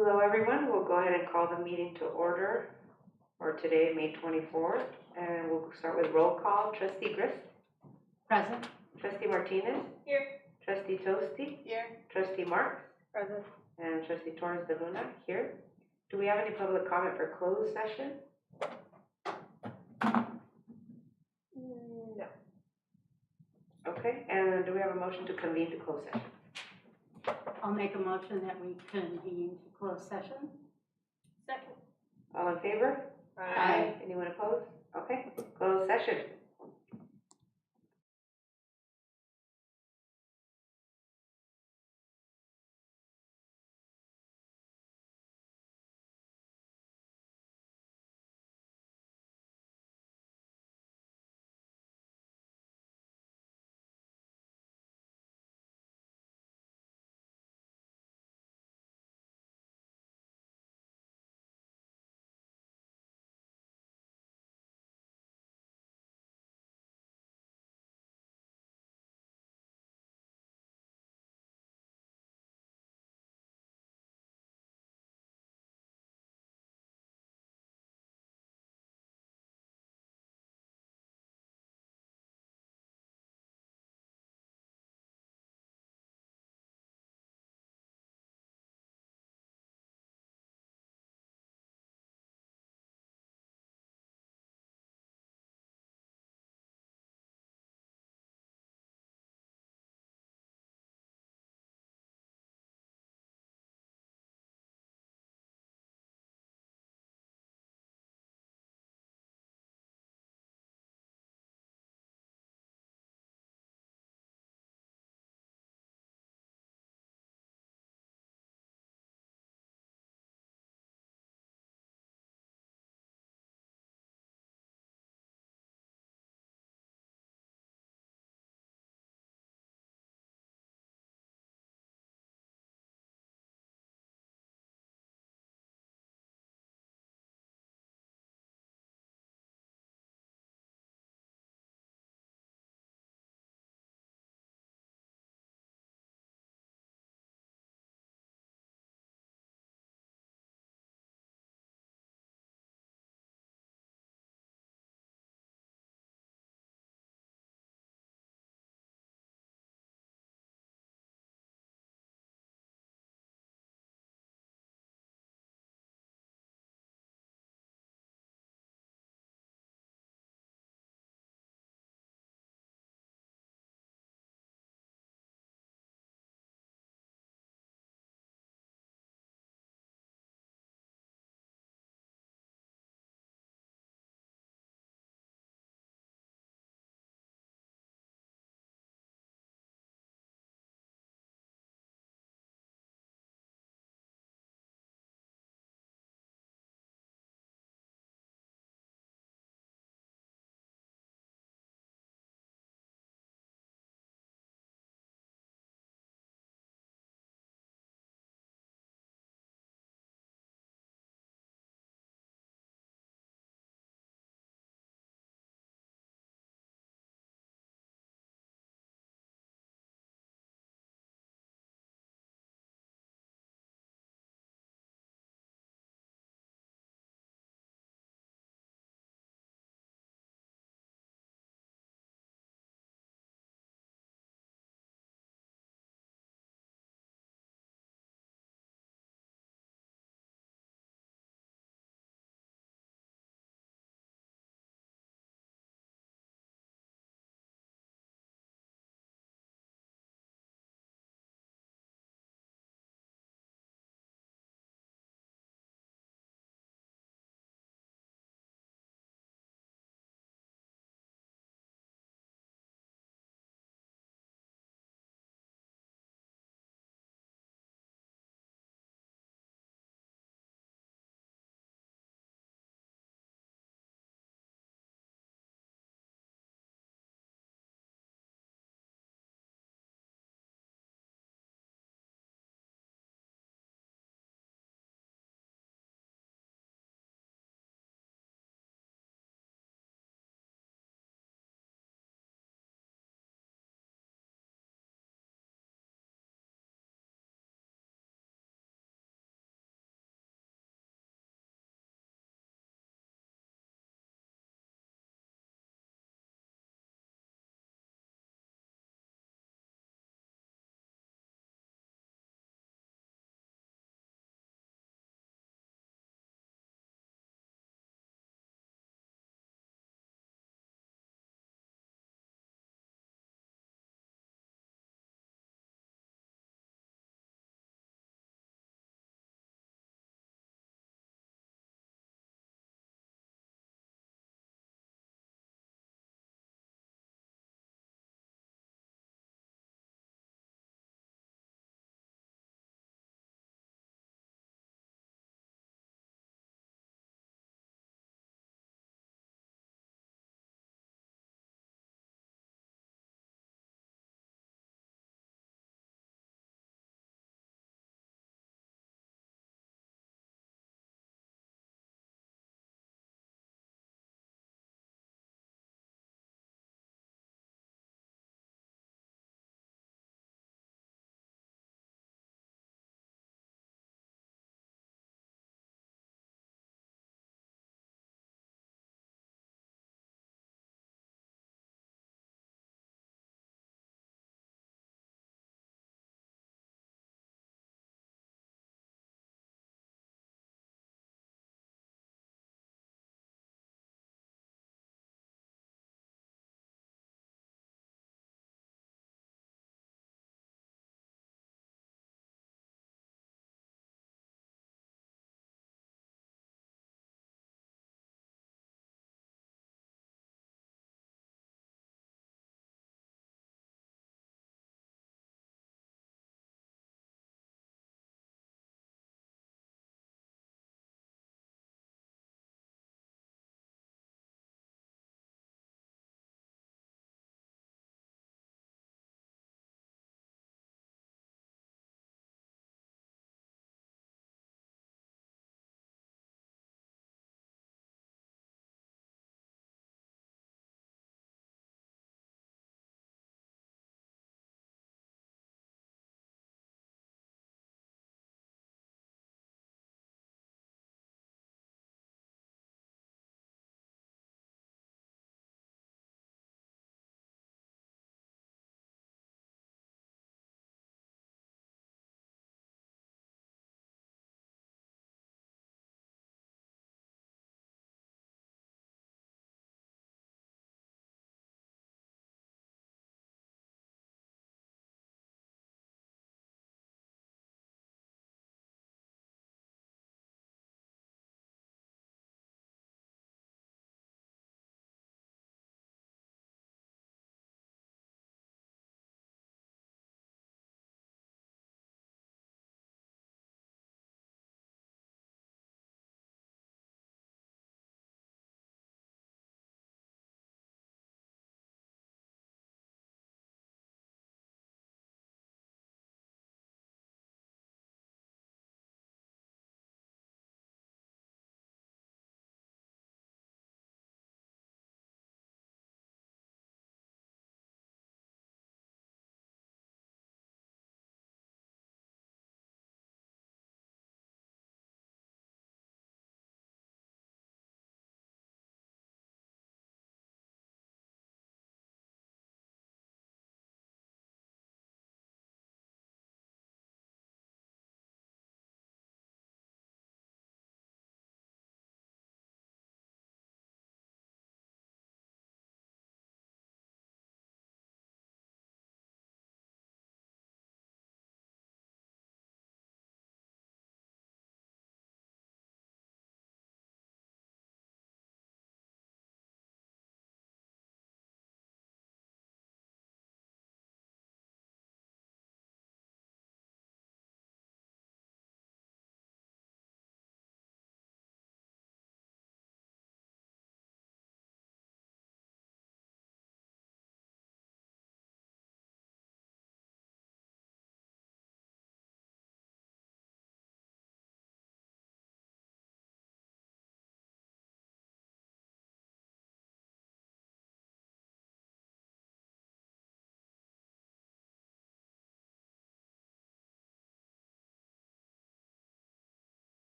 Hello, everyone. We'll go ahead and call the meeting to order for today, May 24th. And we'll start with roll call. Trustee Grist? Present. Trustee Martinez? Here. Trustee Toasty? Here. Trustee Marks? Present. And Trustee Torres de Luna here. Do we have any public comment for closed session? No. Okay, and do we have a motion to convene to closed session? I'll make a motion that we convene to closed session. Second. All in favor? Aye. Anyone opposed? Okay, closed session.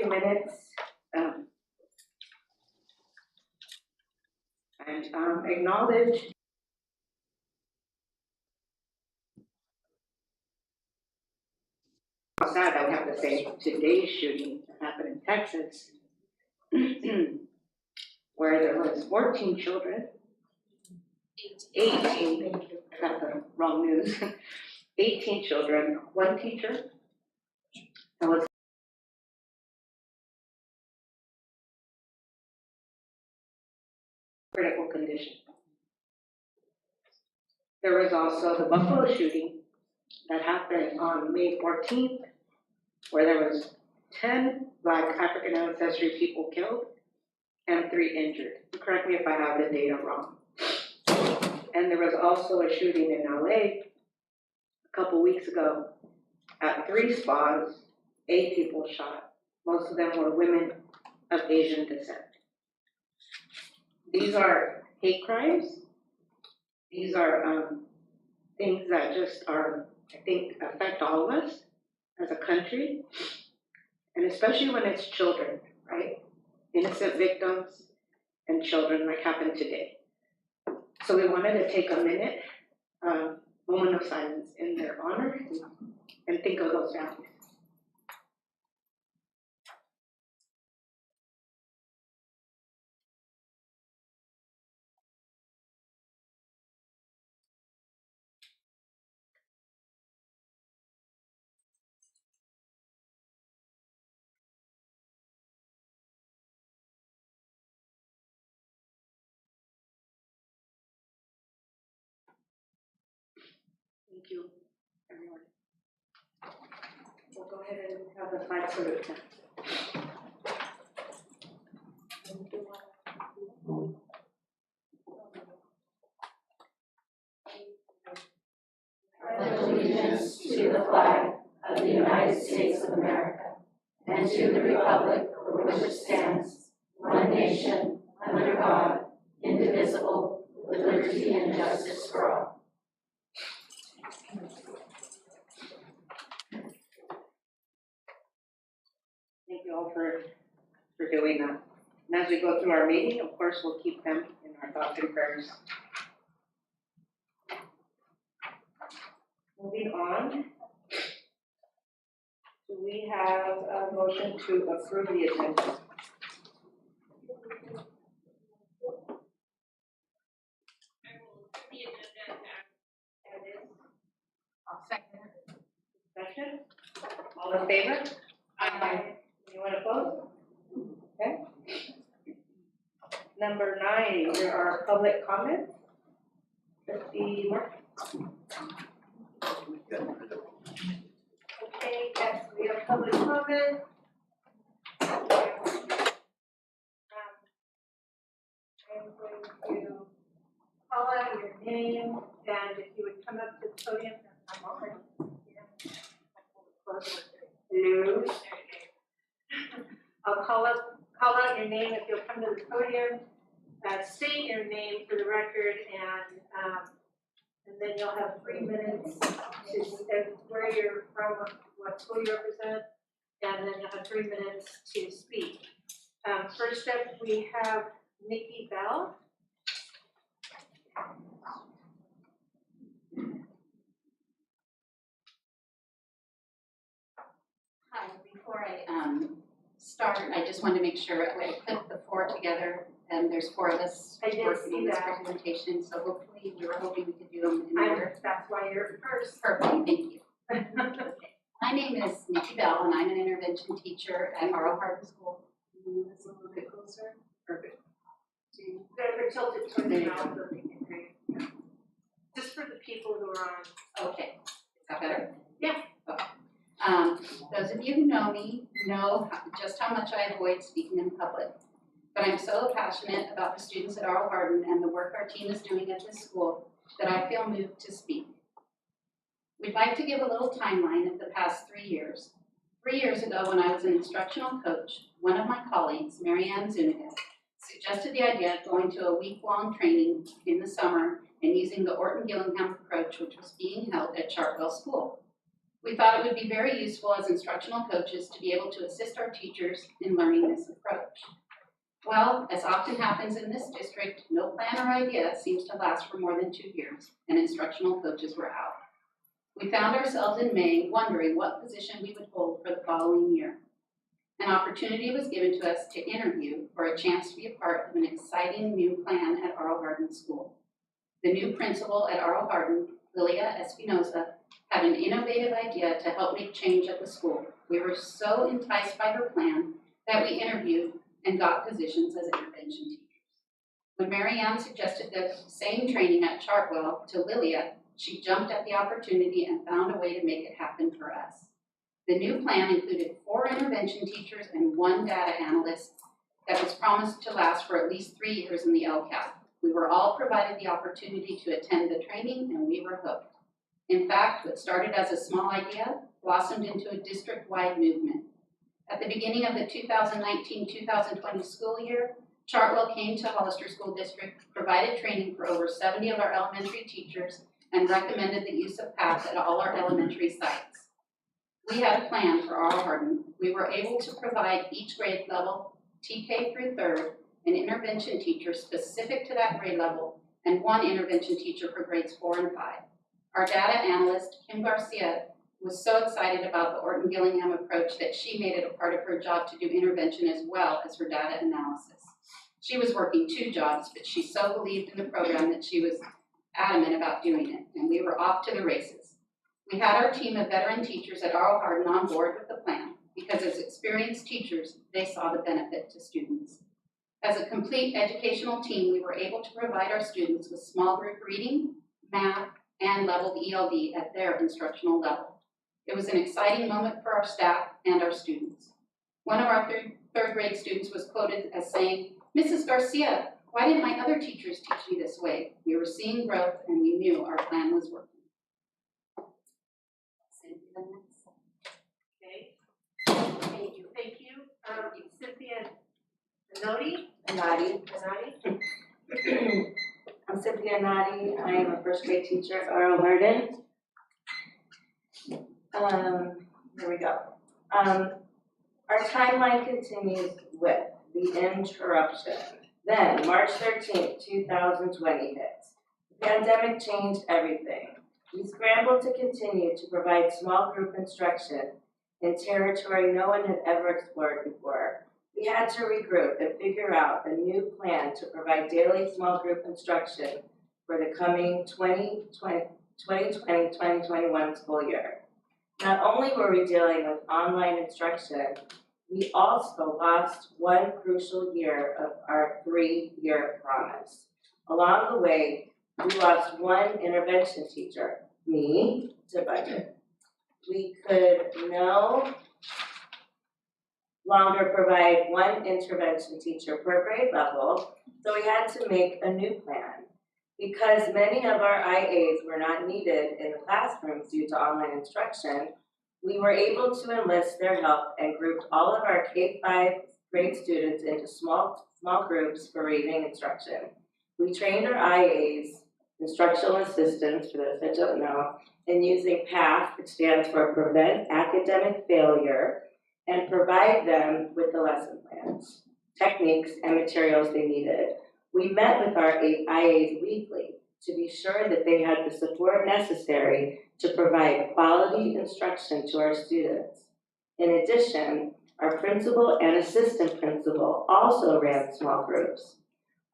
2 minutes. And acknowledge how sad that we have to say today's shooting that happened in Texas, where there was 14 children, 18, I got the wrong news, 18 children, 1 teacher, and was critical condition. There was also the Buffalo shooting that happened on May 14th, where there was 10 Black African ancestry people killed and 3 injured. Correct me if I have the data wrong. And there was also a shooting in LA a couple weeks ago at 3 spas, 8 people shot. Most of them were women of Asian descent. These are hate crimes. These are things that just are, I think, affect all of us as a country, and especially when it's children, right? Innocent victims and children, like happened today. So we wanted to take a minute, moment of silence in their honor, and think of those families. Thank you, everyone. We'll go ahead and have the flag salute now. Pledge allegiance to the flag of the United States of America and to the republic for which it stands, one nation, under God, indivisible, with liberty and justice for all. Thank you all for doing that. And as we go through our meeting, of course, we'll keep them in our thoughts and prayers. Moving on, do we have a motion to approve the agenda? I'll second it. Discussion? All in favor? Aye. Anyone opposed? Okay. Number 9, there are public comments. Trustee Mark. Okay, yes, we have public comment. I'm going to call out your name, and if you would come up to the podium, I'm already here. Hello. I'll call out your name if you'll come to the podium, state your name for the record, and then you'll have 3 minutes to say where you're from, what school you represent, and then you'll have 3 minutes to speak. First up, we have Nikki Bell. Hi, before I start, I just wanted to make sure I put the 4 together, and there's 4 of us I did working see on this that. presentation, so hopefully we were hoping we could do them in order. That's why you're first. Perfect, thank you. My name is Nikki Bell, and I'm an intervention teacher at Mural School. This a little bit closer. Perfect. They're tilted towards the mouth so they can hear you. Just for the people who are on. Okay, is that better? Yeah. Okay. Those of you who know me know just how much I avoid speaking in public. But I'm so passionate about the students at Aural Garden and the work our team is doing at this school that I feel moved to speak. We'd like to give a little timeline of the past 3 years. 3 years ago, when I was an instructional coach, one of my colleagues, Marianne Zuniga, suggested the idea of going to a week-long training in the summer and using the Orton-Gillingham approach, which was being held at Chartwell School. We thought it would be very useful as instructional coaches to be able to assist our teachers in learning this approach. Well, as often happens in this district, no plan or idea seems to last for more than 2 years, and instructional coaches were out. We found ourselves in May wondering what position we would hold for the following year. An opportunity was given to us to interview for a chance to be a part of an exciting new plan at Arl Hardin School. The new principal at Arl Hardin, Lilia Espinosa, had an innovative idea to help make change at the school. We were so enticed by her plan that we interviewed and got positions as intervention teachers. When Mary Ann suggested the same training at Chartwell to Lilia, she jumped at the opportunity and found a way to make it happen for us. The new plan included 4 intervention teachers and 1 data analyst that was promised to last for at least 3 years in the Lcff. We were all provided the opportunity to attend the training, and we were hooked. In fact, what started as a small idea blossomed into a district-wide movement. At the beginning of the 2019-2020 school year, Chartwell came to Hollister School District, provided training for over 70 of our elementary teachers, and recommended the use of PATH at all our elementary sites. We had a plan for Arl Hardin. We were able to provide each grade level, TK through 3rd, an intervention teacher specific to that grade level, and 1 intervention teacher for grades 4 and 5. Our data analyst, Kim Garcia, was so excited about the Orton-Gillingham approach that she made it a part of her job to do intervention as well as her data analysis. She was working 2 jobs, but she so believed in the program that she was adamant about doing it, and we were off to the races. We had our team of veteran teachers at Arl Hardin on board with the plan because as experienced teachers, they saw the benefit to students. As a complete educational team, we were able to provide our students with small group reading, math, and leveled ELD at their instructional level. It was an exciting moment for our staff and our students. One of our 3rd grade students was quoted as saying, "Mrs. Garcia, why didn't my other teachers teach me this way?" We were seeing growth and we knew our plan was working. Okay. Thank you. Cynthia Nodi? Nadi. I'm Cynthia Nadi. I am a 1st grade teacher at Arl Hardin. Here we go. Our timeline continues with the interruption. Then, March 13th, 2020 hits. The pandemic changed everything. We scrambled to continue to provide small group instruction in territory no one had ever explored before. We had to regroup and figure out a new plan to provide daily small group instruction for the coming 2020-2021 school year. Not only were we dealing with online instruction, we also lost 1 crucial year of our 3-year promise. Along the way, we lost 1 intervention teacher, me, to budget. We could no longer provide 1 intervention teacher per grade level, so we had to make a new plan. Because many of our IAs were not needed in the classrooms due to online instruction, we were able to enlist their help and grouped all of our K-5 grade students into small groups for reading instruction. We trained our IAs, instructional assistants, for those that don't know, in using PATH, which stands for Prevent Academic Failure, and provide them with the lesson plans, techniques, and materials they needed. We met with our IAs weekly to be sure that they had the support necessary to provide quality instruction to our students. In addition, our principal and assistant principal also ran small groups.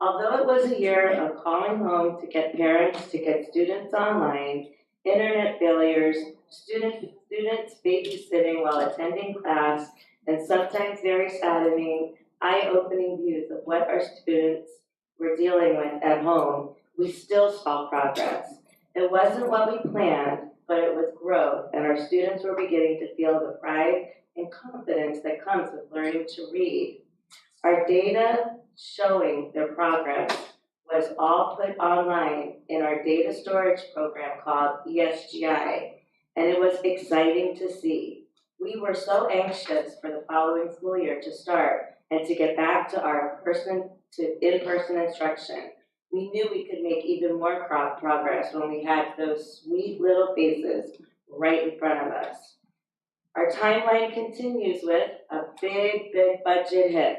Although it was a year of calling home to get parents to get students online, internet failures, students babysitting while attending class, and sometimes very saddening, eye-opening views of what our students were dealing with at home, we still saw progress. It wasn't what we planned, but it was growth, and our students were beginning to feel the pride and confidence that comes with learning to read. Our data showing their progress was all put online in our data storage program called ESGI, and it was exciting to see. We were so anxious for the following school year to start and to get back to our in-person instruction. We knew we could make even more progress when we had those sweet little faces right in front of us. Our timeline continues with a big budget hit.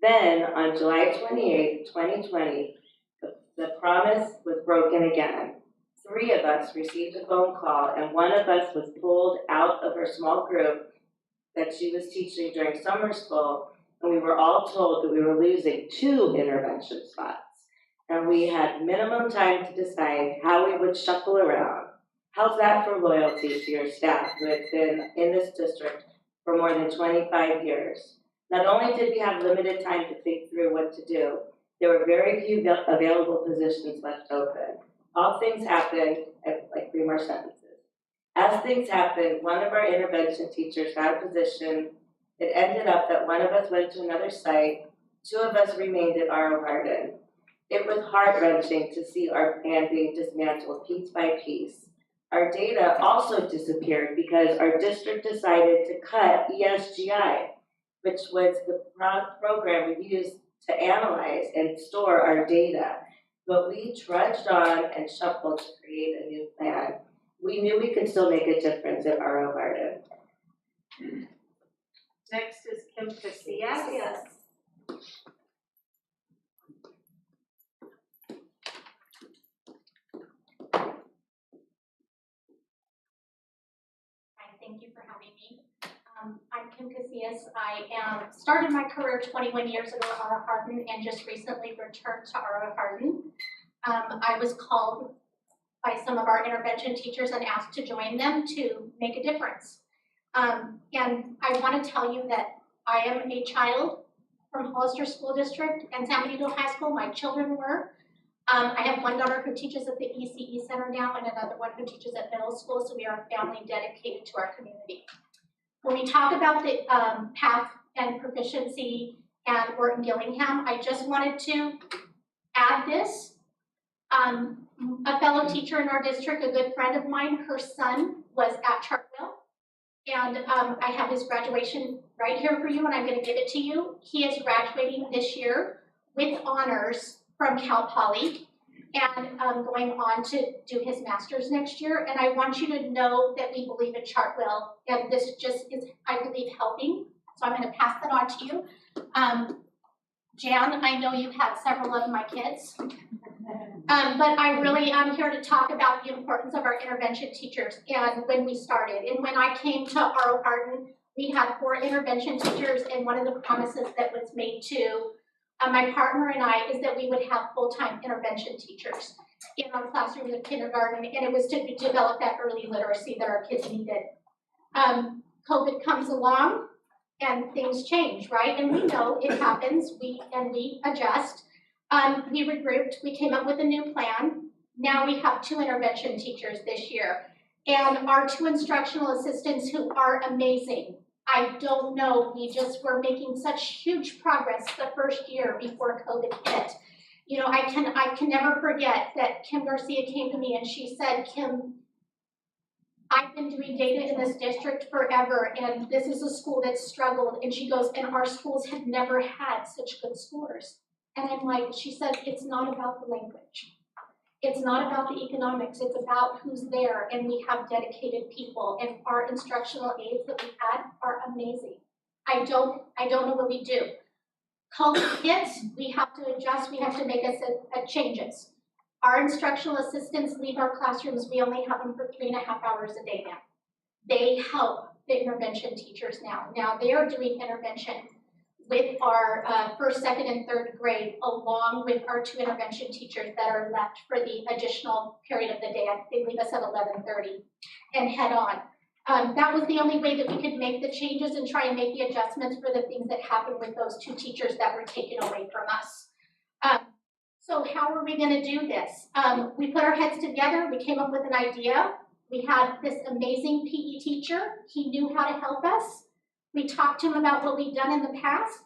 Then, on July 28th, 2020, the promise was broken again. 3 of us received a phone call, and one of us was pulled out of her small group that she was teaching during summer school, and we were all told that we were losing 2 intervention spots. And we had minimum time to decide how we would shuffle around. How's that for loyalty to your staff who had been in this district for more than 25 years? Not only did we have limited time to think through what to do, there were very few available positions left open. All things happened, like 3 more sentences. As things happened, one of our intervention teachers got a position. It ended up that one of us went to another site, 2 of us remained at R.O. Hardin. It was heart-wrenching to see our plan being dismantled piece by piece. Our data also disappeared because our district decided to cut ESGI, which was the program we used to analyze and store our data. But we trudged on and shuffled to create a new plan. We knew we could still make a difference at R.O. Hardin. Next is Kim Casillas. Thank you for having me. I'm Kim Casillas. I started my career 21 years ago at R.O. Hardin and just recently returned to R.O. Hardin. I was called by some of our intervention teachers and asked to join them to make a difference. And I want to tell you that I am a child from Hollister School District and San Benito High School. My children were. I have one daughter who teaches at the ECE Center now and another one who teaches at middle school, so we are a family dedicated to our community. When we talk about the path and proficiency and work in Gillingham, I just wanted to add this. A fellow teacher in our district, a good friend of mine, her son was at Chartwell, and I have his graduation right here for you, and I'm going to give it to you. He is graduating this year with honors from Cal Poly, and going on to do his master's next year. And I want you to know that we believe in Chartwell, and this just is, I believe, helping. So I'm going to pass that on to you. Jan, I know you have several of my kids, but I really am here to talk about the importance of our intervention teachers and when we started. And when I came to R.O. Hardin, we had 4 intervention teachers, and one of the promises that was made to my partner and I is that we would have full-time intervention teachers in our classrooms in kindergarten, and it was to develop that early literacy that our kids needed. COVID comes along and things change, right? And we know it happens, we adjust. We regrouped, we came up with a new plan. Now we have 2 intervention teachers this year, and our 2 instructional assistants who are amazing. I don't know, we just were making such huge progress the first year before COVID hit. You know, I can never forget that Kim Garcia came to me and she said, Kim, I've been doing data in this district forever, and this is a school that's struggled. And she goes, and our schools have never had such good scores. And I'm like, she said, it's not about the language. It's not about the economics, it's about who's there, and we have dedicated people, and our instructional aides that we had are amazing. I don't know what we do. COVID hits, we have to adjust, we have to make changes. Our instructional assistants leave our classrooms, we only have them for 3.5 hours a day now. They help the intervention teachers now. Now they are doing intervention with our 1st, 2nd, and 3rd grade, along with our 2 intervention teachers that are left for the additional period of the day. They leave us at 11:30 and head on. That was the only way that we could make the changes and try and make the adjustments for the things that happened with those 2 teachers that were taken away from us. So how are we going to do this? We put our heads together, we came up with an idea. We had this amazing PE teacher. He knew how to help us. We talked to him about what we'd done in the past,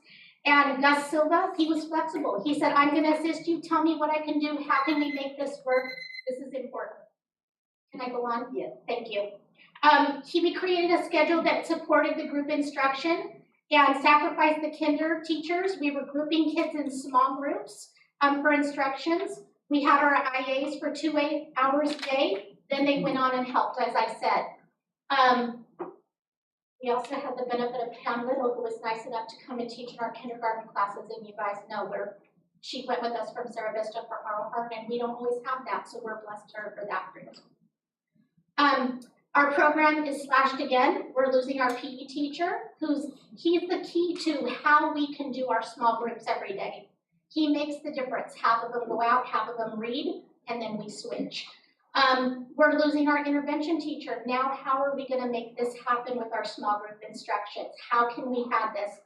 and Gus Silva, he was flexible. He said, I'm gonna assist you, tell me what I can do, how can we make this work? This is important. Can I go on? Yes. Thank you. We created a schedule that supported the group instruction and sacrificed the kinder teachers. We were grouping kids in small groups for instructions. We had our IAs for 2 hours a day, then they went on and helped, as I said. We also had the benefit of Pam Little, who was nice enough to come and teach in our kindergarten classes, and you guys know she went with us from Sarah Vista for Arlo Hardin, and we don't always have that, so we're blessed her for that reason. Our program is slashed again. We're losing our PE teacher, he's the key to how we can do our small groups every day. He makes the difference. Half of them go out, half of them read, and then we switch. We're losing our intervention teacher. Now, how are we gonna make this happen with our small group instructions? How can we have this?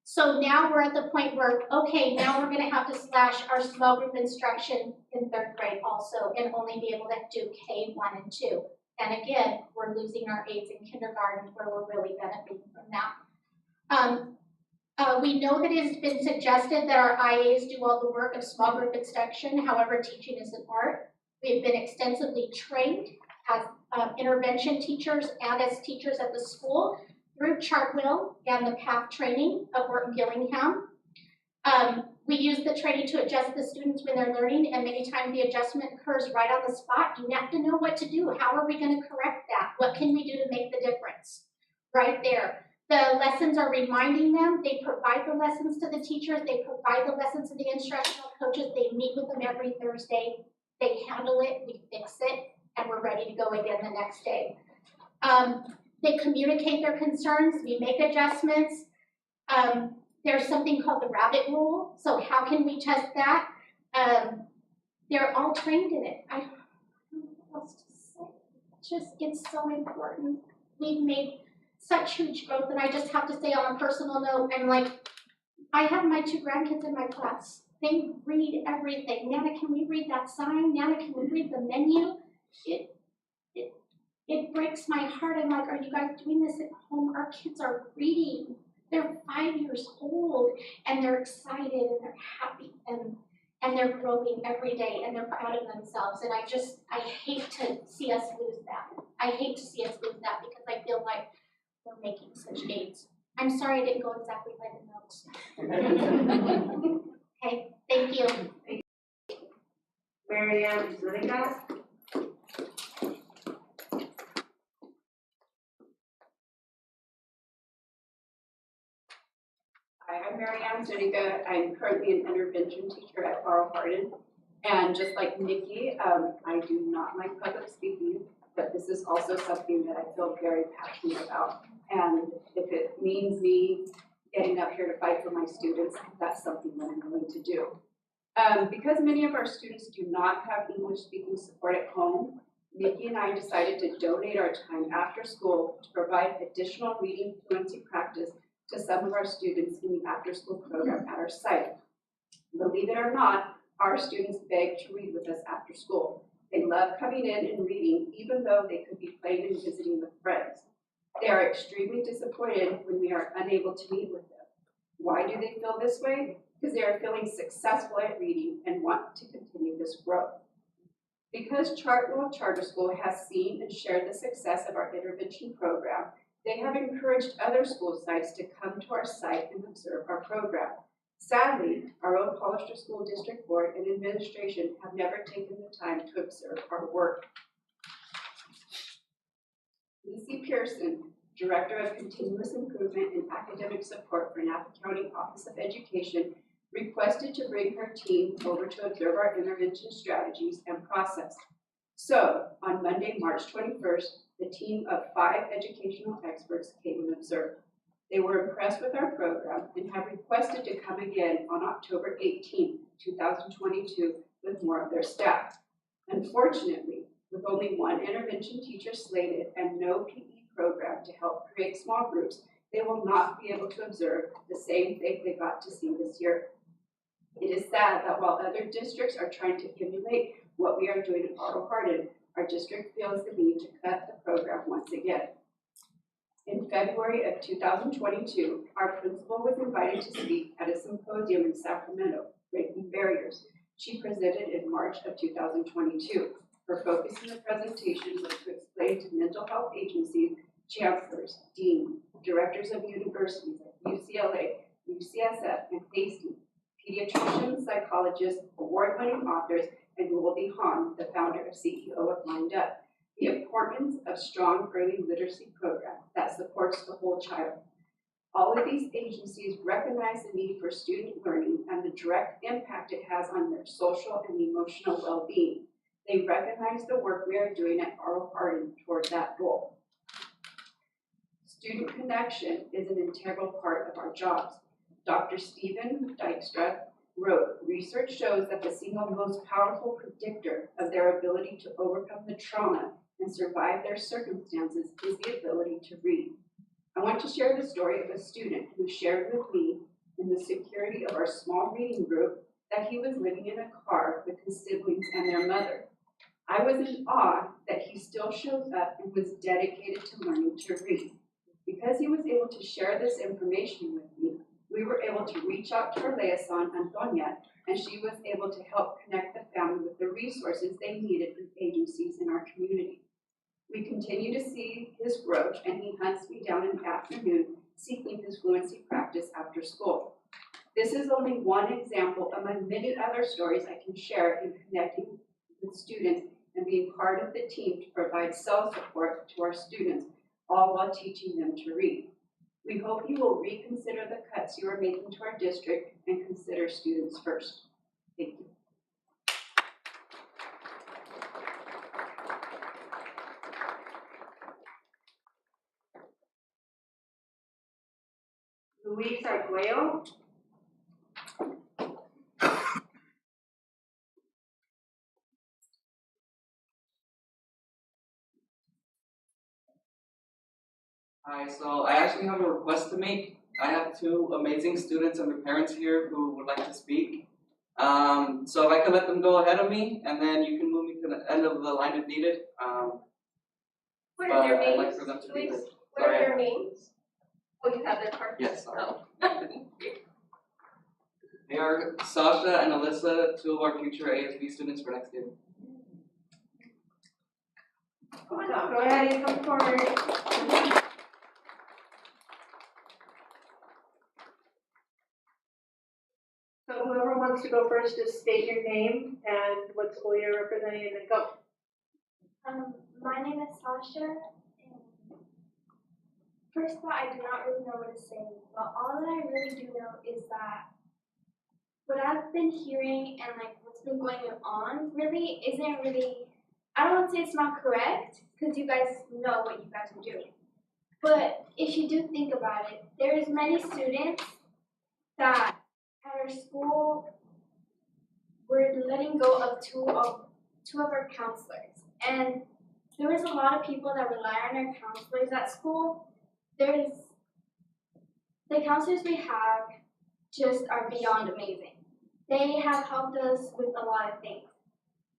So now we're at the point where, okay, now we're gonna have to slash our small group instruction in 3rd grade also, and only be able to do K1 and 2. And again, we're losing our aides in kindergarten where we're really benefiting from that. We know that it has been suggested that our IAs do all the work of small group instruction. However, teaching is an art. We've been extensively trained as intervention teachers and as teachers at the school through Chartwheel and the PATH training of Wharton Gillingham. We use the training to adjust the students when they're learning, and many times the adjustment occurs right on the spot. You have to know what to do. How are we going to correct that? What can we do to make the difference? Right there. The lessons are reminding them. They provide the lessons to the teachers. They provide the lessons to the instructional coaches. They meet with them every Thursday. They handle it, we fix it, and we're ready to go again the next day. They communicate their concerns, we make adjustments. There's something called the rabbit rule, so how can we test that? They're all trained in it. I don't know what else to say. It's so important. We've made such huge growth, and I just have to say on a personal note, I have my 2 grandkids in my class. They read everything. Nana, can we read that sign? Nana, can we read the menu? It breaks my heart. I'm like, are you guys doing this at home? Our kids are reading. They're 5 years old, and they're excited, and they're happy, and they're growing every day, and they're proud of themselves. And I hate to see us lose that. I hate to see us lose that because I feel like we're making such gains. I'm sorry I didn't go exactly by the notes. Okay, thank you. Miriam Zuniga. Hi, I'm Marianne Zuniga. I'm currently an intervention teacher at Auditor Hardin. And just like Nikki, I do not like public speaking, but this is also something that I feel very passionate about. And if it means me getting up here to fight for my students, that's something that I'm willing to do. Because many of our students do not have English speaking support at home, Nikki and I decided to donate our time after school to provide additional reading fluency practice to some of our students in the after school program at our site. Believe it or not, our students beg to read with us after school. They love coming in and reading, even though they could be playing and visiting with friends. They are extremely disappointed when we are unable to meet with them. Why do they feel this way? Because they are feeling successful at reading and want to continue this growth. Because Chartwell Charter School has seen and shared the success of our intervention program, they have encouraged other school sites to come to our site and observe our program. Sadly, our own Hollister School District Board and administration have never taken the time to observe our work. Lucy Pearson, Director of Continuous Improvement and Academic Support for Napa County Office of Education, requested to bring her team over to observe our intervention strategies and process. So, on Monday, March 21st, the team of 5 educational experts came and observed. They were impressed with our program and have requested to come again on October 18, 2022 with more of their staff. Unfortunately, with only 1 intervention teacher slated and no PE program to help create small groups, they will not be able to observe the same thing they got to see this year. It is sad that while other districts are trying to emulate what we are doing at Auditor Hardin, our district feels the need to cut the program once again. In February of 2022, our principal was invited to speak at a symposium in Sacramento, Breaking Barriers. She presented in March of 2022. Her focus in the presentation was to explain to mental health agencies, chancellors, deans, directors of universities like UCLA, UCSF, and Hastings, pediatricians, psychologists, award-winning authors, and Goldie Hawn, the founder and CEO of Mind Up, the importance of strong early literacy program that supports the whole child. All of these agencies recognize the need for student learning and the direct impact it has on their social and emotional well-being. They recognize the work we are doing at Arlo Hardin toward that goal. Student connection is an integral part of our jobs. Dr. Stephen Dykstra wrote, research shows that the single most powerful predictor of their ability to overcome the trauma and survive their circumstances is the ability to read. I want to share the story of a student who shared with me in the security of our small reading group that he was living in a car with his siblings and their mother. I was in awe that he still shows up and was dedicated to learning to read. Because he was able to share this information with me, we were able to reach out to our liaison, Antonia, and she was able to help connect the family with the resources they needed from agencies in our community. We continue to see his growth, and he hunts me down in the afternoon, seeking his fluency practice after school. This is only one example among many other stories I can share in connecting with students and being part of the team to provide self-support to our students, all while teaching them to read. We hope you will reconsider the cuts you are making to our district and consider students first. Thank you. Luis Arguello. Hi, so I actually have a request to make. I have two amazing students and their parents here who would like to speak. So if I could let them go ahead of me, and then you can move me to the end of the line if needed. What are their I'd names? like for them to be Luis, here. what are their names? Oh, you have their cards? Yes, sorry. Oh. They are Sasha and Alyssa, two of our future ASB students for next year. Come on up, go ahead and come forward. So whoever wants to go first, just state your name and what school you're representing and then go. My name is Sasha, and first of all, I do not really know what to say, but all that I really do know is that what I've been hearing and like what's been going on really isn't really, I don't want to say it's not correct, because you guys know what you guys are doing. But if you do think about it, there's many students that at our school we're letting go of two of our counselors. And there was a lot of people that rely on our counselors at school. The counselors we have just are beyond amazing. They have helped us with a lot of things.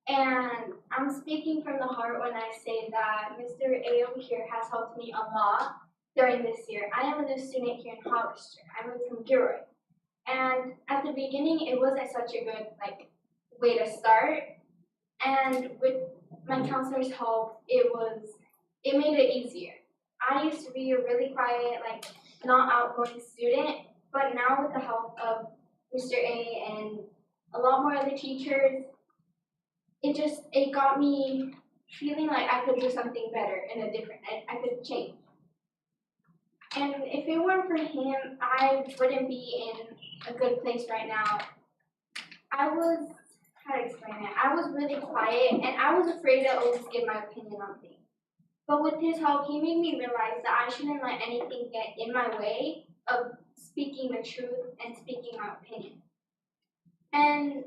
And I'm speaking from the heart when I say that Mr. A over here has helped me a lot during this year. I am a new student here in Hollister. I moved from Gilroy. And at the beginning, it wasn't such a good way to start. And with my counselor's help, it made it easier. I used to be a really quiet, not outgoing student, but now with the help of Mr. A and a lot more other teachers, it got me feeling like I could do something better and I could change. And if it weren't for him, I wouldn't be in a good place right now. How to explain it? I was really quiet and I was afraid to always give my opinion on things. But with his help, he made me realize that I shouldn't let anything get in my way of speaking the truth and speaking my opinion. And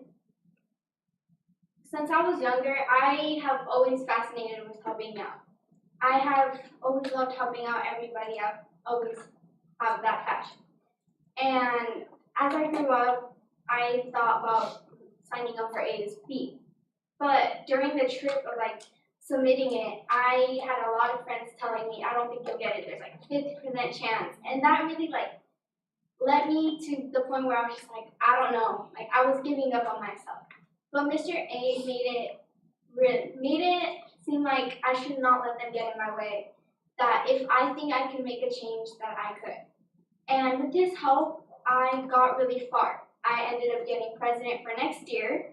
since I was younger, I have always fascinated with helping out. I have always loved helping out everybody. I've always had that passion. And as I grew up, I thought about signing up for ASB. But during the trip of submitting it, I had a lot of friends telling me, I don't think you'll get it. There's 50% chance. And that really led me to the point where I was just I don't know. I was giving up on myself. But Mr. A made it seem like I should not let them get in my way. That if I think I can make a change, that I could. And with his help, I got really far. I ended up getting president for next year.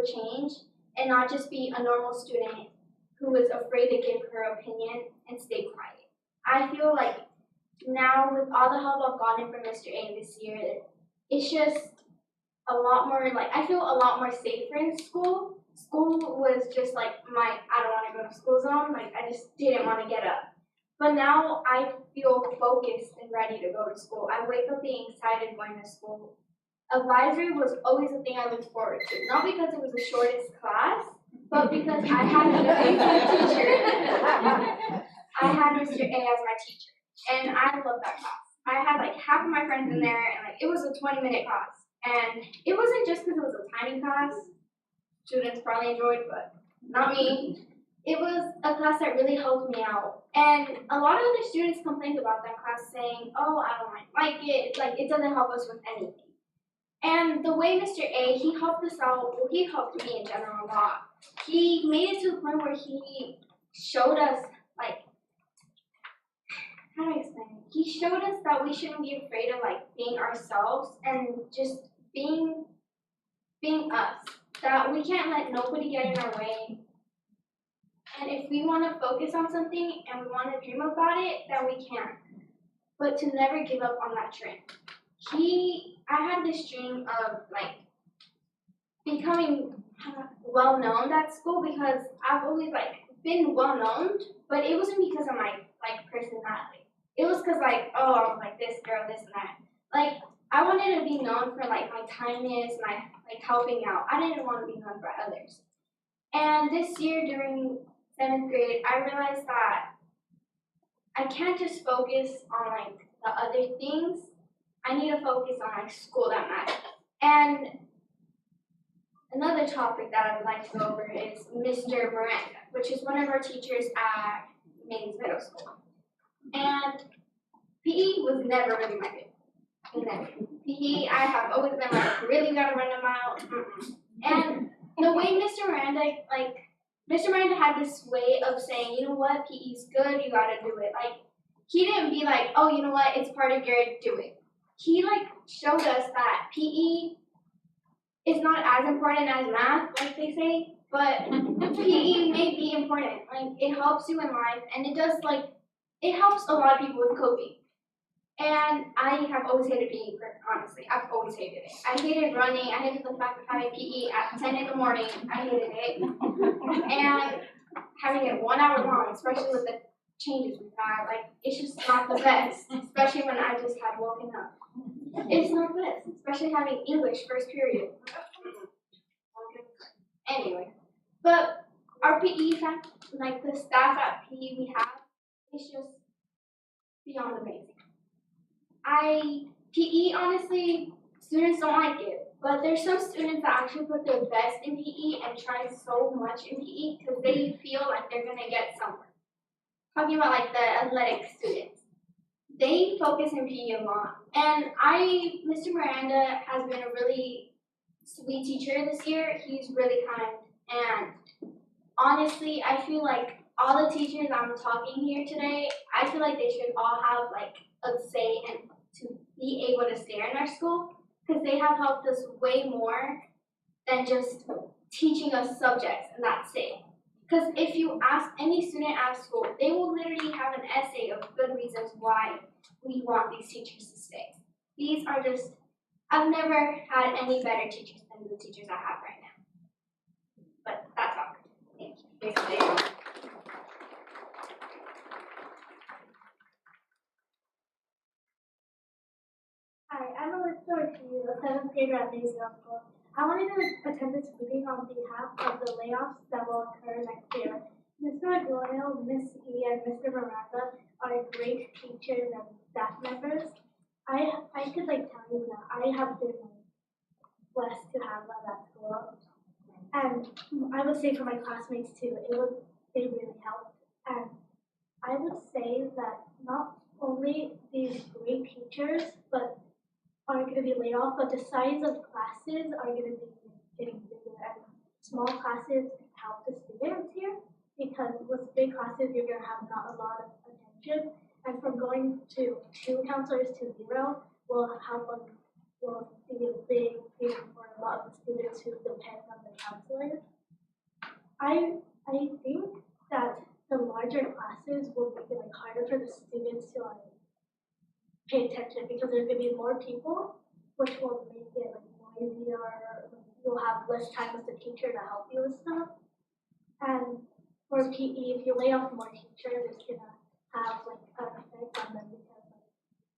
change and not just be a normal student who was afraid to give her opinion and stay quiet. I feel like now with all the help I've gotten from Mr. A this year, it's just a lot more, like, I feel a lot more safer in school. School was just like my, I don't want to go to school zone, like I just didn't want to get up. But now I feel focused and ready to go to school. I wake up being excited going to school. Advisory was always the thing I looked forward to, not because it was the shortest class, but because I had an amazing teacher. I had Mr. A as my teacher, and I loved that class. I had like half of my friends in there, and like it was a 20-minute class. And it wasn't just because it was a tiny class, students probably enjoyed, but not me. It was a class that really helped me out. And a lot of other students complained about that class saying, oh, I don't like it, like it doesn't help us with anything. And the way Mr. A, he helped us out, well, he helped me in general a lot. He made it to the point where he showed us, like, how do I explain it? He showed us that we shouldn't be afraid of like being ourselves and just being us. That we can't let nobody get in our way. And if we want to focus on something and we want to dream about it, then we can. But to never give up on that dream. I had this dream of like becoming well known at school because I've always like been well known, but it wasn't because of my like personality. It was because like, oh, I'm like this girl, this and that. Like I wanted to be known for like my kindness, my like helping out. I didn't want to be known for others. And this year during 7th grade, I realized that I can't just focus on like the other things. I need to focus on like school that matters. And another topic that I would like to go over is Mr. Miranda, which is one of our teachers at Mains Middle School. And PE was never really my good. Never. PE, I have always been like, really gotta run a mile. And the way Mr. Miranda had this way of saying, you know what, PE's good, you gotta do it. Like, he didn't be like, oh, you know what, it's part of your, do it. He like showed us that PE is not as important as math, like they say, but PE may be important. Like, it helps you in life, and it does like, it helps a lot of people with coping. And I have always hated PE, honestly. I've always hated it. I hated running. I hated the fact of having PE at 10 in the morning. I hated it. And having it 1 hour long, especially with the changes we've had, like, it's just not the best. Especially when I just had woken up. It's not the best, especially having English first period. Anyway, but our PE, like the staff at PE we have, it's just beyond amazing. PE, honestly, students don't like it, but there's some students that actually put their best in PE and try so much in PE because they feel like they're gonna get somewhere. Talking about like the athletic students, they focus in PE a lot. And Mr. Miranda has been a really sweet teacher this year. He's really kind, and honestly, I feel like all the teachers I'm talking here today, I feel like they should all have like a say and to be able to stay in our school because they have helped us way more than just teaching us subjects and that's it. Because if you ask any student at school, they will literally have an essay of good reasons why we want these teachers to stay. These are just, I've never had any better teachers than the teachers I have right now. But that's all. Thank you. Thank you. Hi, I'm Hollister, a 7th grader at Mains Middle School. I wanted to attend this meeting on behalf of the layoffs that will occur next year. Mr. Aguayo, Miss E, and Mr. Miranda are great teachers and staff members. I could tell you that I have been blessed to have them at school. And I would say for my classmates too, they really helped. And I would say that not only these great teachers, but are going to be laid off, but the size of classes are going to be getting bigger, and small classes help the students here because with big classes you're going to have not a lot of attention, and from going to 2 counselors to 0 will help them will be a big thing for a lot of the students who depend on the counselors. I think that the larger classes will make it like harder for the students to like pay attention because there's gonna be more people, which will make it like noisier. You'll have less time with the teacher to help you with stuff. And for PE, if you lay off more teachers, it's gonna have like an effect on them because like,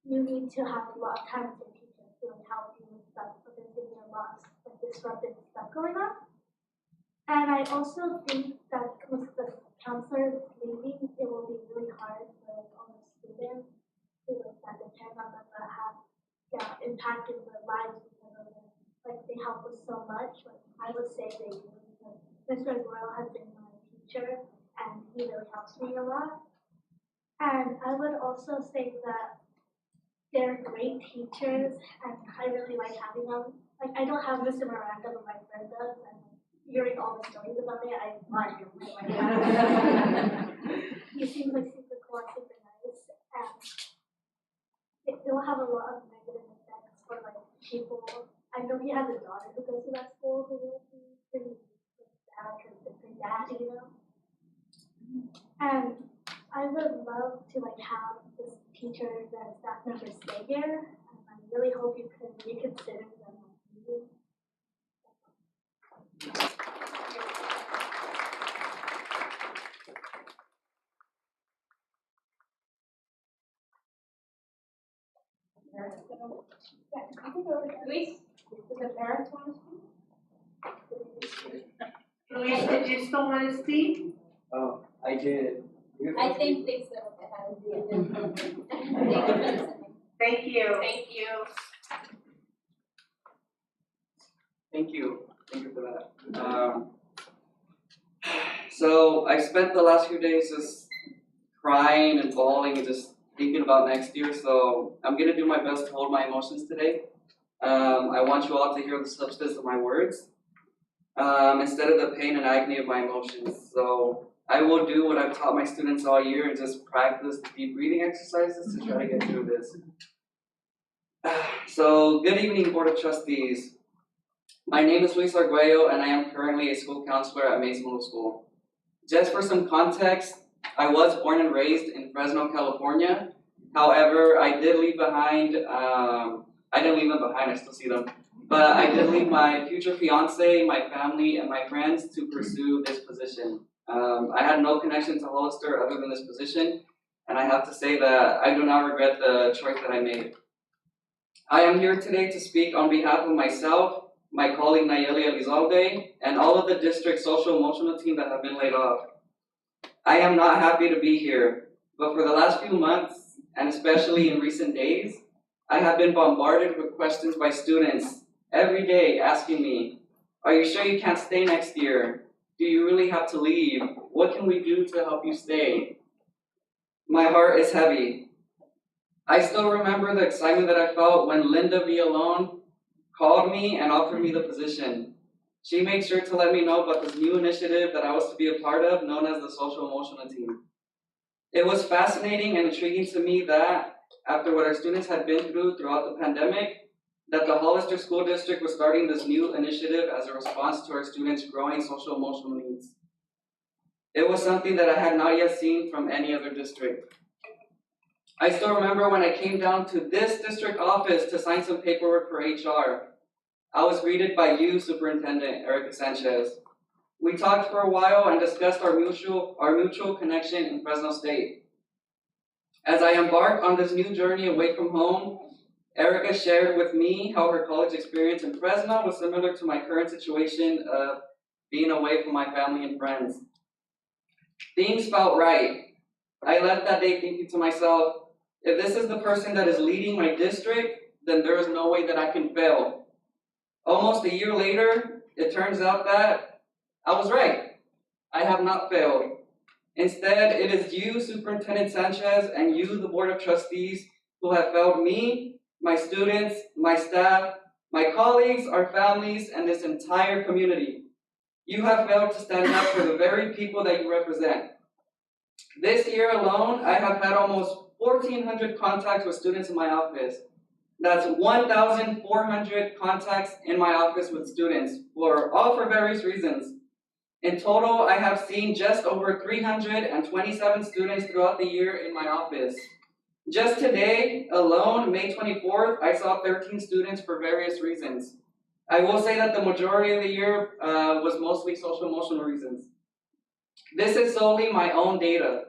you need to have a lot of time with your teachers to like help you with stuff, but there's gonna be a lot of disruptive stuff going on. And I also think that with the counselors leaving, it will be really hard for like, all the students who like, that depend on them that have impacted their lives because of them. Like they help us so much. Like I would say they do because Mr. Mural has been my teacher and he really helps me a lot. And I would also say that they're great teachers and I really like having them. Like I don't have Mr. Miranda, but my friend does. And hearing all the stories about me, I want him. He seems like super cool and super nice. And it will have a lot of negative effects for like people. I know he has a daughter who goes to that school who will be pretty sad because it's her dad, you know. And I would love to like have this teachers and staff members stay here, and I really hope you can reconsider them. Luis, did the parents want to speak? Luis, did you still want to speak? Oh, I did. I think they said what they had. Thank you. Thank you. Thank you. Thank you for that. So I spent the last few days just crying and bawling and just thinking about next year. So I'm gonna do my best to hold my emotions today. I want you all to hear the substance of my words instead of the pain and agony of my emotions. So I will do what I've taught my students all year and just practice the deep breathing exercises to try to get through this. So good evening, Board of Trustees. My name is Luis Arguello and I am currently a school counselor at Mays Middle School. Just for some context, I was born and raised in Fresno, California. However, I did leave behind, I didn't leave them behind, I still see them. But I did leave my future fiance, my family, and my friends to pursue this position. I had no connection to Hollister other than this position, and I have to say that I do not regret the choice that I made. I am here today to speak on behalf of myself, my colleague Nayeli Elizalde, and all of the district social emotional team that have been laid off. I am not happy to be here, but for the last few months, and especially in recent days, I have been bombarded with questions by students every day asking me, are you sure you can't stay next year? Do you really have to leave? What can we do to help you stay? My heart is heavy. I still remember the excitement that I felt when Linda Villalone called me and offered me the position. She made sure to let me know about this new initiative that I was to be a part of, known as the Social Emotional Team. It was fascinating and intriguing to me that, after what our students had been through throughout the pandemic, that the Hollister School District was starting this new initiative as a response to our students' growing social emotional needs. It was something that I had not yet seen from any other district. I still remember when I came down to this district office to sign some paperwork for HR. I was greeted by you, Superintendent Erica Sanchez. We talked for a while and discussed our mutual connection in Fresno State. As I embarked on this new journey away from home, Erica shared with me how her college experience in Fresno was similar to my current situation of being away from my family and friends. Things felt right. I left that day thinking to myself, if this is the person that is leading my district, then there is no way that I can fail. Almost a year later, it turns out that I was right. I have not failed. Instead, it is you, Superintendent Sanchez, and you, the Board of Trustees, who have failed me, my students, my staff, my colleagues, our families, and this entire community. You have failed to stand up for the very people that you represent. This year alone, I have had almost 1,400 contacts with students in my office. That's 1,400 contacts in my office with students, all for various reasons. In total, I have seen just over 327 students throughout the year in my office. Just today alone, May 24th, I saw 13 students for various reasons. I will say that the majority of the year was mostly social emotional reasons. This is solely my own data.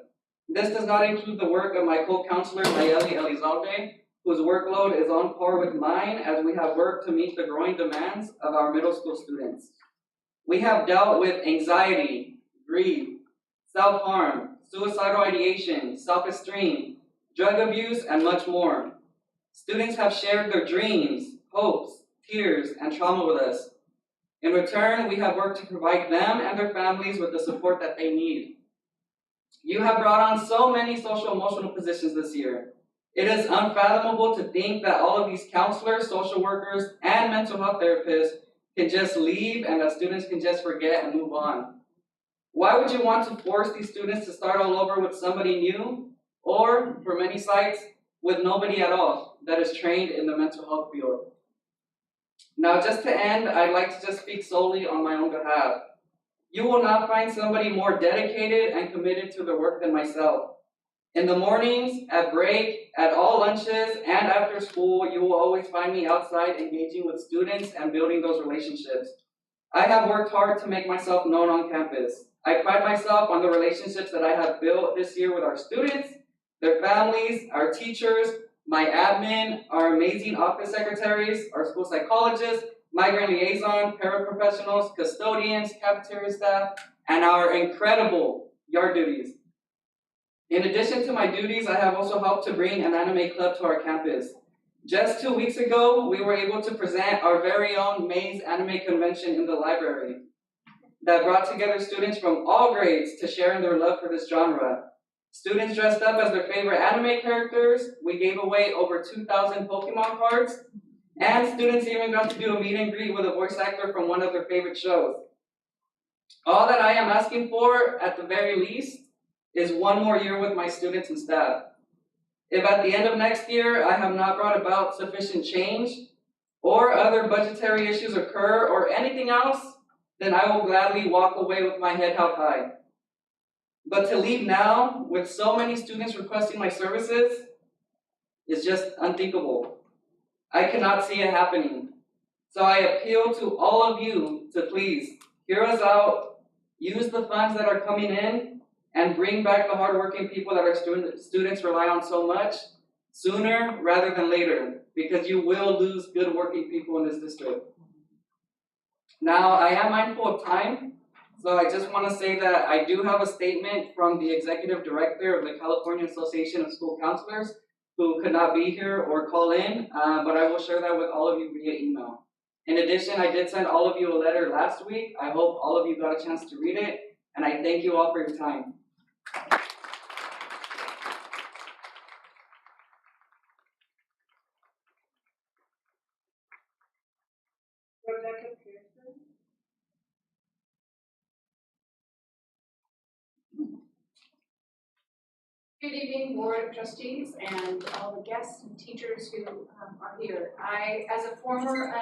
This does not include the work of my co-counselor, Nayeli Elizalde, whose workload is on par with mine as we have worked to meet the growing demands of our middle school students. We have dealt with anxiety, grief, self-harm, suicidal ideation, self-esteem, drug abuse, and much more. Students have shared their dreams, hopes, tears, and trauma with us. In return, we have worked to provide them and their families with the support that they need. You have brought on so many social emotional positions this year. It is unfathomable to think that all of these counselors, social workers, and mental health therapists can just leave and that students can just forget and move on. Why would you want to force these students to start all over with somebody new, or, for many sites, with nobody at all that is trained in the mental health field? Now, just to end, I'd like to just speak solely on my own behalf. You will not find somebody more dedicated and committed to their work than myself. In the mornings, at break, at all lunches, and after school, you will always find me outside engaging with students and building those relationships. I have worked hard to make myself known on campus. I pride myself on the relationships that I have built this year with our students, their families, our teachers, my admin, our amazing office secretaries, our school psychologists, migrant liaison, paraprofessionals, custodians, cafeteria staff, and our incredible yard duties. In addition to my duties, I have also helped to bring an anime club to our campus. Just 2 weeks ago, we were able to present our very own Maze Anime Convention in the library that brought together students from all grades to share in their love for this genre. Students dressed up as their favorite anime characters. We gave away over 2,000 Pokemon cards, and students even got to do a meet and greet with a voice actor from one of their favorite shows. All that I am asking for, at the very least, is one more year with my students and staff. If at the end of next year I have not brought about sufficient change, or other budgetary issues occur, or anything else, then I will gladly walk away with my head held high. But to leave now, with so many students requesting my services, is just unthinkable. I cannot see it happening. So I appeal to all of you to please hear us out, use the funds that are coming in, and bring back the hardworking people that our students rely on so much sooner rather than later, because you will lose good working people in this district. Now, I am mindful of time, so I just want to say that I do have a statement from the executive director of the California Association of School Counselors, who could not be here or call in, but I will share that with all of you via email. In addition, I did send all of you a letter last week. I hope all of you got a chance to read it, and I thank you all for your time. Rebecca Pearson. Good evening, Board of Trustees and all the guests and teachers who are here. As a former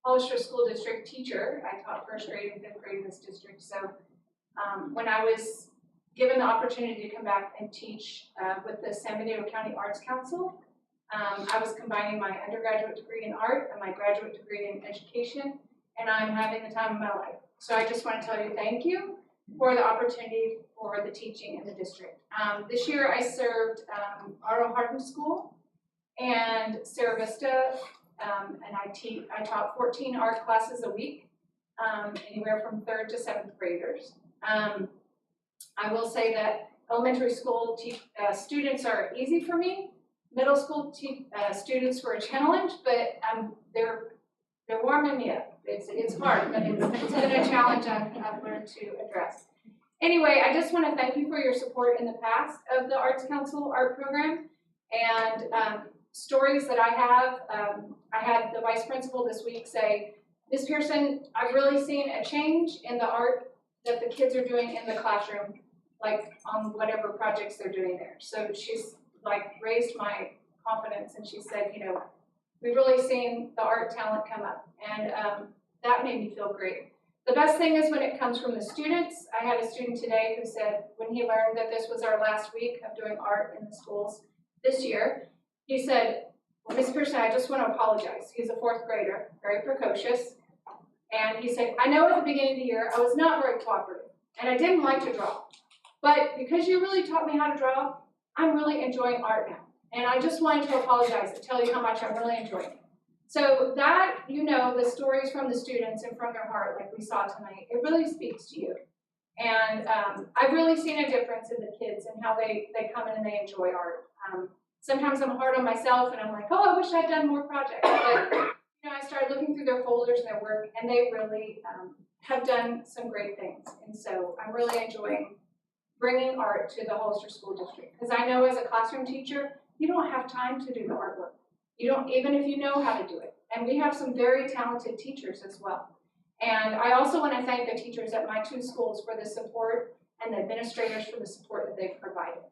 Hollister School District teacher, I taught first grade and fifth grade in this district. So when I was given the opportunity to come back and teach with the San Benito County Arts Council, I was combining my undergraduate degree in art and my graduate degree in education, and I'm having the time of my life. So I just want to tell you thank you for the opportunity for the teaching in the district. This year I served Aro Hardin School and Sarah Vista, and I taught 14 art classes a week, anywhere from 3rd to 7th graders. I will say that elementary school students are easy for me. Middle school students were a challenge, but they're warming me up. It's hard, but it's been a challenge I've learned to address. Anyway, I just want to thank you for your support in the past of the Arts Council art program, and stories that I have. I had the vice principal this week say, Ms. Pearson, I've really seen a change in the art that the kids are doing in the classroom, like on whatever projects they're doing there. So she's like raised my confidence, and she said, you know, we've really seen the art talent come up, and that made me feel great. The best thing is when it comes from the students. I had a student today who said when he learned that this was our last week of doing art in the schools this year, he said, well, Ms. Pearson, I just want to apologize. He's a 4th grader, very precocious. And he said, I know at the beginning of the year I was not very cooperative, and I didn't like to draw. But because you really taught me how to draw, I'm really enjoying art now. And I just wanted to apologize and tell you how much I'm really enjoying it. So that, the stories from the students and from their heart, like we saw tonight, it really speaks to you. And I've really seen a difference in the kids and how they come in and they enjoy art. Sometimes I'm hard on myself and I'm like, oh, I wish I'd done more projects. But I started looking through their folders and their work, and they really have done some great things. And so I'm really enjoying bringing art to the Hollister School District. Because I know as a classroom teacher, you don't have time to do the artwork. You don't, even if you know how to do it. And we have some very talented teachers as well. And I also want to thank the teachers at my 2 schools for the support and the administrators for the support that they've provided.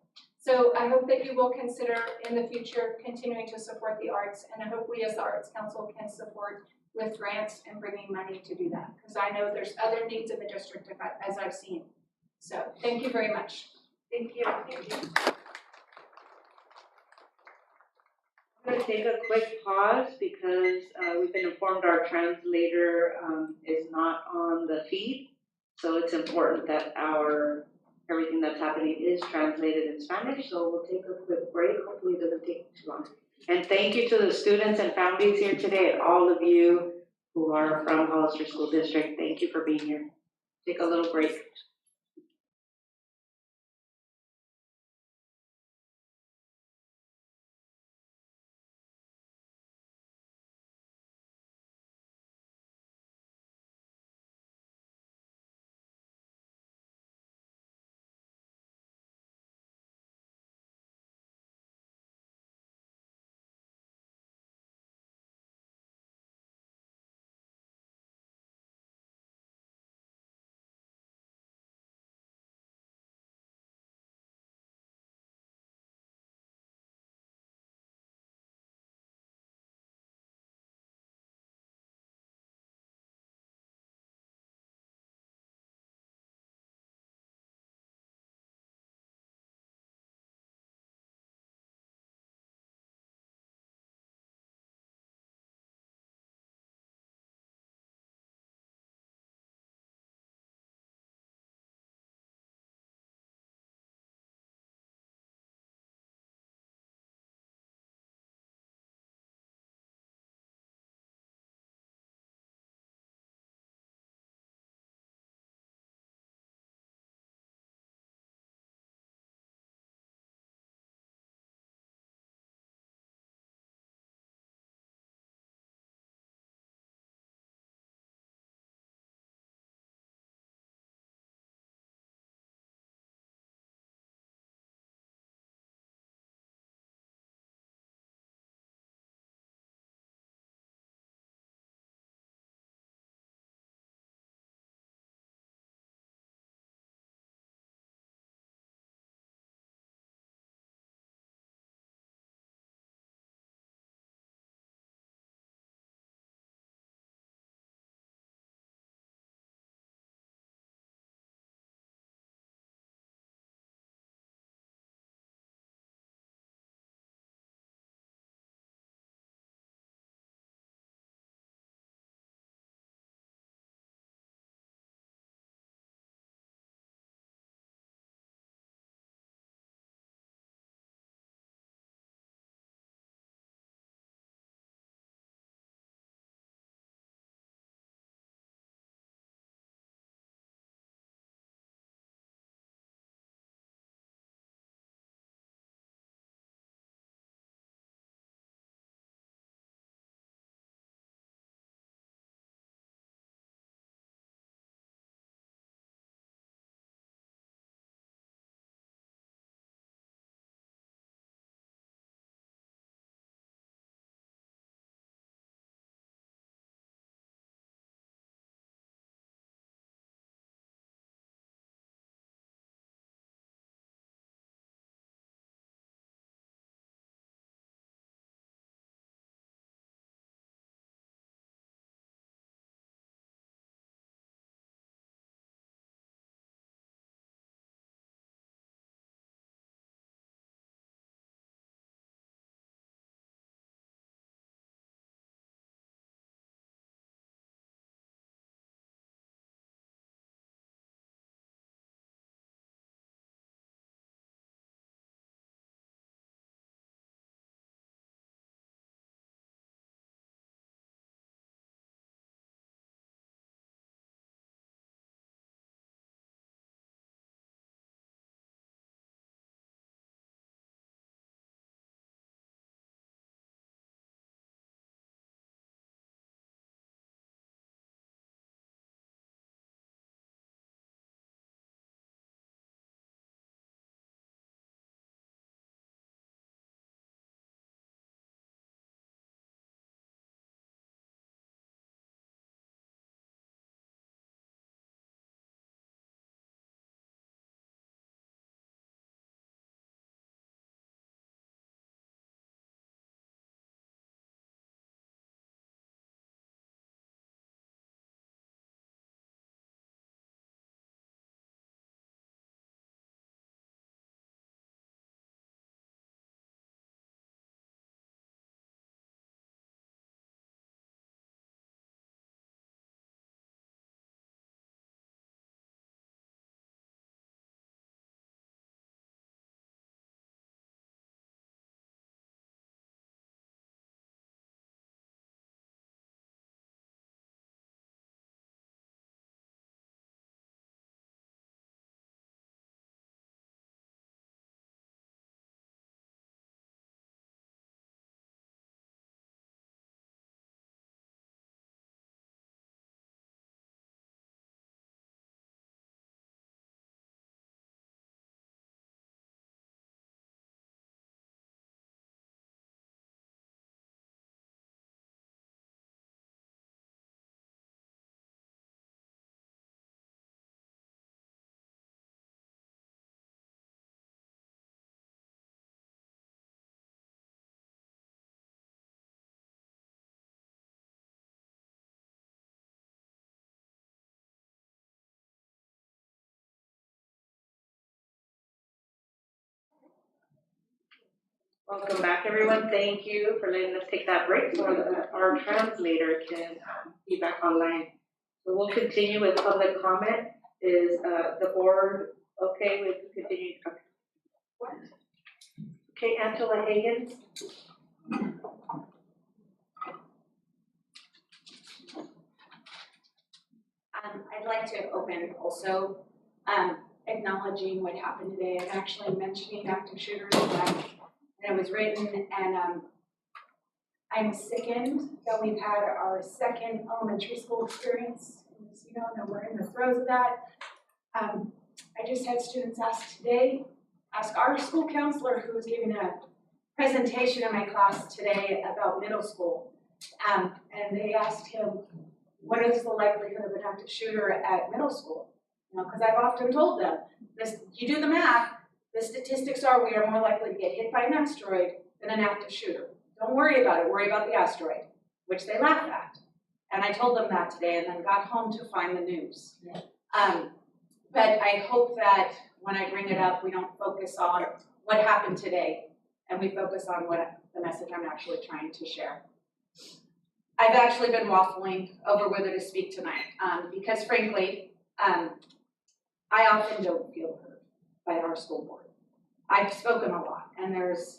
So I hope that you will consider in the future continuing to support the arts, and I hope we as the Arts Council can support with grants and bringing money to do that, because I know there's other needs in the district as I've seen. So thank you very much. Thank you. Thank you. I'm going to take a quick pause because we've been informed our translator is not on the feed. So it's important that everything that's happening is translated in Spanish. So we'll take a quick break. Hopefully it doesn't take too long. And thank you to the students and families here today, and all of you who are from Hollister School District. Thank you for being here. Take a little break. Welcome back, everyone. Thank you for letting us take that break so that our translator can be back online. So we'll continue with public comment. Is the board okay with continuing? Okay, Angela Hagan. I'd like to open also acknowledging what happened today and actually mentioning active shooters and it was written and I'm sickened that we've had our second elementary school experience in Mosquito and we're in the throes of that. I just had students ask our school counselor who was giving a presentation in my class today about middle school. And they asked him, what is the likelihood of an active shooter at middle school? You know, because I've often told them, you do the math, the statistics are we are more likely to get hit by an asteroid than an active shooter. Don't worry about it, worry about the asteroid, which they laugh at. And I told them that today and then got home to find the news. But I hope that when I bring it up, we don't focus on what happened today and we focus on what the message I'm actually trying to share. I've actually been waffling over whether to speak tonight because frankly, I often don't feel heard by our school board. I've spoken a lot and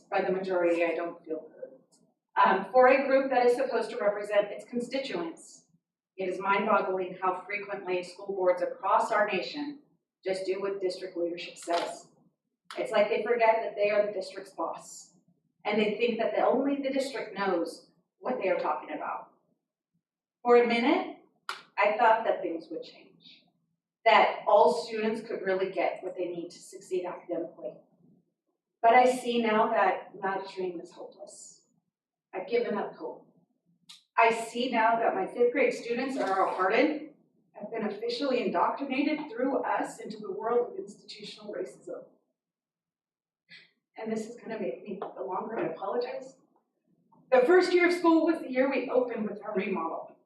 by the majority, I don't feel heard. For a group that is supposed to represent its constituents, it is mind-boggling how frequently school boards across our nation just do what district leadership says. It's like they forget that they are the district's boss and they think that only the district knows what they are talking about. For a minute, I thought that things would change, that all students could really get what they need to succeed academically. But I see now that my dream is hopeless. I've given up hope. I see now that my 5th grade students are hardened, have been officially indoctrinated through us into the world of institutional racism. And this is gonna make me no longer apologize. The first year of school was the year we opened with our remodel.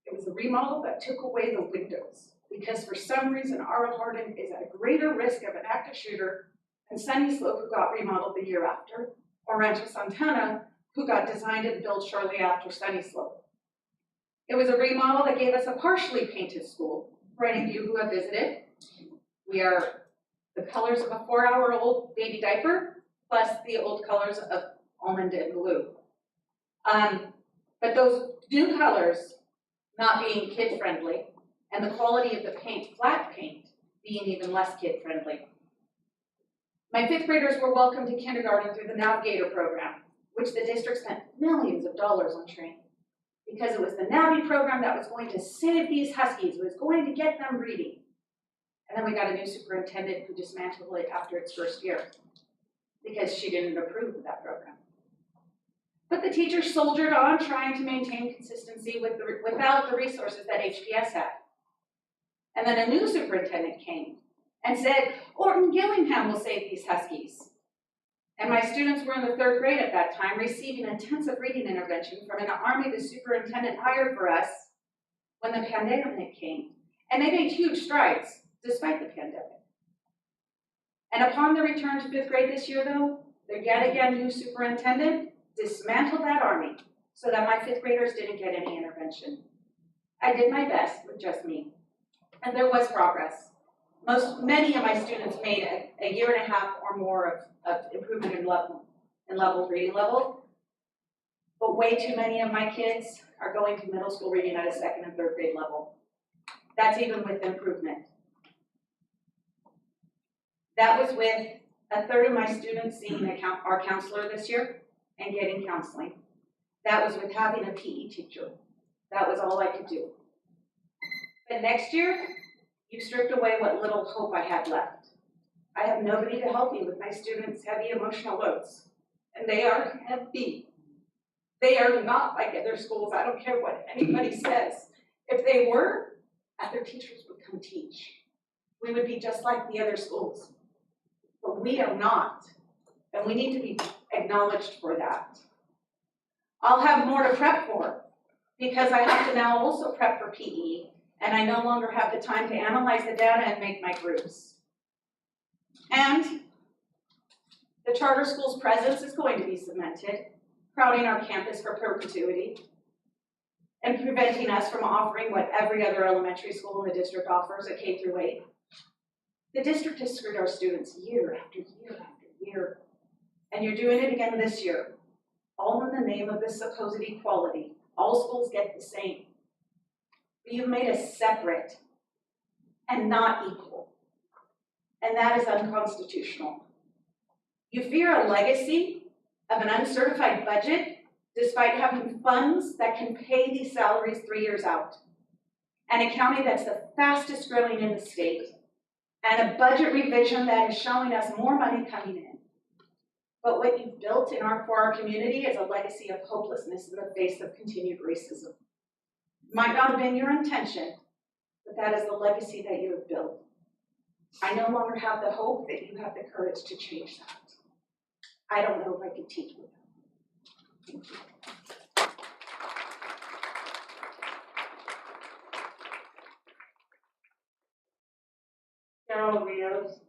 It was a remodel that took away the windows because for some reason our Hardin is at a greater risk of an active shooter than Sunny Slope, who got remodeled the year after, or Rancho Santana, who got designed and built shortly after Sunny Slope. It was a remodel that gave us a partially painted school. For any of you who have visited, we are the colors of a 4-hour-old baby diaper, plus the old colors of almond and blue. But those new colors not being kid-friendly, and the quality of the paint, flat paint, being even less kid-friendly. My 5th graders were welcomed to kindergarten through the Navigator program, which the district spent millions of dollars on training, because it was the Navi program that was going to save these Huskies, was going to get them reading. And then we got a new superintendent who dismantled it after its first year, because she didn't approve of that program. But the teachers soldiered on, trying to maintain consistency without the resources that HPS had. And then a new superintendent came and said, Orton Gillingham will save these Huskies. And my students were in the 3rd grade at that time, receiving intensive reading intervention from an Army the superintendent hired for us when the pandemic came. And they made huge strides despite the pandemic. And upon the return to 5th grade this year, though, the yet again new superintendent dismantled that Army so that my 5th graders didn't get any intervention. I did my best with just me, and there was progress. Many of my students made a year and a half or more of improvement in reading level, but way too many of my kids are going to middle school reading at a 2nd and 3rd grade level. That's even with improvement. That was with a 1/3 of my students seeing our counselor this year and getting counseling. That was with having a PE teacher. That was all I could do. But next year, you stripped away what little hope I had left. I have nobody to help me with my students' heavy emotional loads. And they are heavy. They are not like other schools. I don't care what anybody says. If they were, other teachers would come teach. We would be just like the other schools. But we are not. And we need to be acknowledged for that. I'll have more to prep for because I have to now also prep for PE, and I no longer have the time to analyze the data and make my groups. And The charter school's presence is going to be cemented, crowding our campus for perpetuity, and preventing us from offering what every other elementary school in the district offers, a K through 8. The district has screwed our students year after year after year, and you're doing it again this year, all in the name of this supposed equality. All schools get the same. But you've made us separate and not equal, and that is unconstitutional. You fear a legacy of an uncertified budget despite having funds that can pay these salaries 3 years out, and a county that's the fastest growing in the state, and a budget revision that is showing us more money coming in. But what you've built for our community is a legacy of hopelessness in the face of continued racism. Might not have been your intention, but that is the legacy that you have built. I no longer have the hope that you have the courage to change that. I don't know if I can teach you that. Thank you. Carol Rios.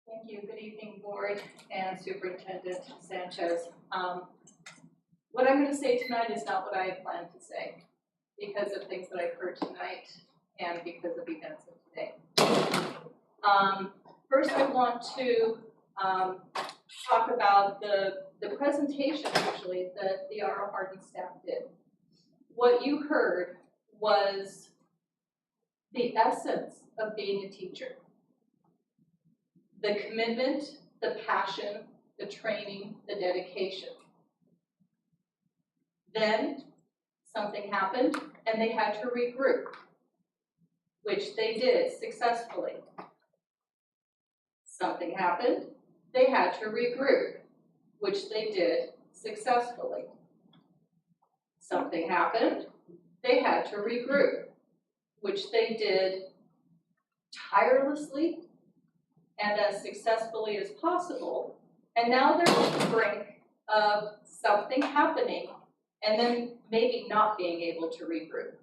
Thank you. Good evening, board and Superintendent Sanchez. What I'm going to say tonight is not what I had planned to say because of things that I've heard tonight and because of events of today. First, I want to talk about the presentation, actually, that the R.O. Hardin staff did. What you heard was the essence of being a teacher. The commitment, the passion, the training, the dedication. Then something happened and they had to regroup, which they did successfully. Something happened, they had to regroup, which they did successfully. Something happened, they had to regroup, which they did tirelessly and as successfully as possible. And now they're on the brink of something happening and then maybe not being able to regroup.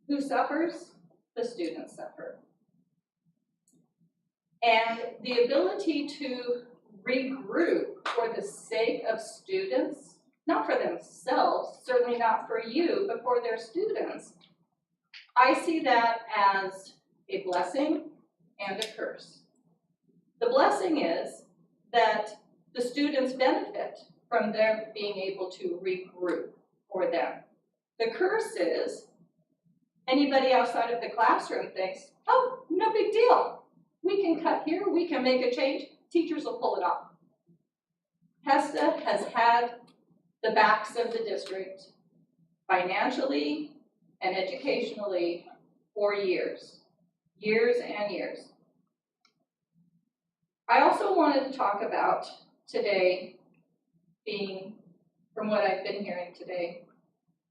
Who suffers? The students suffer. And the ability to regroup for the sake of students, not for themselves, certainly not for you, but for their students, I see that as a blessing and a curse. The blessing is that the students benefit from their being able to regroup for them. The curse is anybody outside of the classroom thinks, oh, no big deal. We can cut here, we can make a change, teachers will pull it off. HESTA has had the backs of the district financially and educationally for years, years and years. I also wanted to talk about today being, from what I've been hearing today,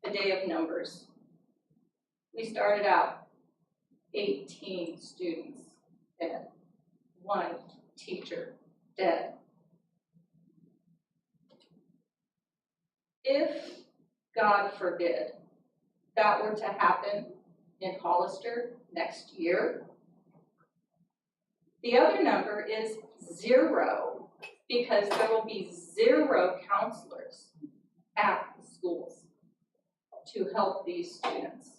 a day of numbers. We started out 18 students dead, 1 teacher dead. If, God forbid, that were to happen in Hollister next year, the other number is 0 because there will be 0 counselors at the schools to help these students.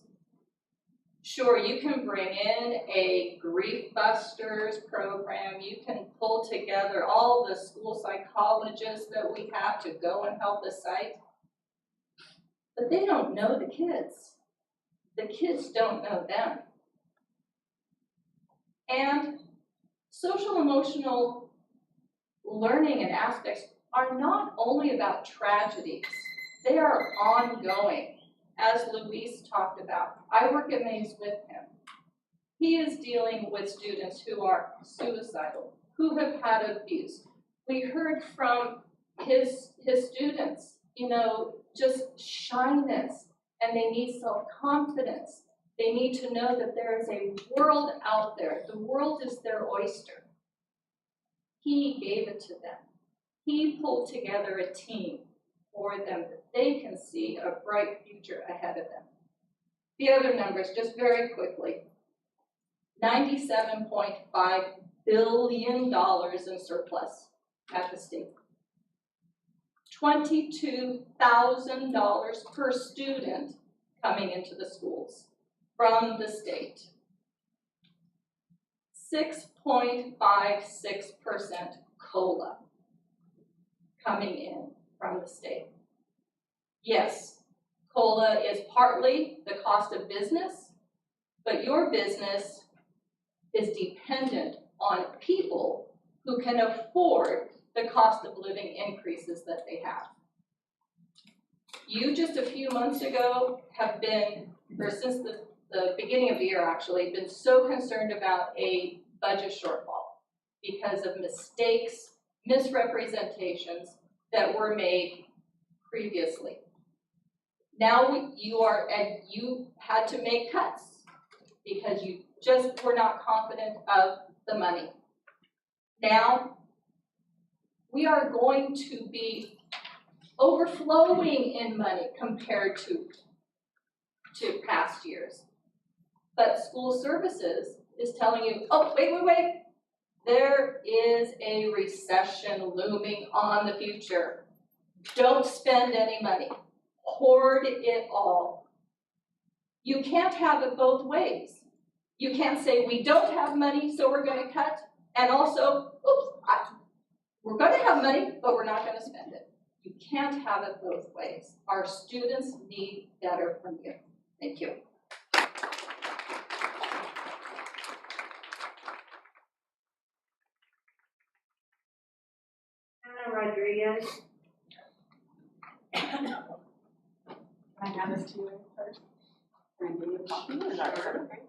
Sure, you can bring in a Grief Busters program, you can pull together all the school psychologists that we have to go and help the site, but they don't know the kids. The kids don't know them. And social emotional learning and aspects are not only about tragedies, they are ongoing. As Luis talked about, I work at Mays with him. He is dealing with students who are suicidal, who have had abuse. We heard from his students, just shyness, and they need self-confidence. They need to know that there is a world out there. The world is their oyster. He gave it to them. He pulled together a team for them they can see a bright future ahead of them. The other numbers, just very quickly. $97.5 billion in surplus at the state. $22,000 per student coming into the schools from the state. 6.56% COLA coming in from the state. Yes, COLA is partly the cost of business, but your business is dependent on people who can afford the cost of living increases that they have. You just a few months ago have been, or since the beginning of the year actually, been so concerned about a budget shortfall because of mistakes, misrepresentations that were made previously. Now you had to make cuts because you just were not confident of the money. Now, we are going to be overflowing in money compared to past years. But school services is telling you, oh, wait, there is a recession looming on the future. Don't spend any money. Hoard it all. You can't have it both ways. You can't say we don't have money, so we're going to cut, and also, we're going to have money, but we're not going to spend it. You can't have it both ways. Our students need better from you. Thank you. Anna Rodriguez. Can I hand this to you first? Can I give you a copy? Is that okay?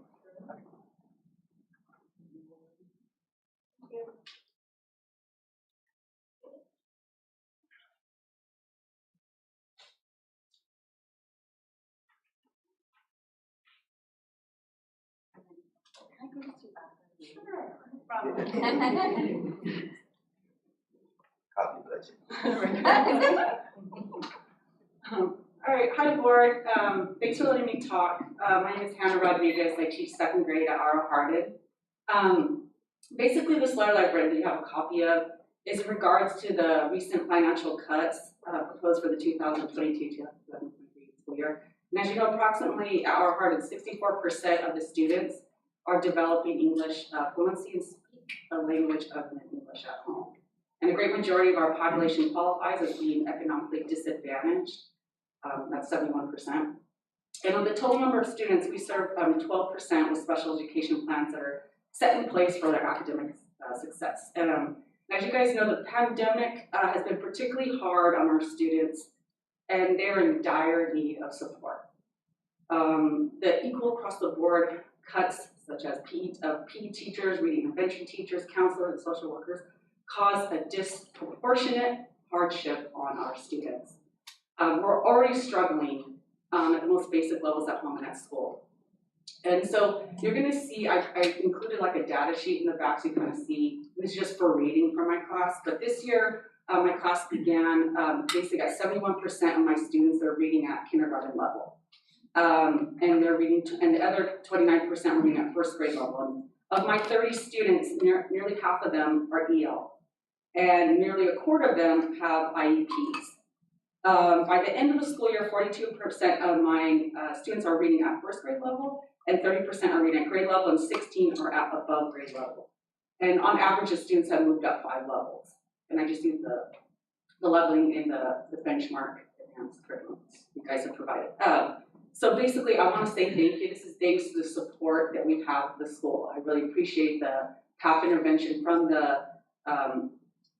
Can I go to the bathroom? Sure, no problem. Copy pleasure. All right, hi board. Thanks for letting me talk. My name is Hannah Rodriguez. I teach second grade at Auditor. Basically, this letter I've written that you have a copy of is in regards to the recent financial cuts proposed for the 2022-2023 school year. And as you know, approximately at Auditor, 64% of the students are developing English fluency and speak a language other than English at home. And a great majority of our population qualifies as being economically disadvantaged. That's 71%. And on the total number of students, we serve 12% with special education plans that are set in place for their academic success. And as you guys know, the pandemic has been particularly hard on our students, and they're in dire need of support. The equal across the board cuts, such as PE teachers, reading intervention teachers, counselors, and social workers, cause a disproportionate hardship on our students. We're already struggling at the most basic levels at home and at school. And so you're gonna see, I included like a data sheet in the back so you kind of see, this is just for reading for my class, but this year my class began, basically at 71% of my students are reading at kindergarten level. And they're reading, and the other 29% are reading at first grade level. And of my 30 students, nearly half of them are EL, and nearly a quarter of them have IEPs. By the end of the school year, 42% of my students are reading at first grade level, and 30% are reading at grade level, and 16 are at above grade level. And on average, the students have moved up 5 levels. And I just used the leveling in the benchmark enhanced curriculums you guys have provided. So basically, I want to say thank you. This is thanks to the support that we've had at the school. I really appreciate the CAF intervention from the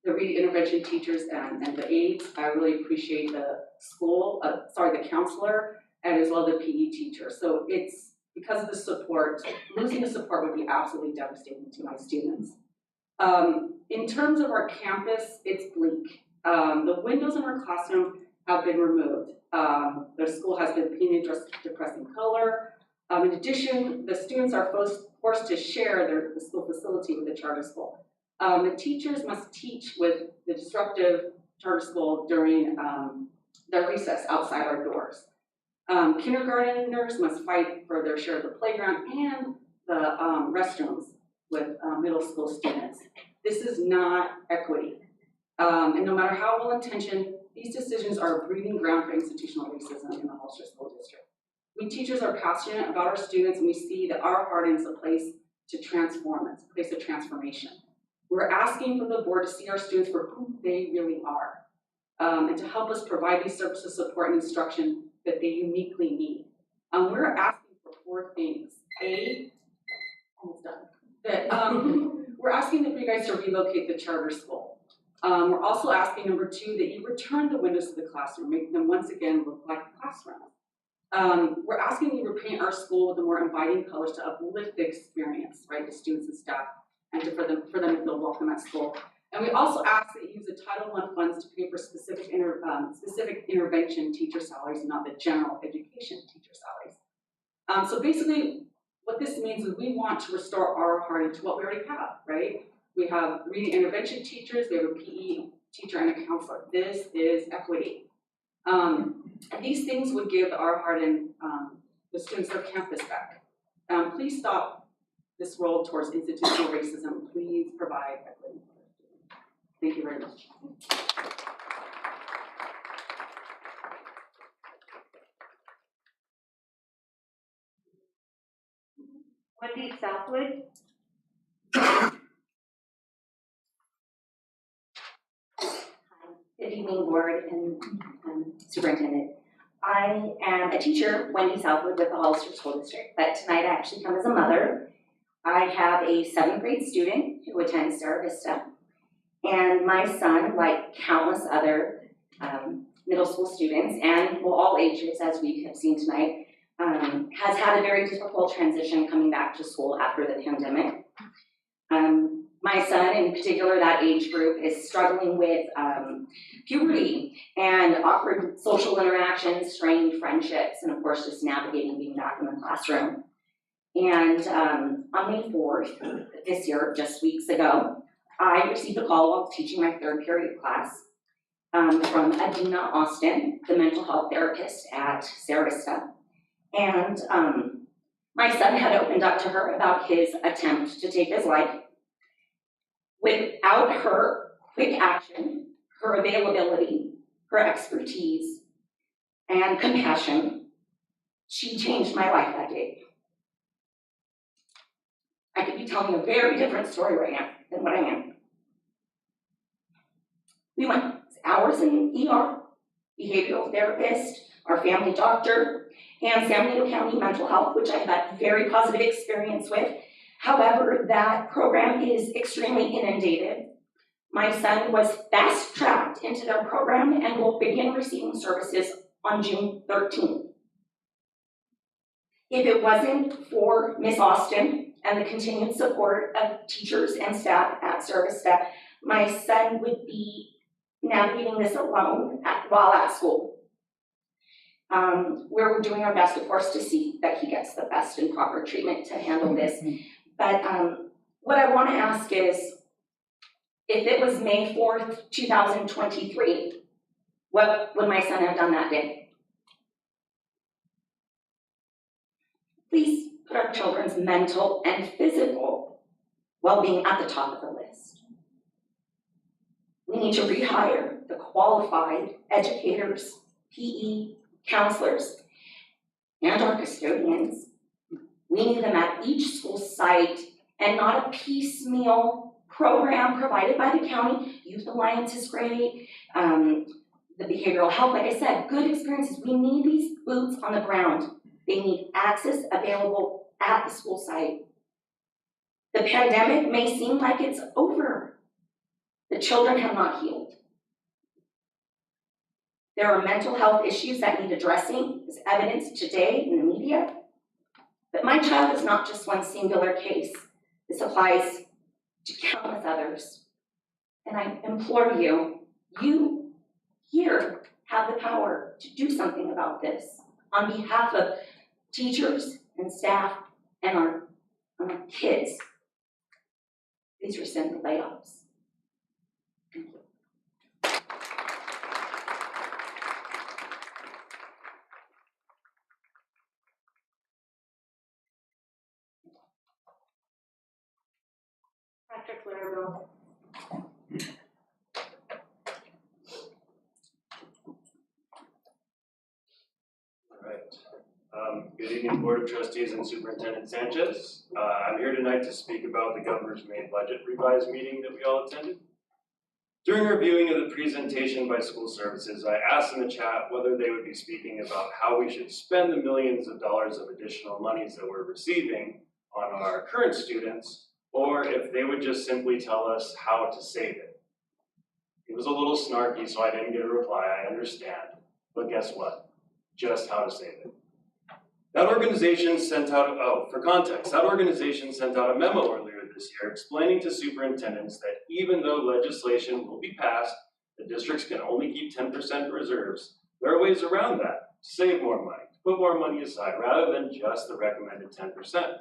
reading intervention teachers and the aides. I really appreciate the the counselor, and as well the PE teacher. So it's because of the support, losing the support would be absolutely devastating to my students. In terms of our campus, it's bleak. The windows in our classroom have been removed. The school has been painted depressing color. In addition, the students are forced to share the school facility with the charter school. The teachers must teach with the disruptive charter school during their recess outside our doors. Kindergarteners must fight for their share of the playground and the restrooms with middle school students. This is not equity. And no matter how well-intentioned, these decisions are a breeding ground for institutional racism in the Hollister School District. We teachers are passionate about our students, and we see that our Hardin is a place to transform, it's a place of transformation. We're asking for the board to see our students for who they really are, and to help us provide these services, support, and instruction that they uniquely need. We're asking for 4 things. Almost done. We're asking for you guys to relocate the charter school. We're also asking, number 2, that you return the windows to the classroom, make them once again look like a classroom. We're asking you to repaint our school with a more inviting colors to uplift the experience, right, the students and staff, and for them to feel welcome at school. And we also ask that you use the Title I funds to pay for specific intervention teacher salaries, not the general education teacher salaries. So basically, what this means is we want to restore our Hardin to what we already have, right? We have reading intervention teachers, we have a PE teacher and a counselor. This is equity. These things would give our Hardin, the students their campus back. Please stop this road towards institutional racism. Please provide equity. Thank you very much. Wendy Southwood. Good evening, board and superintendent. I am a teacher, Wendy Southwood, with the Hollister School District, but tonight I actually come as a mother. I have a 7th grade student who attends Sierra Vista, and my son, like countless other middle school students, and well, all ages, as we have seen tonight, has had a very difficult transition coming back to school after the pandemic. My son, in particular, that age group, is struggling with puberty and awkward social interactions, strained friendships, and of course, just navigating being back in the classroom. And on May 4th, this year, just weeks ago, I received a call while teaching my 3rd period class from Adina Austin, the mental health therapist at Sierra Vista. And my son had opened up to her about his attempt to take his life. Without her quick action, her availability, her expertise, and compassion, she changed my life that day. I could be telling a very different story right now than what I am. We went hours in ER, behavioral therapist, our family doctor, and San Benito County Mental Health, which I've had very positive experience with. However, that program is extremely inundated. My son was fast-tracked into their program and will begin receiving services on June 13th. If it wasn't for Ms. Austin and the continued support of teachers and staff at Sierra Vista, my son would be navigating this alone while at school. We're doing our best, of course, to see that he gets the best and proper treatment to handle this. But what I want to ask is, if it was May 4th, 2023, what would my son have done that day? Please put our children's mental and physical well-being at the top of the list. We need to rehire the qualified educators, PE, counselors, and our custodians. We need them at each school site and not a piecemeal program provided by the county. Youth Alliance is great. The behavioral health, like I said, good experiences. We need these boots on the ground. They need access available at the school site. The pandemic may seem like it's over. The children have not healed. There are mental health issues that need addressing, as evidenced today in the media. But my child is not just one singular case. This applies to countless others. And I implore you, you here have the power to do something about this on behalf of teachers and staff and our kids. Please rescind the layoffs. Thank you. Dr. Clarabelle. Good evening, Board of Trustees and Superintendent Sanchez. I'm here tonight to speak about the Governor's May budget revised meeting that we all attended. During our viewing of the presentation by school services, I asked in the chat whether they would be speaking about how we should spend the millions of dollars of additional monies that we're receiving on our current students, or if they would just simply tell us how to save it. It was a little snarky, so I didn't get a reply, I understand, but guess what? Just how to save it. That organization sent out, for context, that organization sent out a memo earlier this year explaining to superintendents that even though legislation will be passed, the districts can only keep 10% reserves. There are ways around that to save more money, to put more money aside, rather than just the recommended 10%.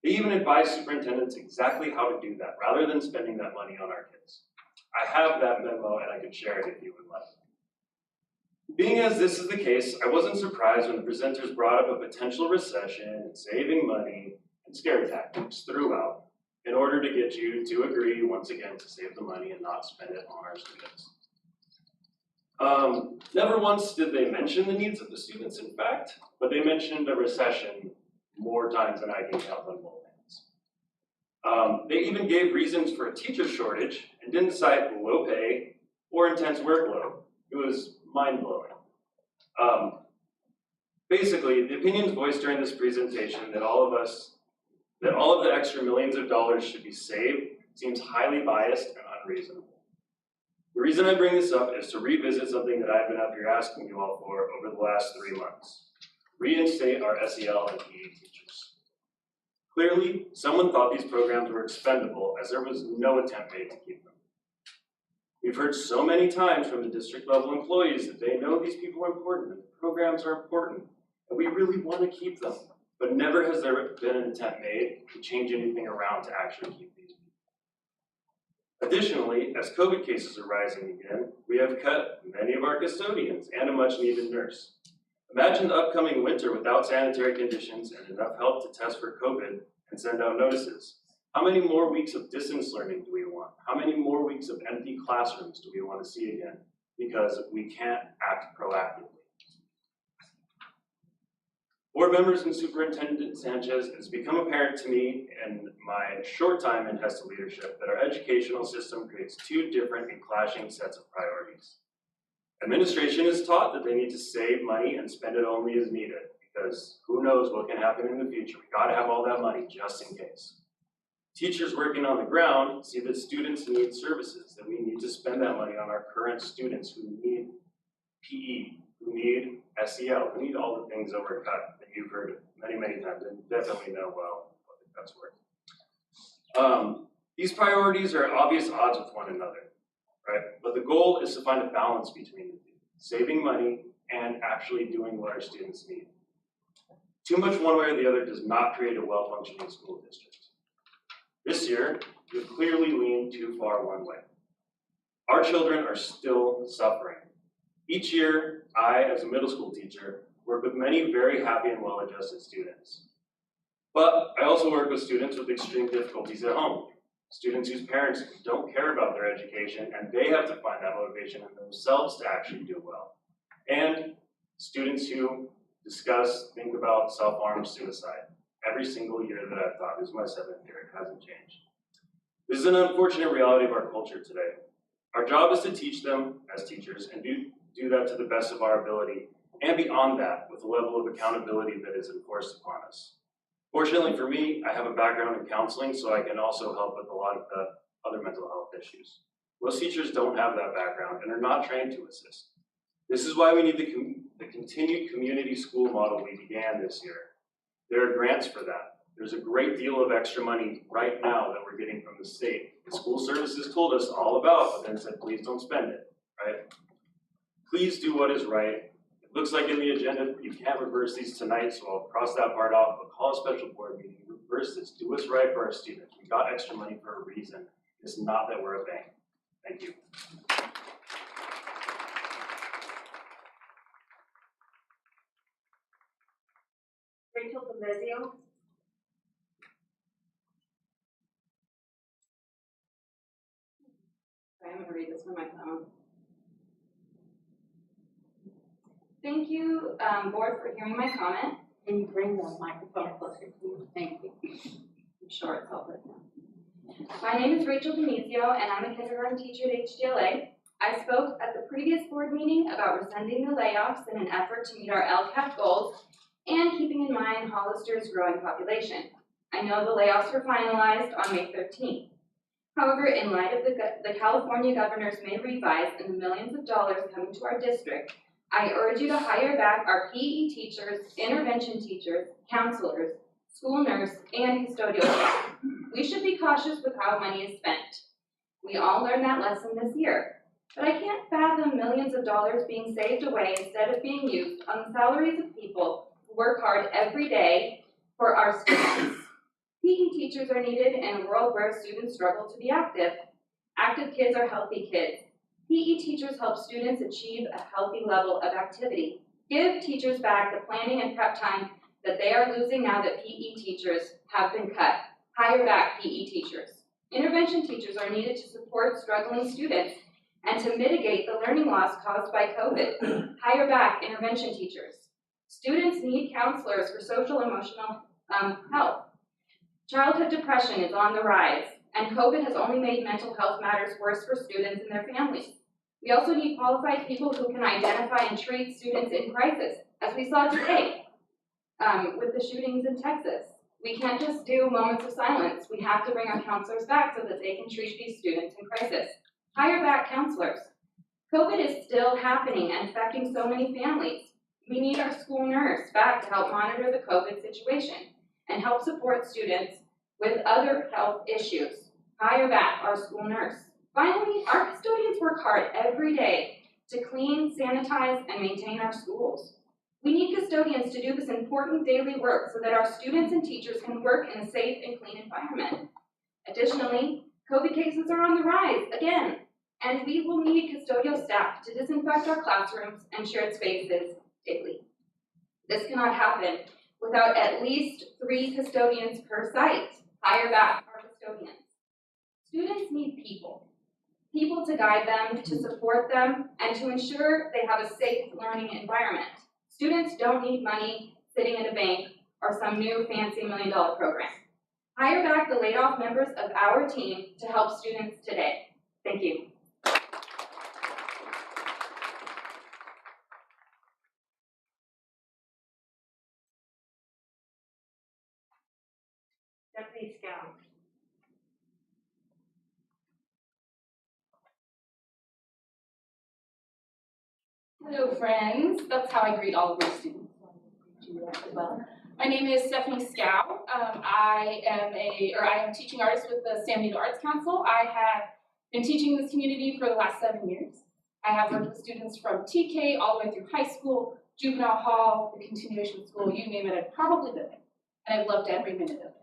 They even advise superintendents exactly how to do that, rather than spending that money on our kids. I have that memo and I could share it if you would like. Being as this is the case, I wasn't surprised when the presenters brought up a potential recession and saving money and scare tactics throughout in order to get you to agree once again to save the money and not spend it on our students. Never once did they mention the needs of the students, in fact, but they mentioned a recession more times than I can count on both hands. They even gave reasons for a teacher shortage and didn't cite low pay or intense workload. It was mind-blowing. Basically, the opinions voiced during this presentation that all of the extra millions of dollars should be saved seems highly biased and unreasonable. The reason I bring this up is to revisit something that I've been up here asking you all for over the last 3 months. Reinstate our SEL and PE teachers. Clearly, someone thought these programs were expendable as there was no attempt made to keep them. We've heard so many times from the district level employees that they know these people are important, and the programs are important, and we really want to keep them. But never has there been an attempt made to change anything around to actually keep these people. Additionally, as COVID cases are rising again, we have cut many of our custodians and a much needed nurse. Imagine the upcoming winter without sanitary conditions and enough help to test for COVID and send out notices. How many more weeks of distance learning do we want? How many more weeks of empty classrooms do we want to see again? Because we can't act proactively. Board members and Superintendent Sanchez, it's become apparent to me in my short time in HESTA leadership that our educational system creates two different and clashing sets of priorities. Administration is taught that they need to save money and spend it only as needed, because who knows what can happen in the future. We gotta have all that money just in case. Teachers working on the ground see that students need services, that we need to spend that money on our current students who need PE, who need SEL, who need all the things that were cut that you've heard many, many times and definitely know well what the cuts were. These priorities are at obvious odds with one another, right? But the goal is to find a balance between the two, saving money and actually doing what our students need. Too much one way or the other does not create a well-functioning school district. This year, we've clearly leaned too far one way. Our children are still suffering. Each year, I, as a middle school teacher, work with many very happy and well-adjusted students. But I also work with students with extreme difficulties at home. Students whose parents don't care about their education and they have to find that motivation in themselves to actually do well. And students who think about self-harm, suicide. Every single year that I've taught, this is my 7th year, it hasn't changed. This is an unfortunate reality of our culture today. Our job is to teach them as teachers and do that to the best of our ability and beyond that with a level of accountability that is enforced upon us. Fortunately for me, I have a background in counseling, so I can also help with a lot of the other mental health issues. Most teachers don't have that background and are not trained to assist. This is why we need the continued community school model we began this year. There are grants for that. There's a great deal of extra money right now that we're getting from the state. The school services told us all about, but then said, please don't spend it, right? Please do what is right. It looks like in the agenda, you can't reverse these tonight, so I'll cross that part off, but call a special board meeting, reverse this, do what's right for our students. We got extra money for a reason. It's not that we're a bank. Thank you. Rachel Demezio. for my phone. Thank you, board, for hearing my comment. Can you bring the microphone closer to you? Thank you. I'm sure it's all good now. My name is Rachel Demizio, and I'm a kindergarten teacher at HDLA. I spoke at the previous board meeting about rescinding the layoffs in an effort to meet our Lcff goals and keeping in mind Hollister's growing population. I know the layoffs were finalized on May 13th. However, in light of the California governor's May revise and the millions of dollars coming to our district, I urge you to hire back our PE teachers, intervention teachers, counselors, school nurse, and custodial staff. We should be cautious with how money is spent. We all learned that lesson this year. But I can't fathom millions of dollars being saved away instead of being used on the salaries of people who work hard every day for our students. PE teachers are needed in a world where students struggle to be active. Active kids are healthy kids. PE teachers help students achieve a healthy level of activity. Give teachers back the planning and prep time that they are losing now that PE teachers have been cut. Hire back PE teachers. Intervention teachers are needed to support struggling students and to mitigate the learning loss caused by COVID. Hire back intervention teachers. Students need counselors for social emotional health. Childhood depression is on the rise, and COVID has only made mental health matters worse for students and their families. We also need qualified people who can identify and treat students in crisis, as we saw today with the shootings in Texas. We can't just do moments of silence. We have to bring our counselors back so that they can treat these students in crisis. Hire back counselors. COVID is still happening and affecting so many families. We need our school nurse back to help monitor the COVID situation and help support students with other health issues. Hire back our school nurse. Finally, our custodians work hard every day to clean, sanitize, and maintain our schools. We need custodians to do this important daily work so that our students and teachers can work in a safe and clean environment. Additionally, COVID cases are on the rise again, and we will need custodial staff to disinfect our classrooms and shared spaces daily. This cannot happen without at least 3 custodians per site. Hire back our custodians. Students need people to guide them, to support them, and to ensure they have a safe learning environment. Students don't need money sitting in a bank or some new fancy $1 million program. Hire back the laid off members of our team to help students today. Thank you. Deputy Scout. Hello, friends. That's how I greet all of my students. Do that as well. My name is Stephanie Scow. I am a teaching artist with the San Diego Arts Council. I have been teaching this community for the last 7 years. I have worked with students from TK all the way through high school, juvenile hall, the continuation school, you name it, I've probably been there. And I've loved every minute of it.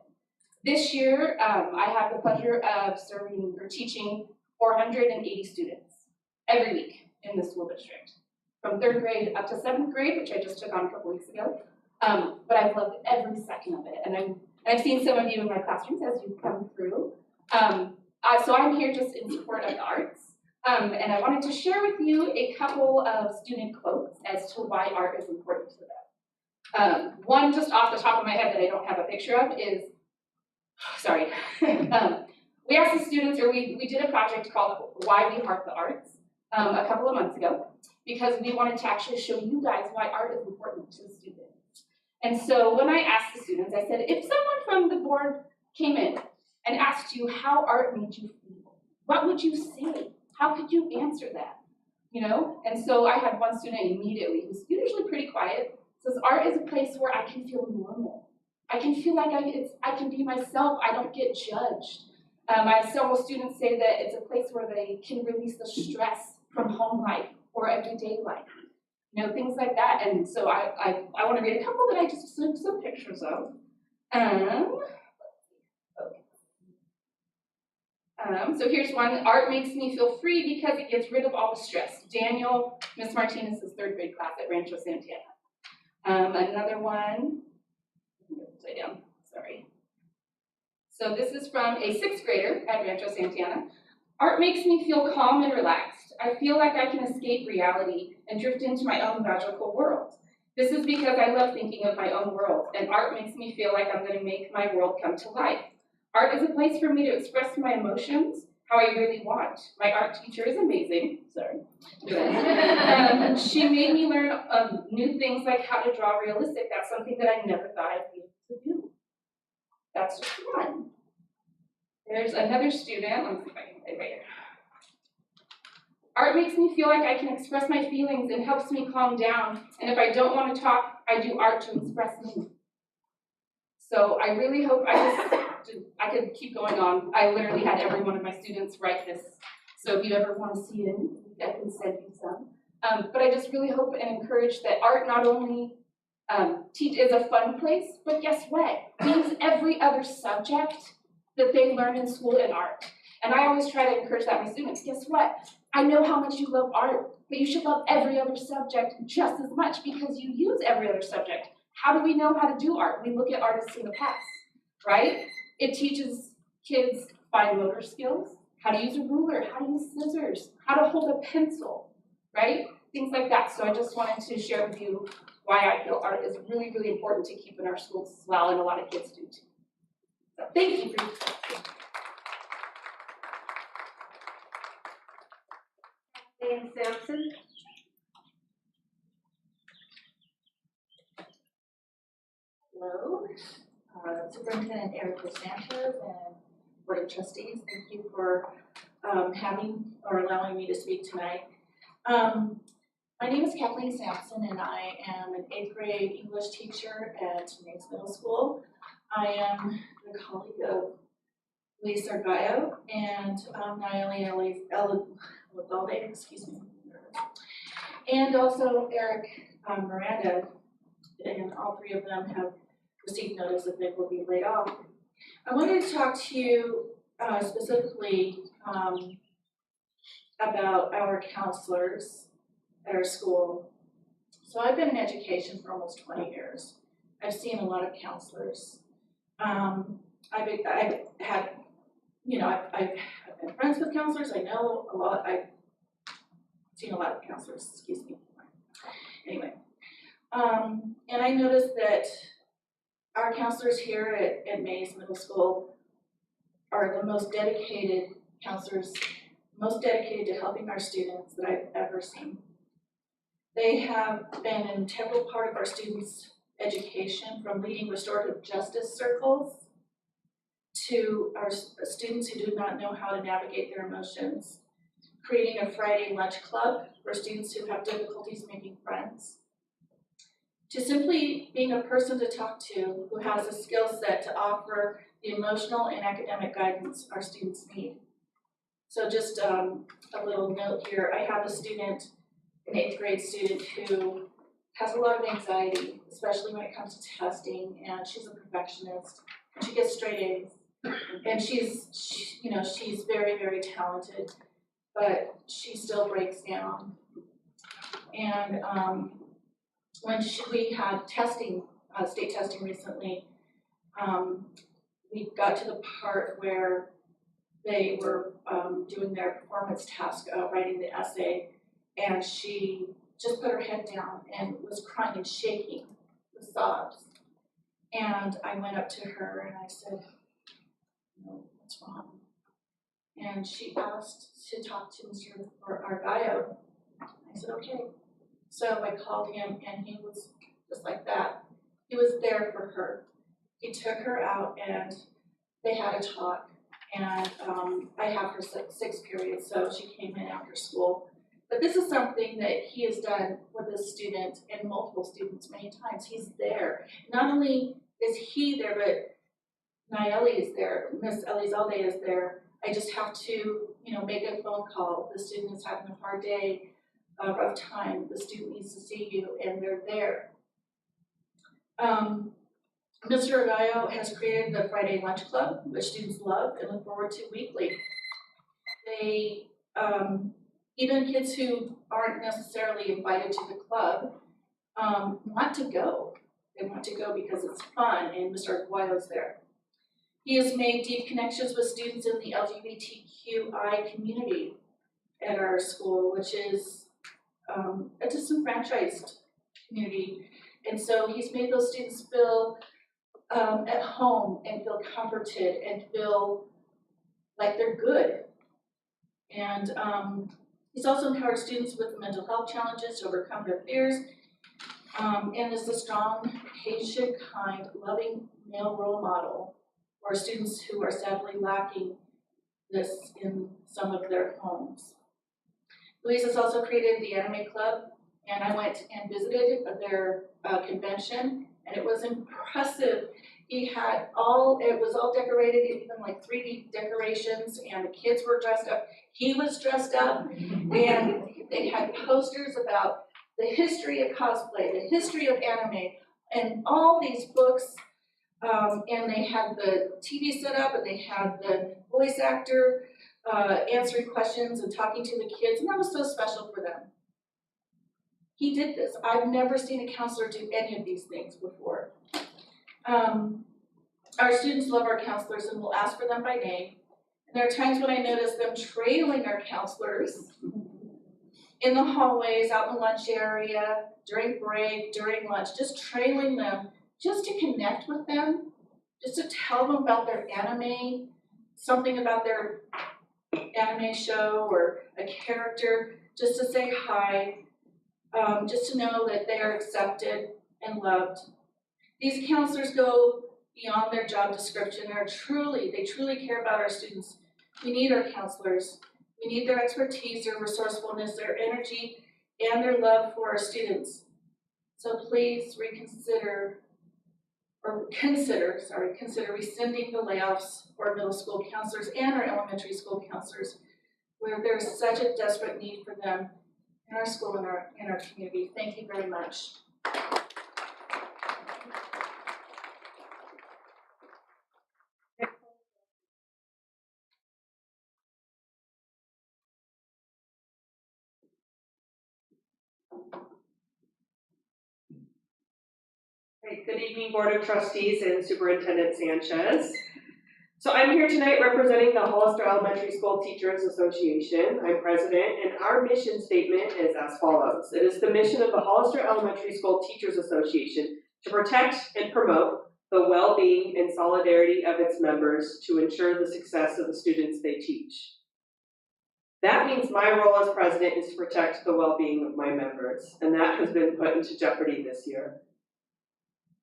This year, I have the pleasure of serving or teaching 480 students every week in the school district, from 3rd grade up to 7th grade, which I just took on a couple weeks ago. But I've loved every second of it, and I've seen some of you in my classrooms as you've come through. So I'm here just in support of the arts, and I wanted to share with you a couple of student quotes as to why art is important to them. One just off the top of my head that I don't have a picture of is, sorry, we asked the students, or we did a project called Why We Heart the Arts a couple of months ago, because we wanted to actually show you guys why art is important to the students. And so when I asked the students, I said, if someone from the board came in and asked you how art made you feel, what would you say? How could you answer that? You know? And so I had one student immediately, who's usually pretty quiet, says, art is a place where I can feel normal. I can feel like I can be myself. I don't get judged. I have several students say that it's a place where they can release the stress from home life or everyday life. You know, things like that. And so I want to read a couple that I just took some pictures of. So here's one. Art makes me feel free because it gets rid of all the stress. Daniel, Miss Martinez's 3rd grade class at Rancho Santana. Another one. Upside down, sorry. So this is from a 6th grader at Rancho Santana. Art makes me feel calm and relaxed. I feel like I can escape reality and drift into my own magical world. This is because I love thinking of my own world, and art makes me feel like I'm going to make my world come to life. Art is a place for me to express my emotions, how I really want. My art teacher is amazing. Sorry. She made me learn new things like how to draw realistic. That's something that I never thought I'd be able to do. That's just one. There's another student. Let me see if I can play right here. Art makes me feel like I can express my feelings and helps me calm down. And if I don't want to talk, I do art to express me. So I really hope I could keep going on. I literally had every one of my students write this. So if you ever want to see it, I can send you some. But I just really hope and encourage that art not only is a fun place, but guess what? Means every other subject that they learn in school in art. And I always try to encourage that with my students. Guess what? I know how much you love art, but you should love every other subject just as much because you use every other subject. How do we know how to do art? We look at artists in the past, right? It teaches kids fine motor skills, how to use a ruler, how to use scissors, how to hold a pencil, right? Things like that. So I just wanted to share with you why I feel art is really, really important to keep in our schools as well, and a lot of kids do too. So thank you for your time. Kathleen Sampson. Hello, Superintendent Erica Sanchez and Board of Trustees, thank you for having or allowing me to speak tonight. My name is Kathleen Sampson and I am an 8th grade English teacher at Mays Middle School. I am the colleague of Lisa Gallo and Naomi Elizalde, excuse me, and also Eric Miranda, and all three of them have received notice that they will be laid off. I wanted to talk to you specifically about our counselors at our school. So I've been in education for almost 20 years. I've seen a lot of counselors. I've had, you know, I've been friends with counselors. I know a lot. I've seen a lot of counselors. Excuse me. Anyway, and I noticed that our counselors here at Mays Middle School are the most dedicated counselors, most dedicated to helping our students that I've ever seen. They have been an integral part of our students' education, from leading restorative justice circles to our students who do not know how to navigate their emotions, creating a Friday lunch club for students who have difficulties making friends, to simply being a person to talk to who has a skill set to offer the emotional and academic guidance our students need. So just a little note here, I have a student, an 8th grade student who has a lot of anxiety, especially when it comes to testing, and she's a perfectionist, and she gets straight A's, and she's very, very talented, but she still breaks down. And when we had testing, state testing recently, we got to the part where they were doing their performance task, writing the essay, and she just put her head down and was crying and shaking with sobs. And I went up to her and I said, what's wrong? And she asked to talk to Mr. Argaio. I said, okay. So I called him and he was just like that. He was there for her. He took her out and they had a talk. And I have her 6 periods, so she came in after school. But this is something that he has done with a student and multiple students many times. He's there. Not only is he there, but Nayeli is there, Miss Elizalde is there. I just have to, make a phone call. The student is having a hard day, a rough time. The student needs to see you, and they're there. Mr. Argaio has created the Friday Lunch Club, which students love and look forward to weekly. They, even kids who aren't necessarily invited to the club, want to go. They want to go because it's fun and Mr. Argaio's there. He has made deep connections with students in the LGBTQI community at our school, which is a disenfranchised community. And so he's made those students feel at home and feel comforted and feel like they're good. And he's also empowered students with mental health challenges to overcome their fears, and is a strong, patient, kind, loving male role model for students who are sadly lacking this in some of their homes. Luis has also created the Anime Club, and I went and visited their convention, and it was impressive. He had it was all decorated, even like 3D decorations, and the kids were dressed up. He was dressed up, and they had posters about the history of cosplay, the history of anime, and all these books. And they had the TV set up, and they had the voice actor answering questions and talking to the kids, and that was so special for them. He did this. I've never seen a counselor do any of these things before. Our students love our counselors and will ask for them by name. And there are times when I notice them trailing our counselors in the hallways, out in the lunch area, during break, during lunch, just trailing them, just to connect with them, just to tell them about their anime, something about their anime show or a character, just to say hi, just to know that they are accepted and loved. These counselors go beyond their job description. They truly care about our students. We need our counselors. We need their expertise, their resourcefulness, their energy, and their love for our students. So please consider rescinding the layoffs for middle school counselors and our elementary school counselors, where there's such a desperate need for them in our school and in our community. Thank you very much. Great. Good evening, Board of Trustees and Superintendent Sanchez. So I'm here tonight representing the Hollister Elementary School Teachers Association. I'm president, and our mission statement is as follows. It is the mission of the Hollister Elementary School Teachers Association to protect and promote the well-being and solidarity of its members to ensure the success of the students they teach. That means my role as president is to protect the well-being of my members, and that has been put into jeopardy this year.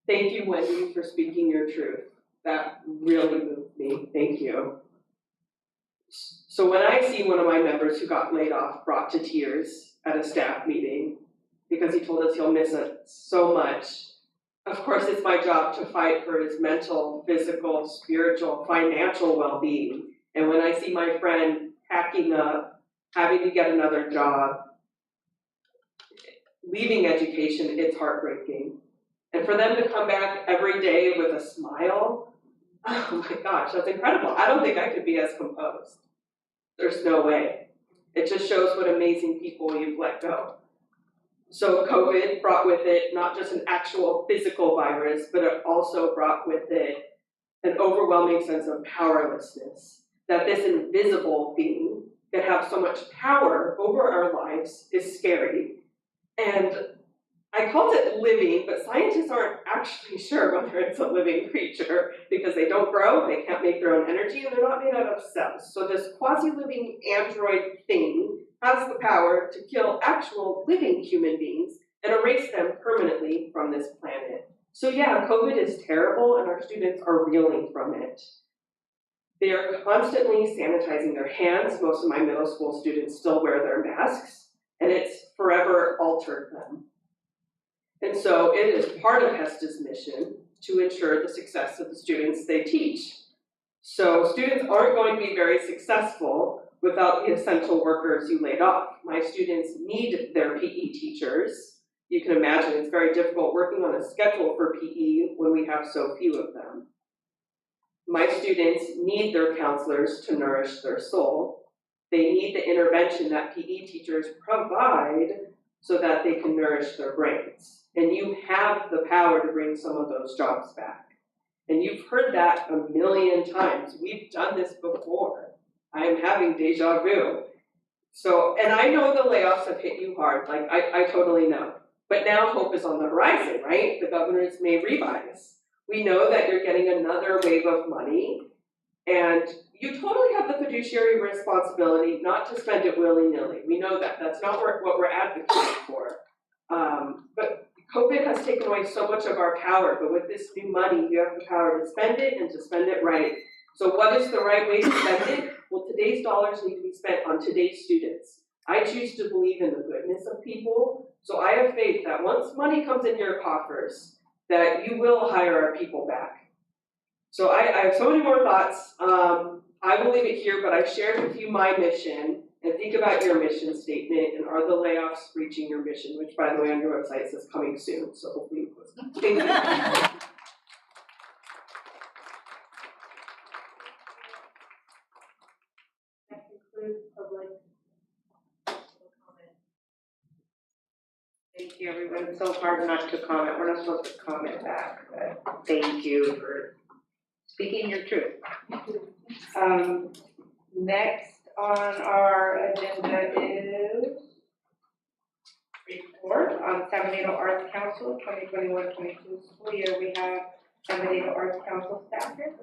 Thank you, Wendy, for speaking your truth. That really moved me. Thank you. So when I see one of my members who got laid off brought to tears at a staff meeting because he told us he'll miss us so much, of course it's my job to fight for his mental, physical, spiritual, financial well-being. And when I see my friend packing up, having to get another job, leaving education, it's heartbreaking. And for them to come back every day with a smile, oh my gosh, that's incredible. I don't think I could be as composed. There's no way. It just shows what amazing people you've let go. So COVID brought with it not just an actual physical virus, but it also brought with it an overwhelming sense of powerlessness. That this invisible being that have so much power over our lives is scary. And I called it living, but scientists aren't actually sure whether it's a living creature because they don't grow, they can't make their own energy, and they're not made out of cells. So this quasi-living android thing has the power to kill actual living human beings and erase them permanently from this planet. So yeah, COVID is terrible and our students are reeling from it. They are constantly sanitizing their hands. Most of my middle school students still wear their masks, and it's forever altered them. And so it is part of HESTA's mission to ensure the success of the students they teach. So students aren't going to be very successful without the essential workers you laid off. My students need their PE teachers. You can imagine it's very difficult working on a schedule for PE when we have so few of them. My students need their counselors to nourish their soul. They need the intervention that PE teachers provide so that they can nourish their brains. And you have the power to bring some of those jobs back. And you've heard that a million times. We've done this before. I am having deja vu. So, and I know the layoffs have hit you hard, like I totally know. But now hope is on the horizon, right? The governors may revise. We know that you're getting another wave of money, and you totally have the fiduciary responsibility not to spend it willy-nilly. We know that. That's not what we're advocating for. But COVID has taken away so much of our power, but with this new money, you have the power to spend it and to spend it right. So what is the right way to spend it? Well, today's dollars need to be spent on today's students. I choose to believe in the goodness of people, so I have faith that once money comes in your coffers, that you will hire our people back. So I have so many more thoughts. I will leave it here, but I've shared with you my mission, and think about your mission statement, and are the layoffs reaching your mission, which by the way on your website says coming soon, so hopefully you post it. Thank you. Public comment. Thank you, everyone. It's so hard not to comment. We're not supposed to comment back, but thank you for speaking your truth. Next on our agenda is report on San Benito Arts Council 2021-22 school year. We have San Benito Arts Council staff here.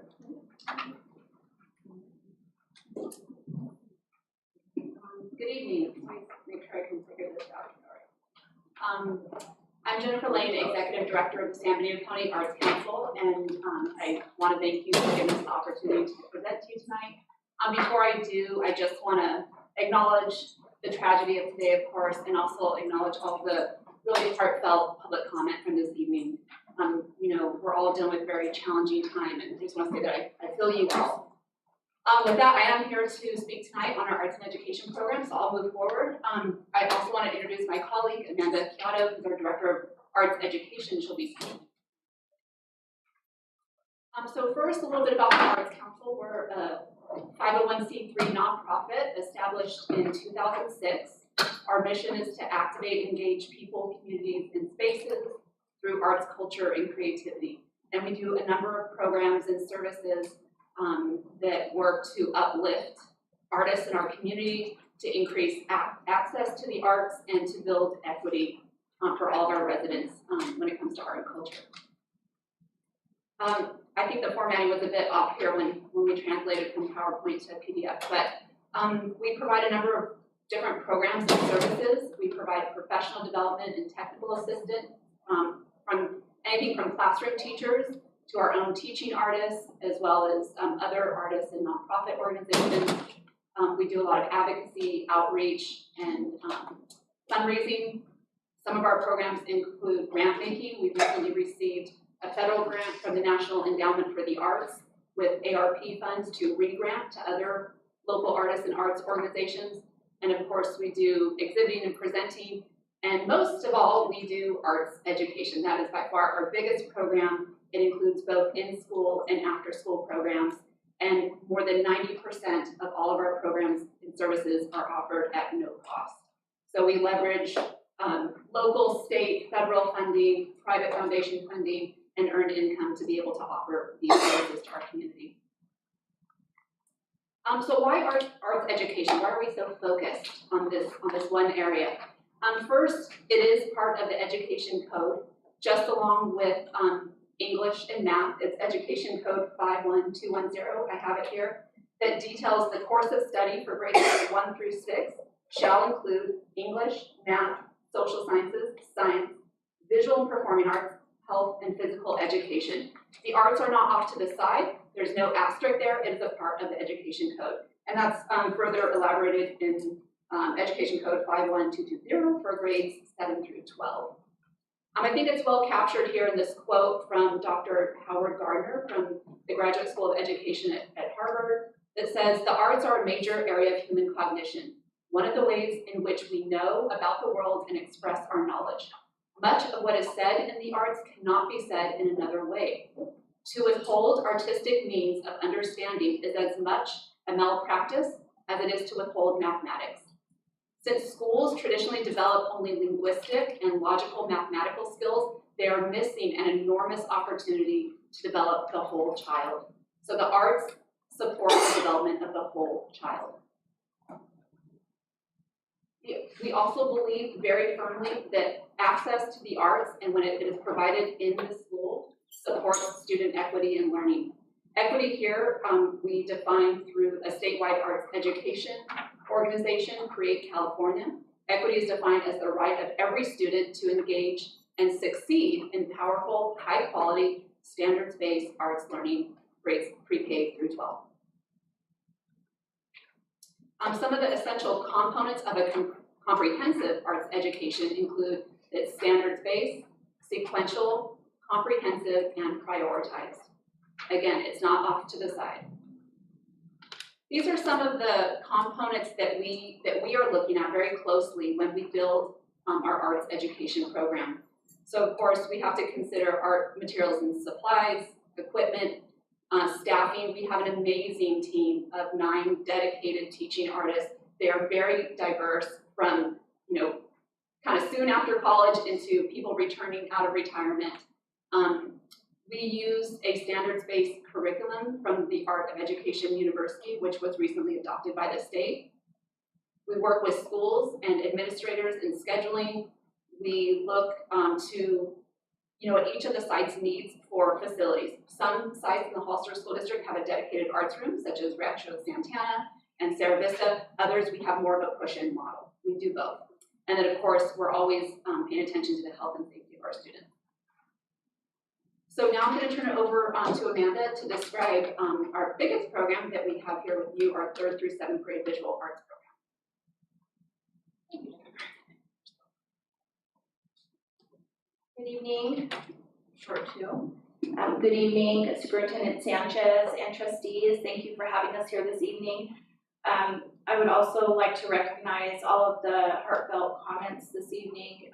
Good evening. Let me make sure I can figure this out. I'm Jennifer Lane, Executive Director of the San Benito County Arts Council, and I want to thank you for giving us the opportunity to present to you tonight. Before I do, I just want to acknowledge the tragedy of today, of course, and also acknowledge all the really heartfelt public comment from this evening. You know, we're all dealing with a very challenging time, and I just want to say that I feel you all. With that, I am here to speak tonight on our arts and education program, so I'll move forward. I also want to introduce my colleague, Amanda Chiato, who's our Director of Arts Education. She'll be speaking. So first, a little bit about the Arts Council. We're a 501c3 nonprofit established in 2006. Our mission is to activate and engage people, communities, and spaces through arts, culture, and creativity. And we do a number of programs and services that work to uplift artists in our community, to increase access to the arts, and to build equity for all of our residents when it comes to art and culture. I think the formatting was a bit off here when we translated from PowerPoint to PDF, but we provide a number of different programs and services. We provide professional development and technical assistance from anything from classroom teachers to our own teaching artists, as well as other artists and nonprofit organizations. We do a lot of advocacy, outreach, and fundraising. Some of our programs include grant making. We recently received a federal grant from the National Endowment for the Arts with ARP funds to re-grant to other local artists and arts organizations. And of course, we do exhibiting and presenting. And most of all, we do arts education. That is by far our biggest program. It includes both in-school and after-school programs, and more than 90% of all of our programs and services are offered at no cost. So we leverage local, state, federal funding, private foundation funding, and earned income to be able to offer these services to our community. So why arts education? Why are we so focused on this one area? First, it is part of the education code, just along with English and math. It's Education Code 51210, I have it here, that details the course of study for grades 1 through 6 shall include English, math, social sciences, science, visual and performing arts, health, and physical education. The arts are not off to the side. There's no asterisk there. It is a part of the education code. And that's further elaborated in Education Code 51220 for grades 7 through 12. I think it's well captured here in this quote from Dr. Howard Gardner from the Graduate School of Education at Harvard that says, "The arts are a major area of human cognition, one of the ways in which we know about the world and express our knowledge. Much of what is said in the arts cannot be said in another way. To withhold artistic means of understanding is as much a malpractice as it is to withhold mathematics. Since schools traditionally develop only linguistic and logical mathematical skills, they are missing an enormous opportunity to develop the whole child. So the arts support the development of the whole child. We also believe very firmly that access to the arts, and when it is provided in the school, supports student equity and learning. Equity here, we define through a statewide arts education organization, Create California. Equity is defined as the right of every student to engage and succeed in powerful, high-quality, standards-based arts learning grades pre-K through 12. Some of the essential components of a comprehensive arts education include its standards-based, sequential, comprehensive, and prioritized. Again, it's not off to the side. These are some of the components that we are looking at very closely when we build our arts education program. So of course, we have to consider art materials and supplies, equipment, staffing. We have an amazing team of 9 dedicated teaching artists. They are very diverse from, kind of soon after college into people returning out of retirement. We use a standards-based curriculum from the Art of Education University, which was recently adopted by the state. We work with schools and administrators in scheduling. We look to what each of the sites needs for facilities. Some sites in the Hollister School District have a dedicated arts room, such as Rancho Santana and Sierra Vista. Others, we have more of a push-in model. We do both. And then, of course, we're always paying attention to the health and safety of our students. So now I'm going to turn it over to Amanda to describe our biggest program that we have here with you, our 3rd through 7th grade visual arts program. Good evening. Short too. Good evening, Superintendent Sanchez and trustees. Thank you for having us here this evening. I would also like to recognize all of the heartfelt comments this evening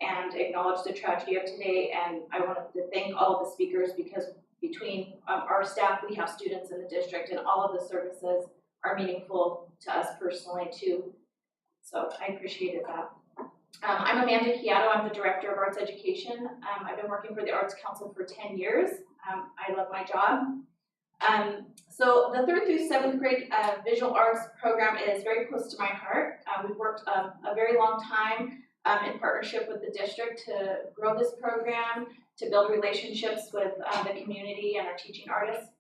and acknowledge the tragedy of today. And I wanted to thank all of the speakers because between our staff, we have students in the district, and all of the services are meaningful to us personally too. So I appreciated that. I'm Amanda Chiato. I'm the Director of Arts Education. I've been working for the Arts Council for 10 years. I love my job. So the 3rd through 7th grade visual arts program is very close to my heart. We've worked a very long time in partnership with the district to grow this program, to build relationships with the community and our teaching artists.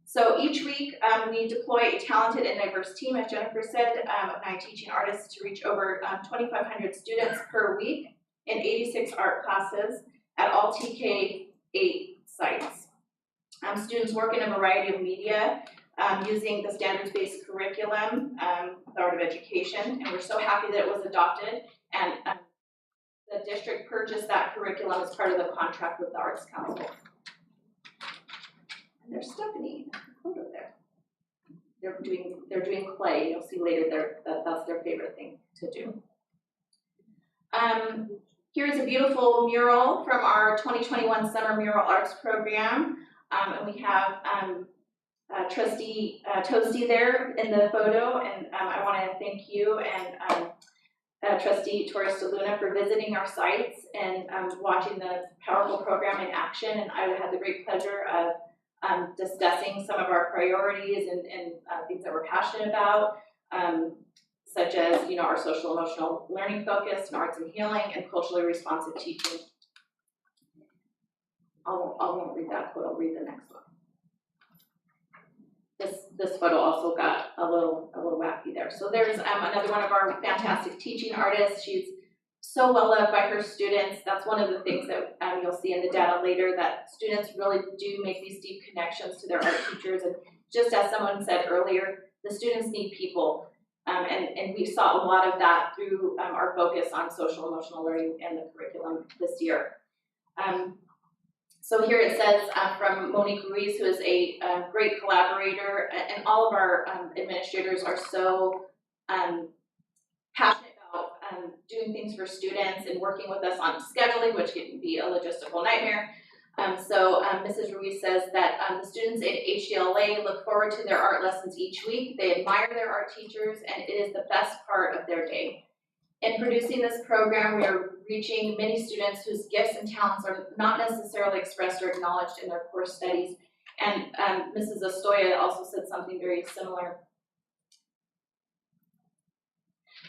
So each week we deploy a talented and diverse team, as Jennifer said, of 9 teaching artists to reach over 2,500 students per week in 86 art classes at all TK8 sites. Students work in a variety of media using the standards-based curriculum, the Art of Education, and we're so happy that it was adopted, and the district purchased that curriculum as part of the contract with the Arts Council. And there's Stephanie, photo there. They're doing clay. You'll see later that's their favorite thing to do. Here is a beautiful mural from our 2021 Summer Mural Arts Program. And we have Trustee Toasty there in the photo, and I want to thank you and Trustee Torres de Luna for visiting our sites and watching the powerful program in action. And I had the great pleasure of discussing some of our priorities and things that we're passionate about, such as our social emotional learning focus and arts and healing and culturally responsive teaching. I won't read that quote, I'll read the next one. This photo also got a little wacky there. So there's another one of our fantastic teaching artists. She's so well loved by her students. That's one of the things that you'll see in the data later, that students really do make these deep connections to their art teachers. And just as someone said earlier, the students need people. And we saw a lot of that through our focus on social emotional learning and the curriculum this year. So here it says from Monique Ruiz, who is a great collaborator, and all of our administrators are so passionate about doing things for students and working with us on scheduling, which can be a logistical nightmare. So Mrs. Ruiz says that the students in HDLA look forward to their art lessons each week. They admire their art teachers, and it is the best part of their day. In producing this program, we are reaching many students whose gifts and talents are not necessarily expressed or acknowledged in their core studies. And Mrs. Ostoya also said something very similar.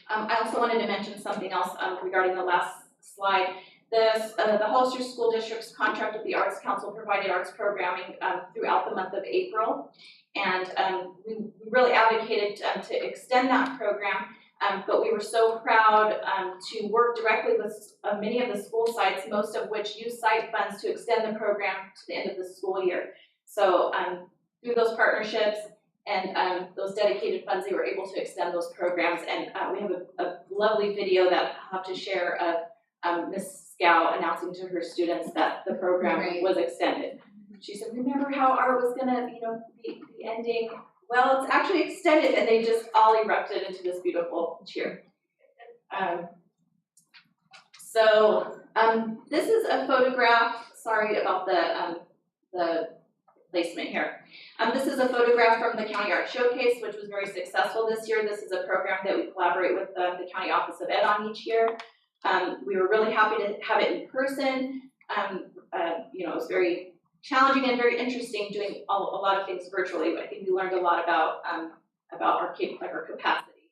I also wanted to mention something else regarding the last slide. The Hollister School District's contract with the Arts Council provided arts programming throughout the month of April. And we really advocated to extend that program, but we were so proud to work directly with many of the school sites, most of which use site funds to extend the program to the end of the school year. So through those partnerships and those dedicated funds, they were able to extend those programs. And we have a lovely video that I'll have to share of Ms. Scow announcing to her students that the program was extended. She said, remember how art was gonna, be ending? Well, it's actually extended, and they just all erupted into this beautiful cheer. This is a photograph, sorry about the placement here. This is a photograph from the County Art Showcase, which was very successful this year. This is a program that we collaborate with the County Office of Ed on each year. We were really happy to have it in person. It was very challenging and very interesting doing a lot of things virtually. I think we learned a lot about our capacity.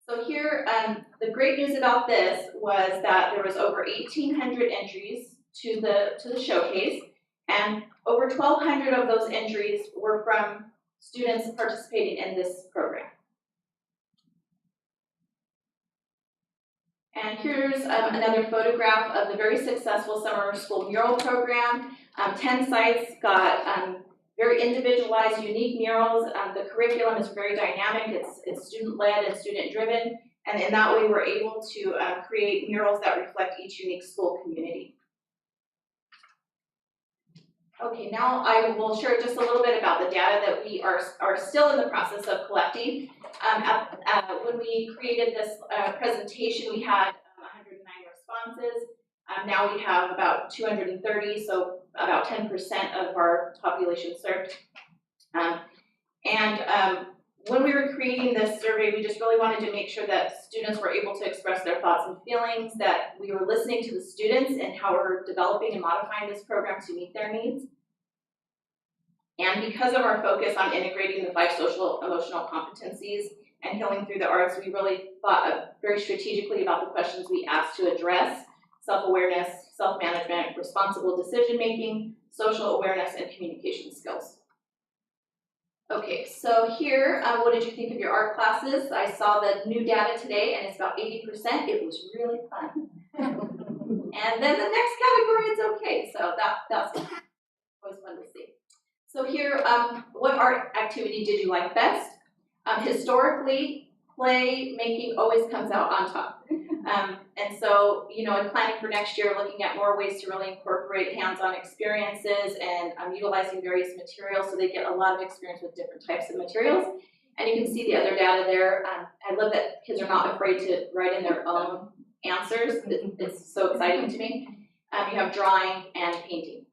So here, the great news about this was that there was over 1,800 entries to the showcase, and over 1,200 of those entries were from students participating in this program. And here's another photograph of the very successful summer school mural program. 10 sites got very individualized, unique murals. The curriculum is very dynamic. It's student-led and student-driven. And in that way, we're able to create murals that reflect each unique school community. Okay, now I will share just a little bit about the data that we are still in the process of collecting. When we created this presentation, we had 109 responses. Now we have about 230, so about 10% of our population served. When we were creating this survey, we just really wanted to make sure that students were able to express their thoughts and feelings, that we were listening to the students and how we're developing and modifying this program to meet their needs. And because of our focus on integrating the 5 social emotional competencies and healing through the arts, we really thought very strategically about the questions we asked to address: self-awareness, self-management, responsible decision-making, social awareness, and communication skills. Okay, so here, what did you think of your art classes? I saw the new data today, and it's about 80%. It was really fun. And then the next category, it's okay. So that's always fun to see. So here, what art activity did you like best? Historically, play making always comes out on top. And so, in planning for next year, looking at more ways to really incorporate hands-on experiences and utilizing various materials so they get a lot of experience with different types of materials. And you can see the other data there. I love that kids are not afraid to write in their own answers. It's so exciting to me. You have drawing and painting.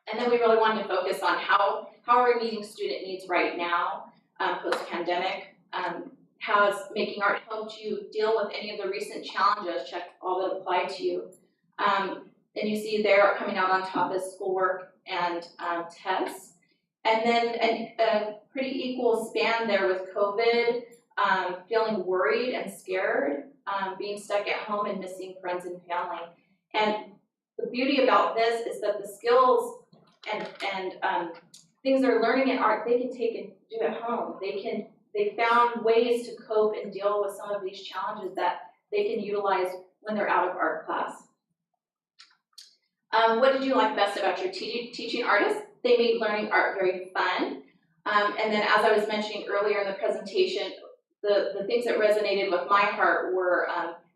And then we really wanted to focus on how are we meeting student needs right now, post-pandemic. How has making art helped you deal with any of the recent challenges? Check all that apply to you. And you see there coming out on top is schoolwork and tests. And then a pretty equal span there with COVID, feeling worried and scared, being stuck at home and missing friends and family. And the beauty about this is that the skills and things they're learning in art, they can take and do at home. They found ways to cope and deal with some of these challenges that they can utilize when they're out of art class. What did you like best about your teaching artists? They made learning art very fun. And then as I was mentioning earlier in the presentation, the things that resonated with my heart were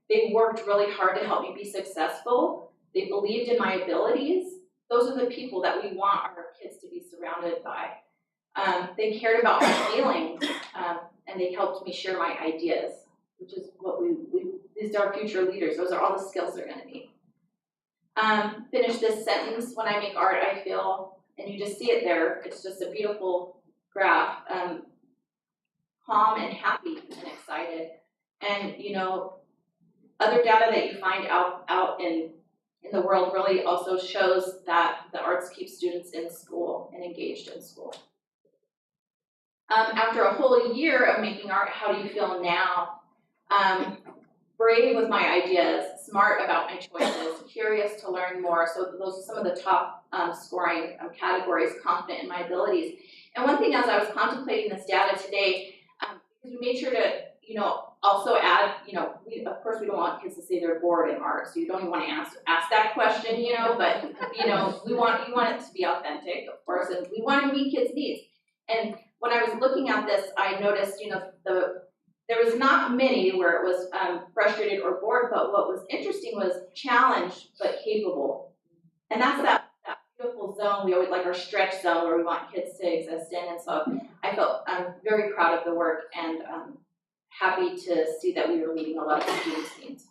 they worked really hard to help me be successful. They believed in my abilities. Those are the people that we want our kids to be surrounded by. They cared about my feelings, and they helped me share my ideas, which is what these are our future leaders. Those are all the skills they're going to need. Finish this sentence: when I make art, I feel, and you just see it there. It's just a beautiful graph. Calm and happy and excited. And Other data that you find out in the world really also shows that the arts keep students in school and engaged in school. After a whole year of making art, how do you feel now? Brave with my ideas, smart about my choices, curious to learn more. So those are some of the top scoring categories, confident in my abilities. And one thing as I was contemplating this data today, because we made sure to, also add, of course we don't want kids to say they're bored in art, so you don't even want to ask that question, but, you want it to be authentic, of course, and we want to meet kids' needs. And when I was looking at this, I noticed, there was not many where it was frustrated or bored, but what was interesting was challenged but capable. And that's that beautiful zone, we always like our stretch zone where we want kids to exist in. And so I felt very proud of the work and happy to see that we were meeting a lot of students' needs.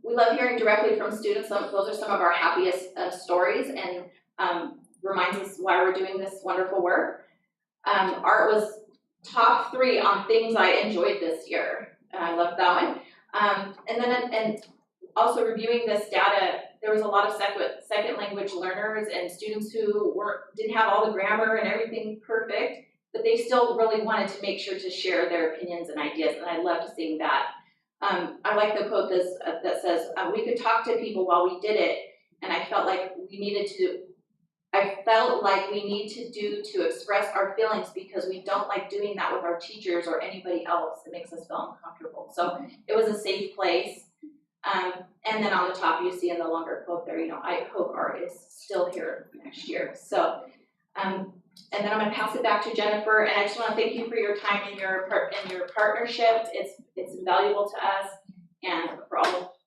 We love hearing directly from students. Those are some of our happiest stories and reminds us why we're doing this wonderful work. Art was top 3 on things I enjoyed this year. I love that one. And also reviewing this data, there was a lot of second language learners and students who didn't have all the grammar and everything perfect, but they still really wanted to make sure to share their opinions and ideas, and I loved seeing that. I like the quote that says, we could talk to people while we did it, and I felt like we need to express our feelings because we don't like doing that with our teachers or anybody else. It makes us feel uncomfortable. So it was a safe place. And then on the top you see in the longer quote there, I hope art is still here next year. So, and then I'm gonna pass it back to Jennifer, and I just wanna thank you for your time and your partnership. It's invaluable to us and for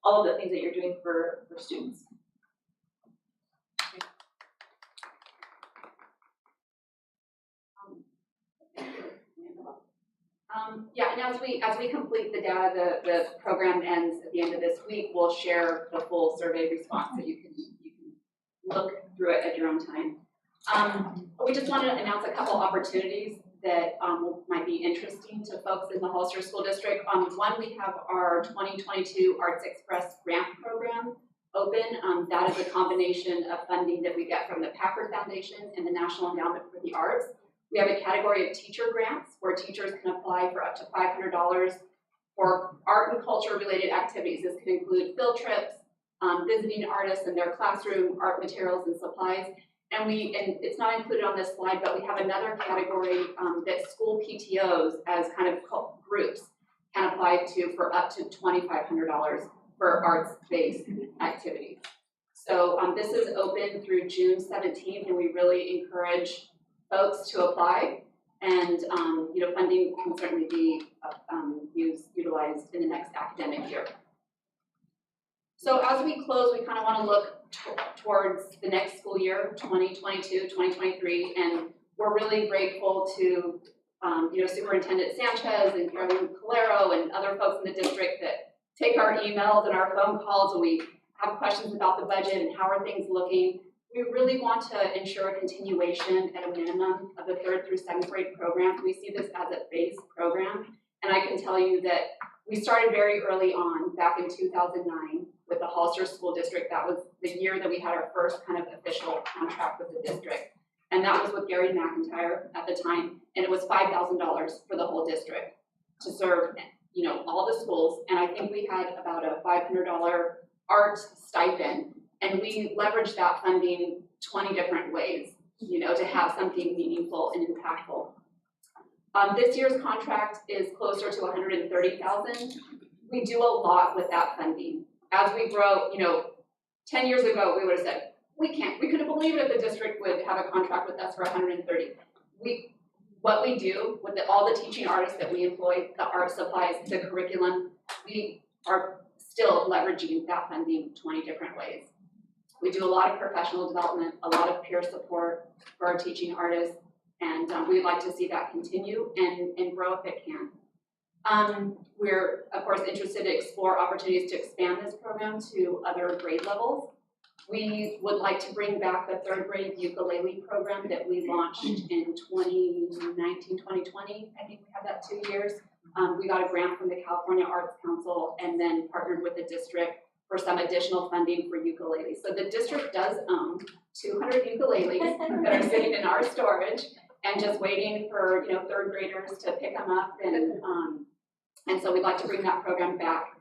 all of the things that you're doing for students. Yeah, and as we complete the data, the program ends at the end of this week. We'll share the full survey response so you can look through it at your own time. We just wanted to announce a couple opportunities that might be interesting to folks in the Hollister School District. One, we have our 2022 Arts Express grant program open. That is a combination of funding that we get from the Packard Foundation and the National Endowment for the Arts. We have a category of teacher grants where teachers can apply for up to $500 for art and culture related activities. This can include field trips, visiting artists in their classroom, art materials and supplies. And it's not included on this slide, but we have another category that school PTOs as kind of groups can apply to for up to $2,500 for arts-based activities. So this is open through June 17th, and we really encourage folks to apply, and funding can certainly be utilized in the next academic year. So as we close, we kind of want to look towards the next school year, 2022, 2023, and we're really grateful to Superintendent Sanchez and Carolyn Calero and other folks in the district that take our emails and our phone calls when we have questions about the budget and how are things looking. We really want to ensure a continuation at a minimum of the 3rd through 7th grade program. We see this as a base program, and I can tell you that we started very early on, back in 2009, with the Hollister School District. That was the year that we had our first kind of official contract with the district, and that was with Gary McIntyre at the time, and it was $5,000 for the whole district to serve, all the schools, and I think we had about a $500 art stipend. And we leveraged that funding 20 different ways, to have something meaningful and impactful. This year's contract is closer to $130,000. We do a lot with that funding. As we grow, 10 years ago, we would have said, we couldn't believe it if the district would have a contract with us for $130,000. What we do with all the teaching artists that we employ, the art supplies, the curriculum, we are still leveraging that funding 20 different ways. We do a lot of professional development, a lot of peer support for our teaching artists, and we'd like to see that continue and grow if it can. We're, of course, interested to explore opportunities to expand this program to other grade levels. We would like to bring back the 3rd grade ukulele program that we launched in 2019, 2020. I think we have that 2 years. We got a grant from the California Arts Council and then partnered with the district for some additional funding for ukuleles. So the district does own 200 ukuleles that are sitting in our storage and just waiting for, you know, third graders to pick them up, and so we'd like to bring that program back.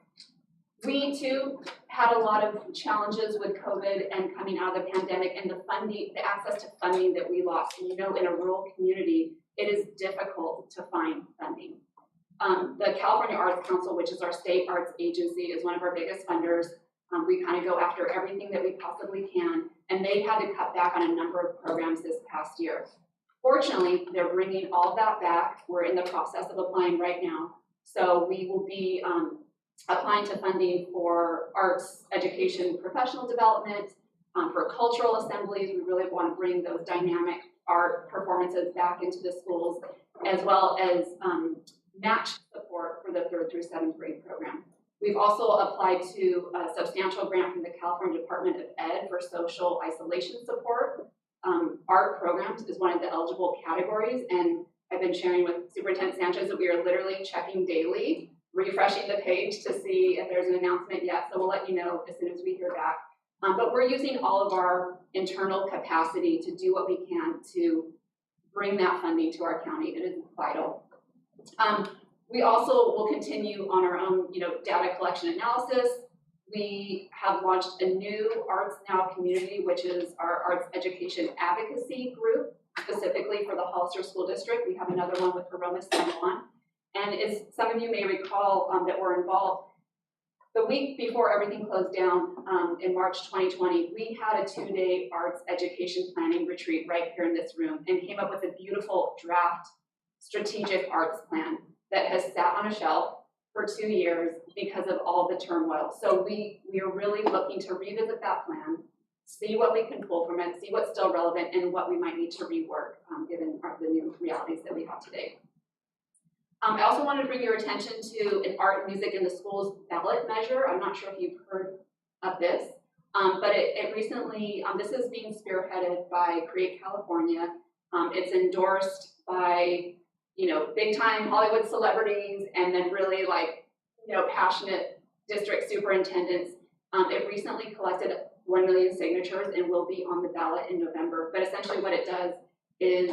We too had a lot of challenges with COVID and coming out of the pandemic and the funding, the access to funding that we lost. And you know, in a rural community, it is difficult to find funding. The California Arts Council, which is our state arts agency, is one of our biggest funders. We kind of go after everything that we possibly can, and they had to cut back on a number of programs this past year. Fortunately, they're bringing all of that back. We're in the process of applying right now. So we will be applying to funding for arts education, professional development, for cultural assemblies. We really want to bring those dynamic art performances back into the schools, as well as match support for the 3rd through 7th grade program. We've also applied to a substantial grant from the California Department of Ed for social isolation support. Art programs is one of the eligible categories, and I've been sharing with Superintendent Sanchez that we are literally checking daily, refreshing the page to see if there's an announcement yet, so we'll let you know as soon as we hear back. But we're using all of our internal capacity to do what we can to bring that funding to our county. It is vital. We also will continue on our own, data collection analysis. We have launched a new Arts Now community, which is our arts education advocacy group, specifically for the Hollister School District. We have another one with Aroma San Juan. And as some of you may recall that were involved, the week before everything closed down in March 2020, we had a 2-day arts education planning retreat right here in this room and came up with a beautiful draft strategic arts plan that has sat on a shelf for 2 years because of all the turmoil. So we are really looking to revisit that plan, see what we can pull from it, see what's still relevant, and what we might need to rework given the new realities that we have today. I also wanted to bring your attention to an art and music in the schools ballot measure. I'm not sure if you've heard of this, but it recently, this is being spearheaded by Create California. It's endorsed by big time Hollywood celebrities and then really passionate district superintendents. It recently collected 1 million signatures and will be on the ballot in November. But essentially what it does is,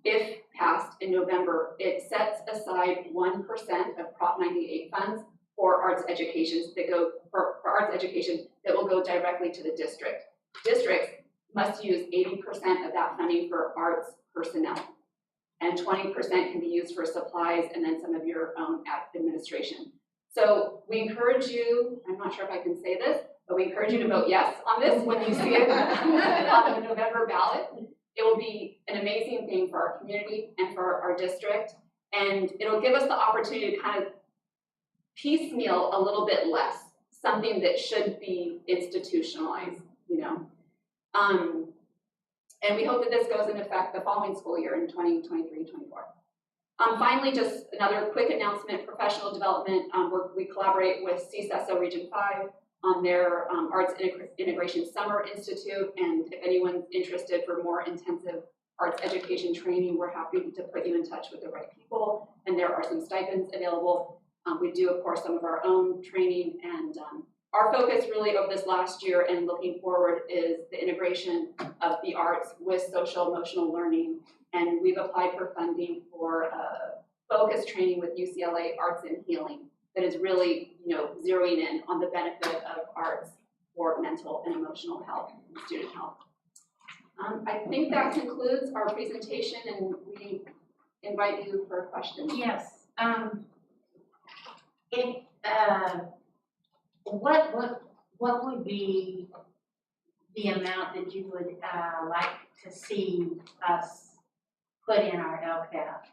if passed in November, it sets aside 1% of Prop 98 funds for arts education that go for arts education that will go directly to the district. Districts must use 80% of that funding for arts personnel, and 20% can be used for supplies and then some of your own administration. So we encourage you, I'm not sure if I can say this, but we encourage you to vote yes on this when you see it on the November ballot. It will be an amazing thing for our community and for our district, and it'll give us the opportunity to kind of piecemeal a little bit less, something that should be institutionalized, And we hope that this goes into effect the following school year in 2023-24. Finally, just another quick announcement, professional development. We collaborate with CSESO Region 5 on their Arts Integration Summer Institute, and if anyone's interested for more intensive arts education training, we're happy to put you in touch with the right people, and there are some stipends available. We do, of course, some of our own training, and our focus really over this last year and looking forward is the integration of the arts with social emotional learning, and we've applied for funding for focus training with UCLA Arts and Healing that is really, zeroing in on the benefit of arts for mental and emotional health and student health. I think that concludes our presentation, and we invite you for questions. Yes. What would be the amount that you would like to see us put in our Lcff?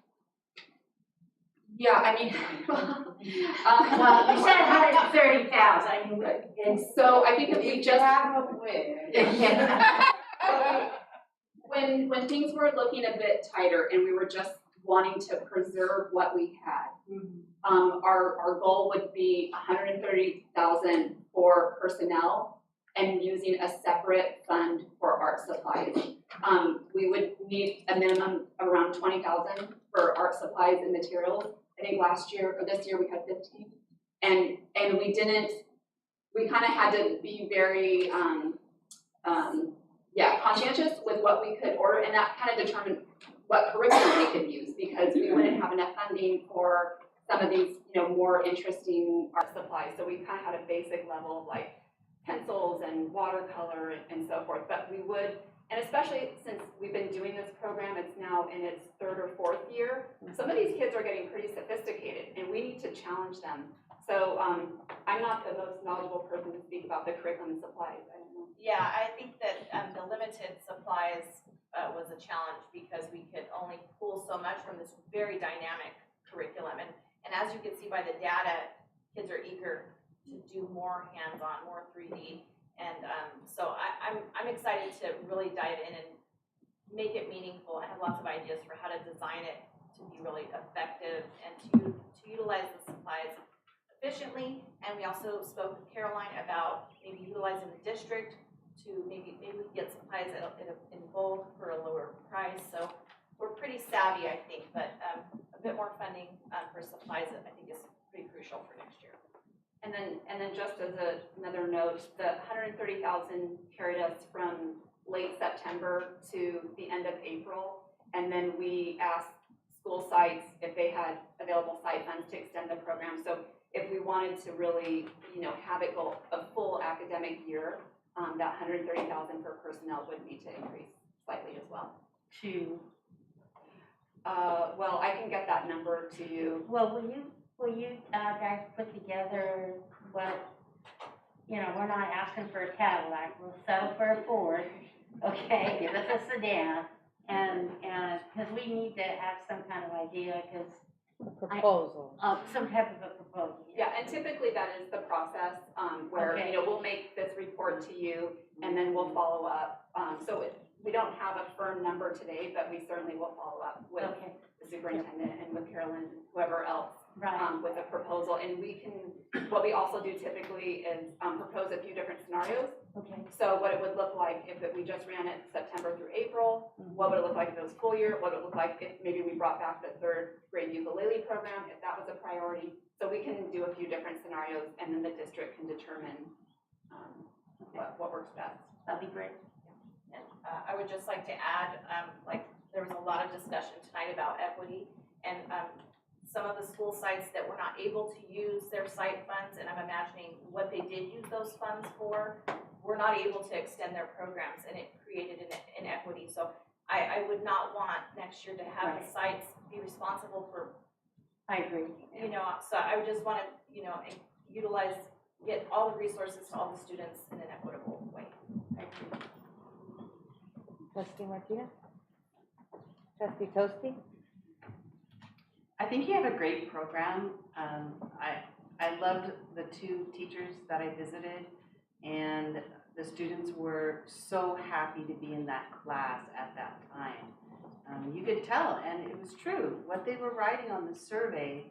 Yeah, I mean, well, you said 130,000. So I think if we just when things were looking a bit tighter and we were just wanting to preserve what we had, our goal would be 130,000 for personnel and using a separate fund for art supplies. We would need a minimum around 20,000 for art supplies and materials. I think last year, or this year, we had 15. And we kind of had to be very, conscientious with what we could order, and that kind of determined what curriculum we could use, because we wouldn't have enough funding for some of these, more interesting art supplies. So we kind of had a basic level of like pencils and watercolor and so forth, but we would, and especially since we've been doing this program, it's now in its 3rd or 4th year, some of these kids are getting pretty sophisticated, and we need to challenge them. So I'm not the most knowledgeable person to speak about the curriculum and supplies. I don't know. Yeah, I think that the limited supplies was a challenge because we could only pull so much from this very dynamic curriculum. And as you can see by the data, kids are eager to do more hands-on, more 3D. And so I'm excited to really dive in and make it meaningful. I have lots of ideas for how to design it to be really effective and to utilize the supplies efficiently. And we also spoke with Caroline about maybe utilizing the district to maybe we can get supplies in bulk for a lower price. So we're pretty savvy, I think, but a bit more funding for supplies I think is pretty crucial for next year. And then just as another note, the 130,000 carried us from late September to the end of April, and then we asked school sites if they had available site funds to extend the program. So if we wanted to really, have it go a full academic year, that 130,000 for personnel would need to increase slightly as well. Well, I can get that number to you. Well, will you guys put together what, we're not asking for a Cadillac, we'll settle for a Ford, okay, give us a sedan, and, because we need to have some kind of idea, because proposal. Some type of a proposal. Yeah, and typically that is the process, where, Okay. We'll make this report to you, and then we'll follow up. We don't have a firm number today, but we certainly will follow up with the superintendent and with Carolyn, whoever else, with a proposal. And what we also do typically is propose a few different scenarios. Okay. So what it would look like if we just ran it September through April, what would it look like if it was full year, what would it look like if maybe we brought back the 3rd grade ukulele program, if that was a priority. So we can do a few different scenarios, and then the district can determine what works best. That'd be great. And I would just like to add, there was a lot of discussion tonight about equity, and some of the school sites that were not able to use their site funds, and I'm imagining what they did use those funds for, were not able to extend their programs, and it created an inequity. So I would not want next year to have the sites be responsible for. I agree. So I would just want to, get all the resources to all the students in an equitable way. I agree. Trustee Martinez? Trustee Toasty? I think you have a great program. I loved the 2 teachers that I visited, and the students were so happy to be in that class at that time. You could tell, and it was true. What they were writing on the survey,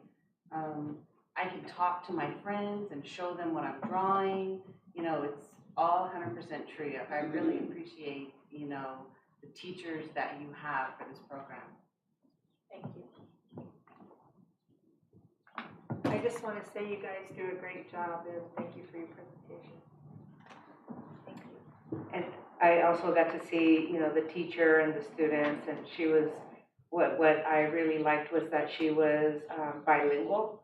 I could talk to my friends and show them what I'm drawing. It's all 100% true. I really appreciate, the teachers that you have for this program. Thank you. I just want to say you guys do a great job, and thank you for your presentation. Thank you. And I also got to see, the teacher and the students, and she was, what I really liked was that she was bilingual,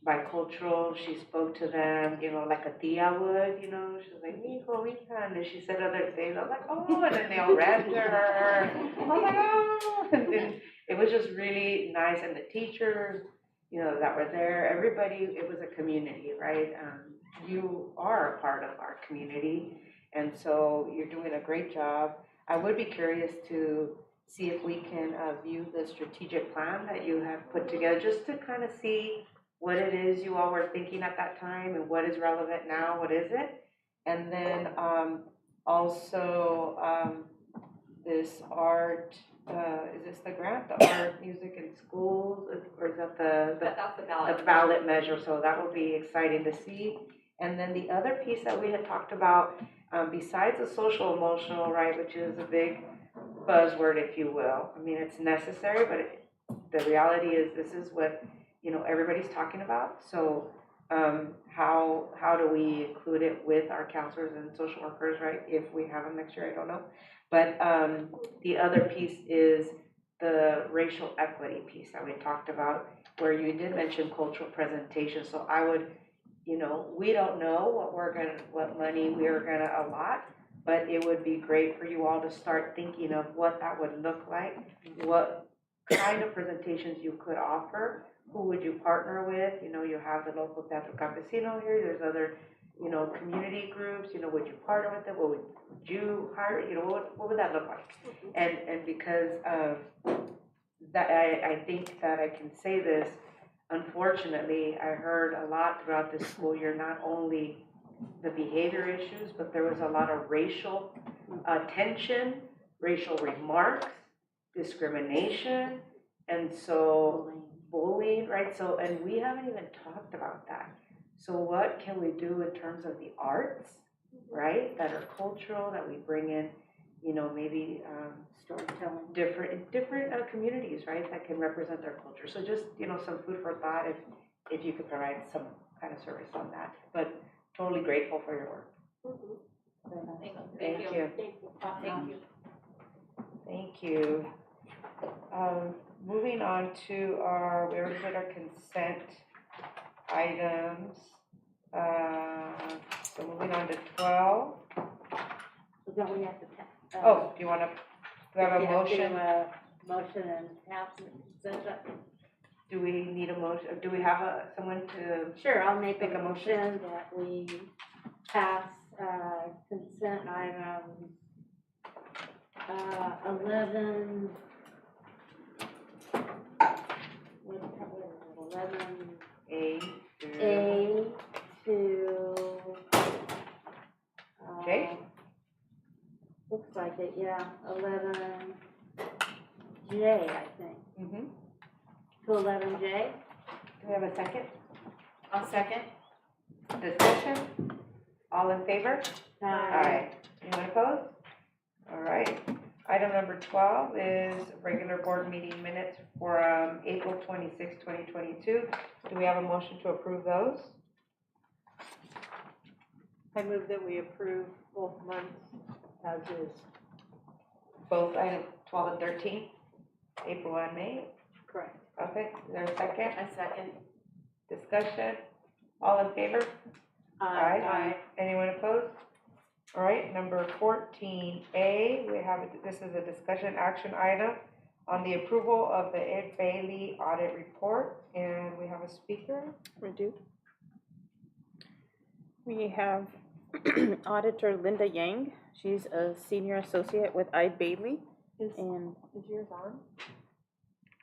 bicultural. She spoke to them, like a tia would, she was like, mijo, mija, and then she said other things. I was like, oh, and then they all ran to her. I was like, oh, and then it was just really nice. And the teachers, that were there, everybody, it was a community, right? You are a part of our community, and so you're doing a great job. I would be curious to see if we can view the strategic plan that you have put together, just to kind of see what it is you all were thinking at that time and what is relevant now, what is it? And then also this art, is this the grant, the art, music in schools, or is that That's the ballot. the ballot measure? So that will be exciting to see. And then the other piece that we had talked about, besides the social emotional, right, which is a big buzzword, if you will. I mean, it's necessary, but the reality is this is what, you know, everybody's talking about. So how do we include it with our counselors and social workers, right? If we have them next year, I don't know. But the other piece is the racial equity piece that we talked about, where you did mention cultural presentation. So I would, you know, we don't know what money we are gonna allot, but it would be great for you all to start thinking of what that would look like, what kind of presentations you could offer, who would you partner with? You know, you have the local Teatro Campesino here, there's other, you know, community groups, you know, would you partner with them? What would you hire, you know, what would that look like? And because of that, I think that I can say this, unfortunately, I heard a lot throughout this school year, not only the behavior issues, but there was a lot of racial tension, racial remarks, discrimination, and so bullying, right? So, and we haven't even talked about that. So what can we do in terms of the arts, right, that are cultural, that we bring in, you know, maybe storytelling, different communities, right, that can represent their culture. So just, you know, some food for thought if you could provide some kind of service on that. But totally grateful for your work. Thank you. Thank you. Moving on to we already did our consent items. So moving on to 12. So don't we have to, Do you want to, do we have a motion? Motion and pass consent. Do we need a motion, do we have someone to? Sure, I'll make a motion motion that we pass consent items 11, what is it, 11 A to J? Looks like it, yeah, 11 J, I think. Mm-hmm. To 11 J. Do we have a second? I'll second. Discussion? All in favor? Aye. Anyone opposed? All right. Item number 12 is regular board meeting minutes for April 26, 2022. Do we have a motion to approve those? I move that we approve both months as is. Both items 12 and 13, April and May? Correct. Okay, is there a second? I second. Discussion? All in favor? Aye. Anyone opposed? All right, number 14A, this is a discussion action item on the approval of the Ed Bailey audit report, and we have a speaker. We do. We have Auditor Linda Yang. She's a senior associate with Ed Bailey. Is yours on?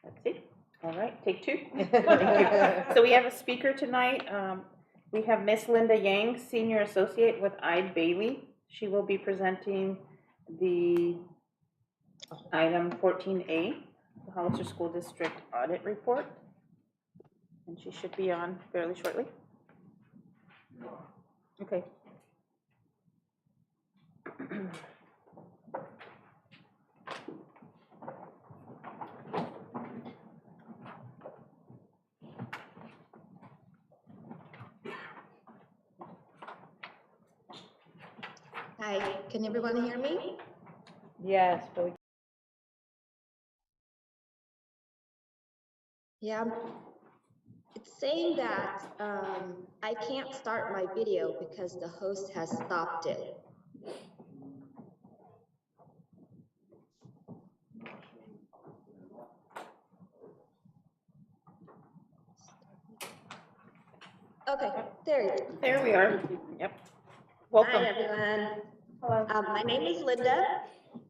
Let's see. All right, take two. Thank you. So we have a speaker tonight. We have Miss Linda Yang, senior associate with Ed Bailey. She will be presenting the item 14A, the Hollister School District Audit Report. And she should be on fairly shortly. Okay. Hi, can everyone hear me? Yes, but Yeah, it's saying that I can't start my video because the host has stopped it. Okay, there we are. Yep. Welcome. Hi, everyone. Hello. My name is Linda,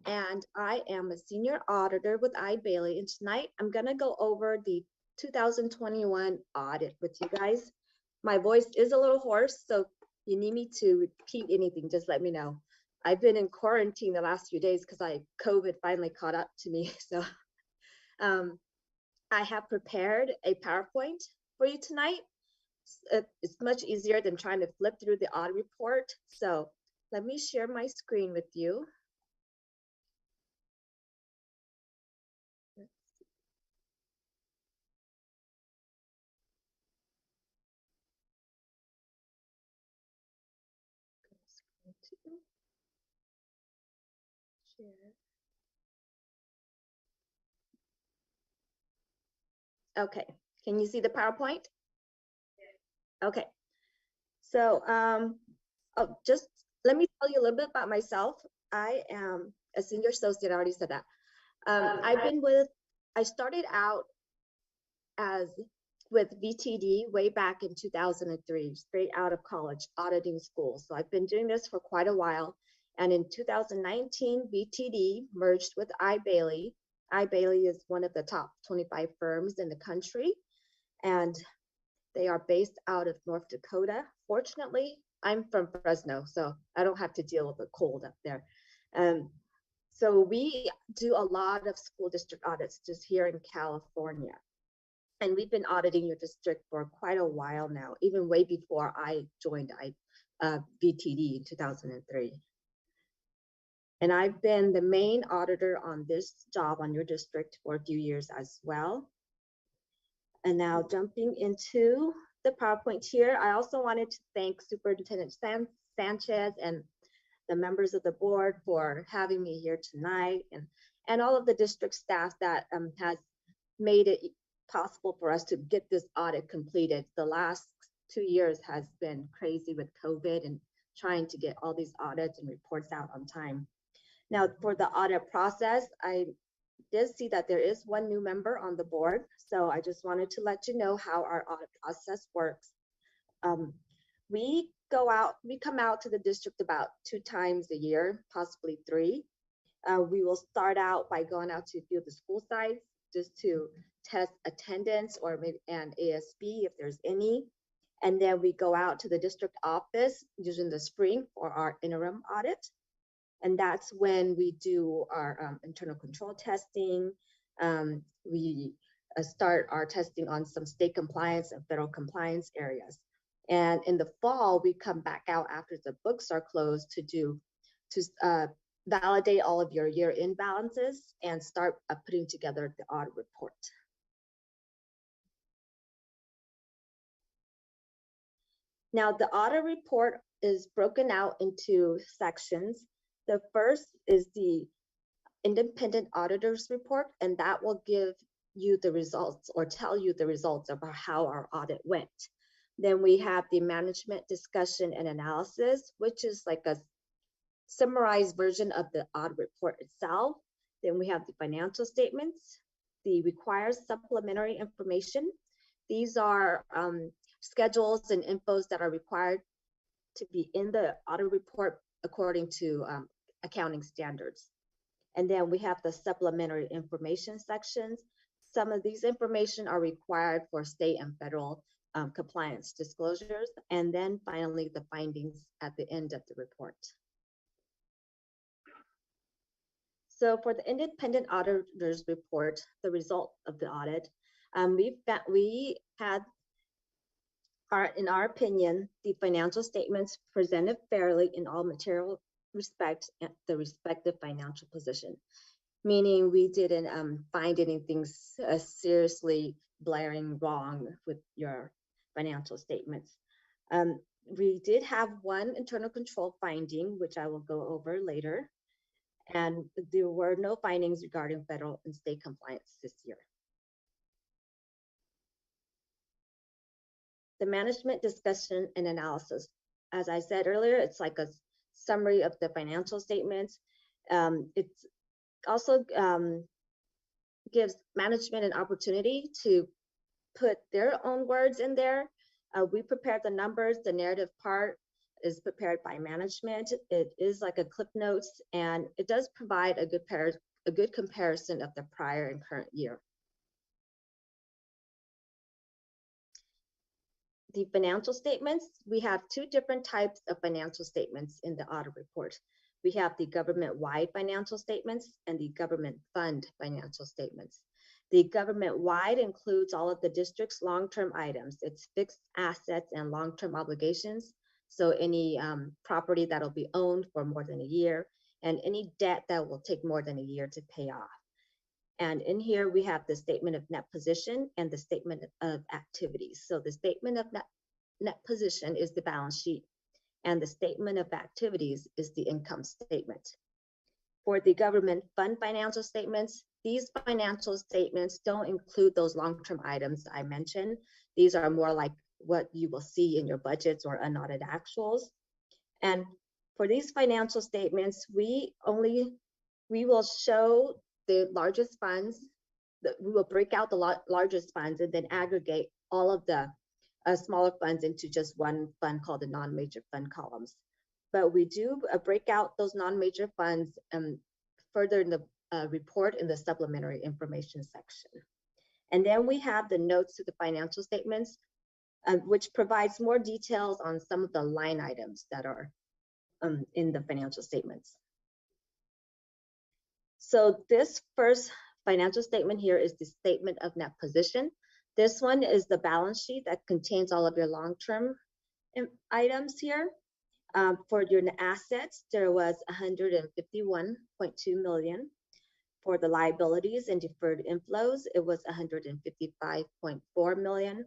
and I am a senior auditor with Ed Bailey. And tonight I'm going to go over the 2021 audit with you guys. My voice is a little hoarse, so if you need me to repeat anything, just let me know. I've been in quarantine the last few days because COVID finally caught up to me. So I have prepared a PowerPoint for you tonight. It's much easier than trying to flip through the audit report. So let me share my screen with you. share. Okay, can you see the PowerPoint? Okay, so oh, just let me tell you a little bit about myself. I am a senior associate, I already said that. I started out as with VTD way back in 2003, straight out of college, auditing schools. So I've been doing this for quite a while. And in 2019, VTD merged with iBailey. iBailey is one of the top 25 firms in the country, and they are based out of North Dakota. Fortunately, I'm from Fresno, so I don't have to deal with the cold up there. So we do a lot of school district audits just here in California. And we've been auditing your district for quite a while now, even way before I joined VTD in 2003. And I've been the main auditor on this job on your district for a few years as well. And now jumping into the PowerPoint here, I also wanted to thank Superintendent Sanchez and the members of the board for having me here tonight, and all of the district staff that has made it possible for us to get this audit completed. The last 2 years has been crazy with COVID and trying to get all these audits and reports out on time. Now, for the audit process, I did see that there is one new member on the board, so I just wanted to let you know how our audit process works. We come out to the district about 2 times a year, possibly 3. We will start out by going out to a few of the school sites just to test attendance or maybe an ASB if there's any. And then we go out to the district office, usually in the spring, for our interim audit. And that's when we do our internal control testing. We start our testing on some state compliance and federal compliance areas. And in the fall, we come back out after the books are closed to validate all of your year-end balances and start putting together the audit report. Now, the audit report is broken out into sections. The first is the independent auditor's report, and that will give you the results or tell you the results about how our audit went. Then we have the management discussion and analysis, which is like a summarized version of the audit report itself. Then we have the financial statements, the required supplementary information. These are schedules and infos that are required to be in the audit report according to accounting standards. And then we have the supplementary information sections. Some of these information are required for state and federal compliance disclosures. And then finally, the findings at the end of the report. So for the independent auditor's report, the result of the audit, we had, in our opinion, the financial statements presented fairly in all material respects at the respective financial position, meaning we didn't find anything seriously blaring wrong with your financial statements. We did have one internal control finding, which I will go over later, and there were no findings regarding federal and state compliance this year. The management discussion and analysis. As I said earlier, it's like a summary of the financial statements. It's also gives management an opportunity to put their own words in there. We prepared the numbers, the narrative part is prepared by management. It is like a clip notes, and it does provide a good comparison of the prior and current year. The financial statements, we have 2 different types of financial statements in the audit report. We have the government-wide financial statements and the government fund financial statements. The government-wide includes all of the district's long-term items. It's fixed assets and long-term obligations. So any property that'll be owned for more than a year, and any debt that will take more than a year to pay off. And in here, we have the statement of net position and the statement of activities. So the statement of net position is the balance sheet, and the statement of activities is the income statement. For the government fund financial statements, these financial statements don't include those long-term items I mentioned. These are more like what you will see in your budgets or unaudited actuals. And for these financial statements, we will show the largest funds, we will break out the largest funds and then aggregate all of the smaller funds into just one fund called the non-major fund columns. But we do break out those non-major funds further in the report in the supplementary information section. And then we have the notes to the financial statements, which provides more details on some of the line items that are in the financial statements. So this first financial statement here is the statement of net position. This one is the balance sheet that contains all of your long-term items here. For your assets, there was 151.2 million. For the liabilities and deferred inflows, it was 155.4 million.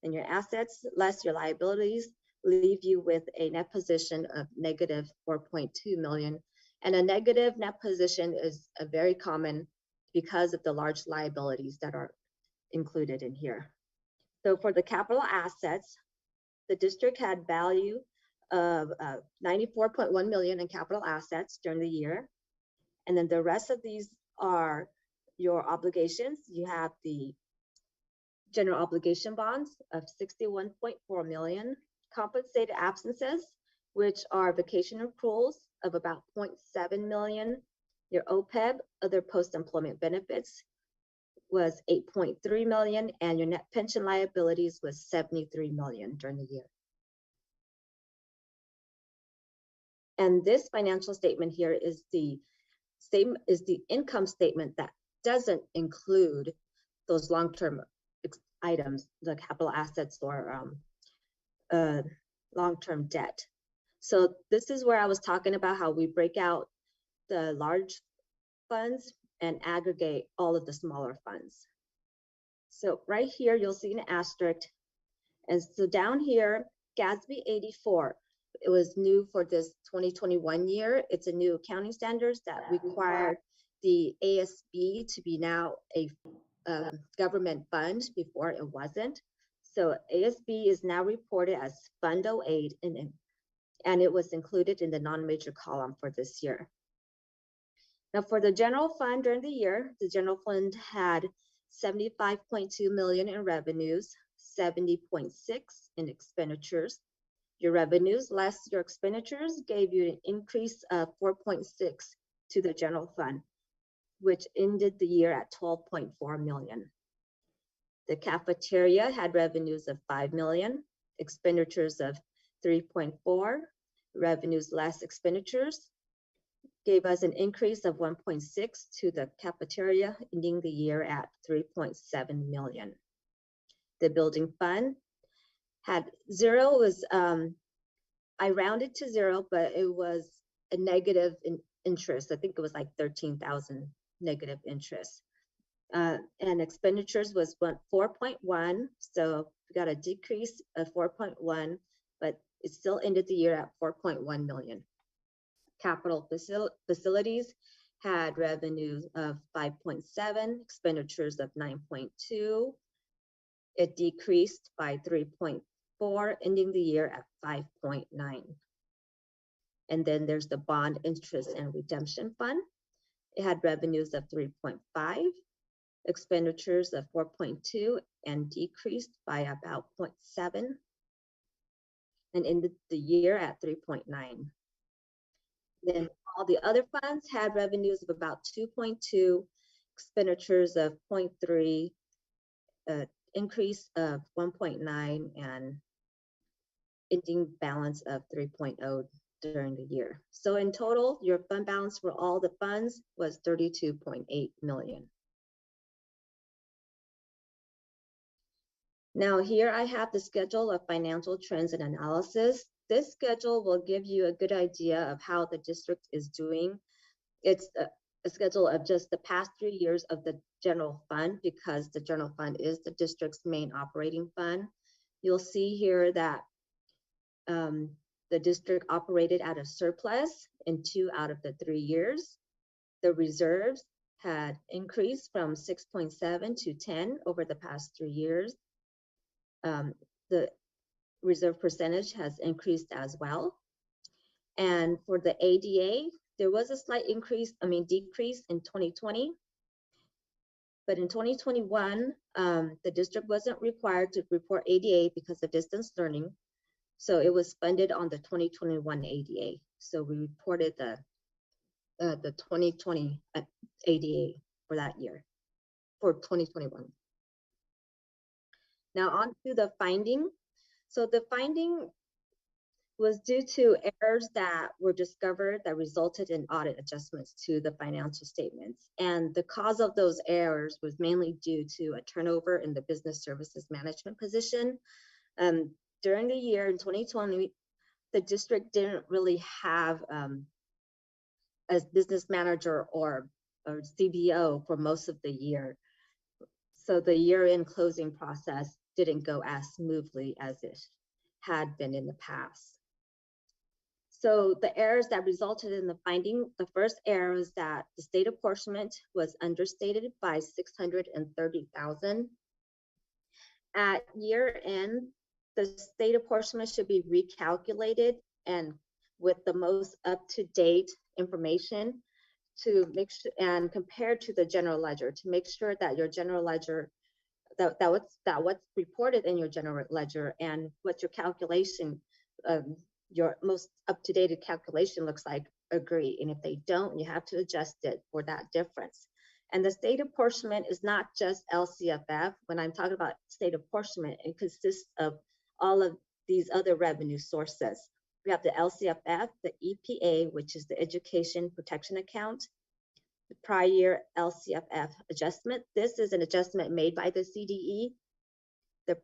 And your assets less your liabilities leave you with a net position of negative 4.2 million. And a negative net position is a very common because of the large liabilities that are included in here. So for the capital assets, the district had value of 94.1 million in capital assets during the year. And then the rest of these are your obligations. You have the general obligation bonds of 61.4 million, compensated absences, which are vacation accruals of about 0.7 million. Your OPEB, other post-employment benefits, was 8.3 million, and your net pension liabilities was 73 million during the year. And this financial statement here is the income statement that doesn't include those long-term items, the capital assets or long-term debt. So this is where I was talking about how we break out the large funds and aggregate all of the smaller funds. So right here, you'll see an asterisk. And so down here, GASB 84, it was new for this 2021 year. It's a new accounting standards that required the ASB to be now a government fund. Before it wasn't. So ASB is now reported as Fund 08 and it was included in the non-major column for this year. Now for the general fund during the year, the general fund had 75.2 million in revenues, 70.6 in expenditures. Your revenues less your expenditures gave you an increase of 4.6 to the general fund, which ended the year at 12.4 million. The cafeteria had revenues of 5 million, expenditures of 3.4, revenues less expenditures gave us an increase of 1.6 to the cafeteria, ending the year at 3.7 million. The building fund had zero, I rounded to zero, but it was a negative in interest. I think it was like 13,000 negative interest. And expenditures was 4.1, so we got a decrease of 4.1, but it still ended the year at 4.1 million. Capital facilities had revenues of 5.7, expenditures of 9.2. It decreased by 3.4, ending the year at 5.9. And then there's the bond interest and redemption fund. It had revenues of 3.5, expenditures of 4.2, and decreased by about 0.7, and ended the year at 3.9. Then all the other funds had revenues of about 2.2, expenditures of 0.3, increase of 1.9, and ending balance of 3.0 during the year. So in total, your fund balance for all the funds was 32.8 million. Now here I have the schedule of financial trends and analysis. This schedule will give you a good idea of how the district is doing. It's a schedule of just the past 3 years of the general fund, because the general fund is the district's main operating fund. You'll see here that the district operated at a surplus in 2 out of the 3 years. The reserves had increased from 6.7 to 10 over the past 3 years. The reserve percentage has increased as well. And for the ADA, there was a slight decrease in 2020. But in 2021, the district wasn't required to report ADA because of distance learning. So it was funded on the 2021 ADA. So we reported the 2020 ADA for that year, for 2021. Now on to the finding. So the finding was due to errors that were discovered that resulted in audit adjustments to the financial statements. And the cause of those errors was mainly due to a turnover in the business services management position. During the year in 2020, the district didn't really have a business manager or CBO for most of the year. So the year-end closing process didn't go as smoothly as it had been in the past. So the errors that resulted in the finding, the first error is that the state apportionment was understated by $630,000. At year end, the state apportionment should be recalculated and with the most up-to-date information to make sure and compared to the general ledger to make sure that your general ledger that what's reported in your general ledger and what your calculation your most up-to-date calculation looks like agree. And if they don't, you have to adjust it for that difference. And the state apportionment is not just LCFF. When I'm talking about state apportionment, it consists of all of these other revenue sources. We have the LCFF, the EPA, which is the Education Protection Account, the prior year LCFF adjustment. This is an adjustment made by the CDE, the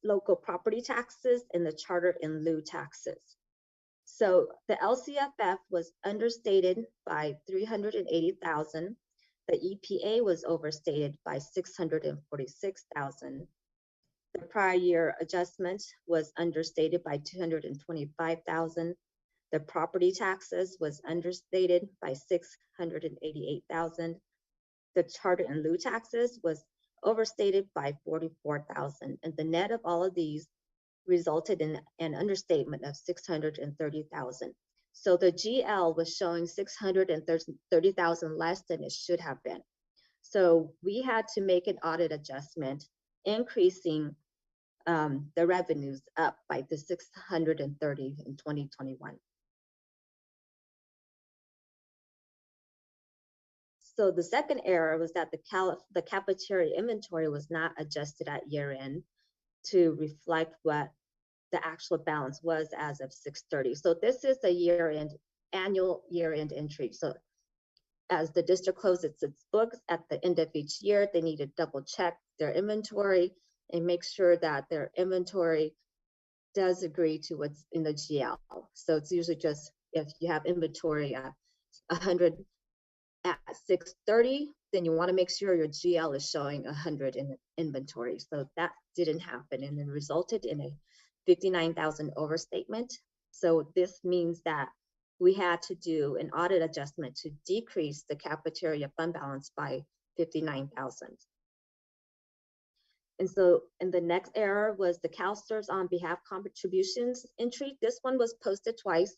local property taxes, and the charter in lieu taxes. So the LCFF was understated by $380,000. The EPA was overstated by $646,000. The prior year adjustment was understated by $225,000. The property taxes was understated by $688,000. The charter in lieu taxes was overstated by $44,000. And the net of all of these resulted in an understatement of $630,000. So the GL was showing $630,000 less than it should have been. So we had to make an audit adjustment, increasing the revenues up by the $630 in 2021. So the second error was that the cafeteria inventory was not adjusted at year end to reflect what the actual balance was as of 6/30. So this is a annual year-end entry. So as the district closes its books at the end of each year, they need to double check their inventory and make sure that their inventory does agree to what's in the GL. So it's usually just if you have inventory at 100 at 6/30, then you want to make sure your GL is showing 100 in inventory. So that didn't happen, and it resulted in a $59,000 overstatement. So this means that we had to do an audit adjustment to decrease the cafeteria fund balance by $59,000. And so, and the next error was the Calstrs on behalf contributions entry. This one was posted twice.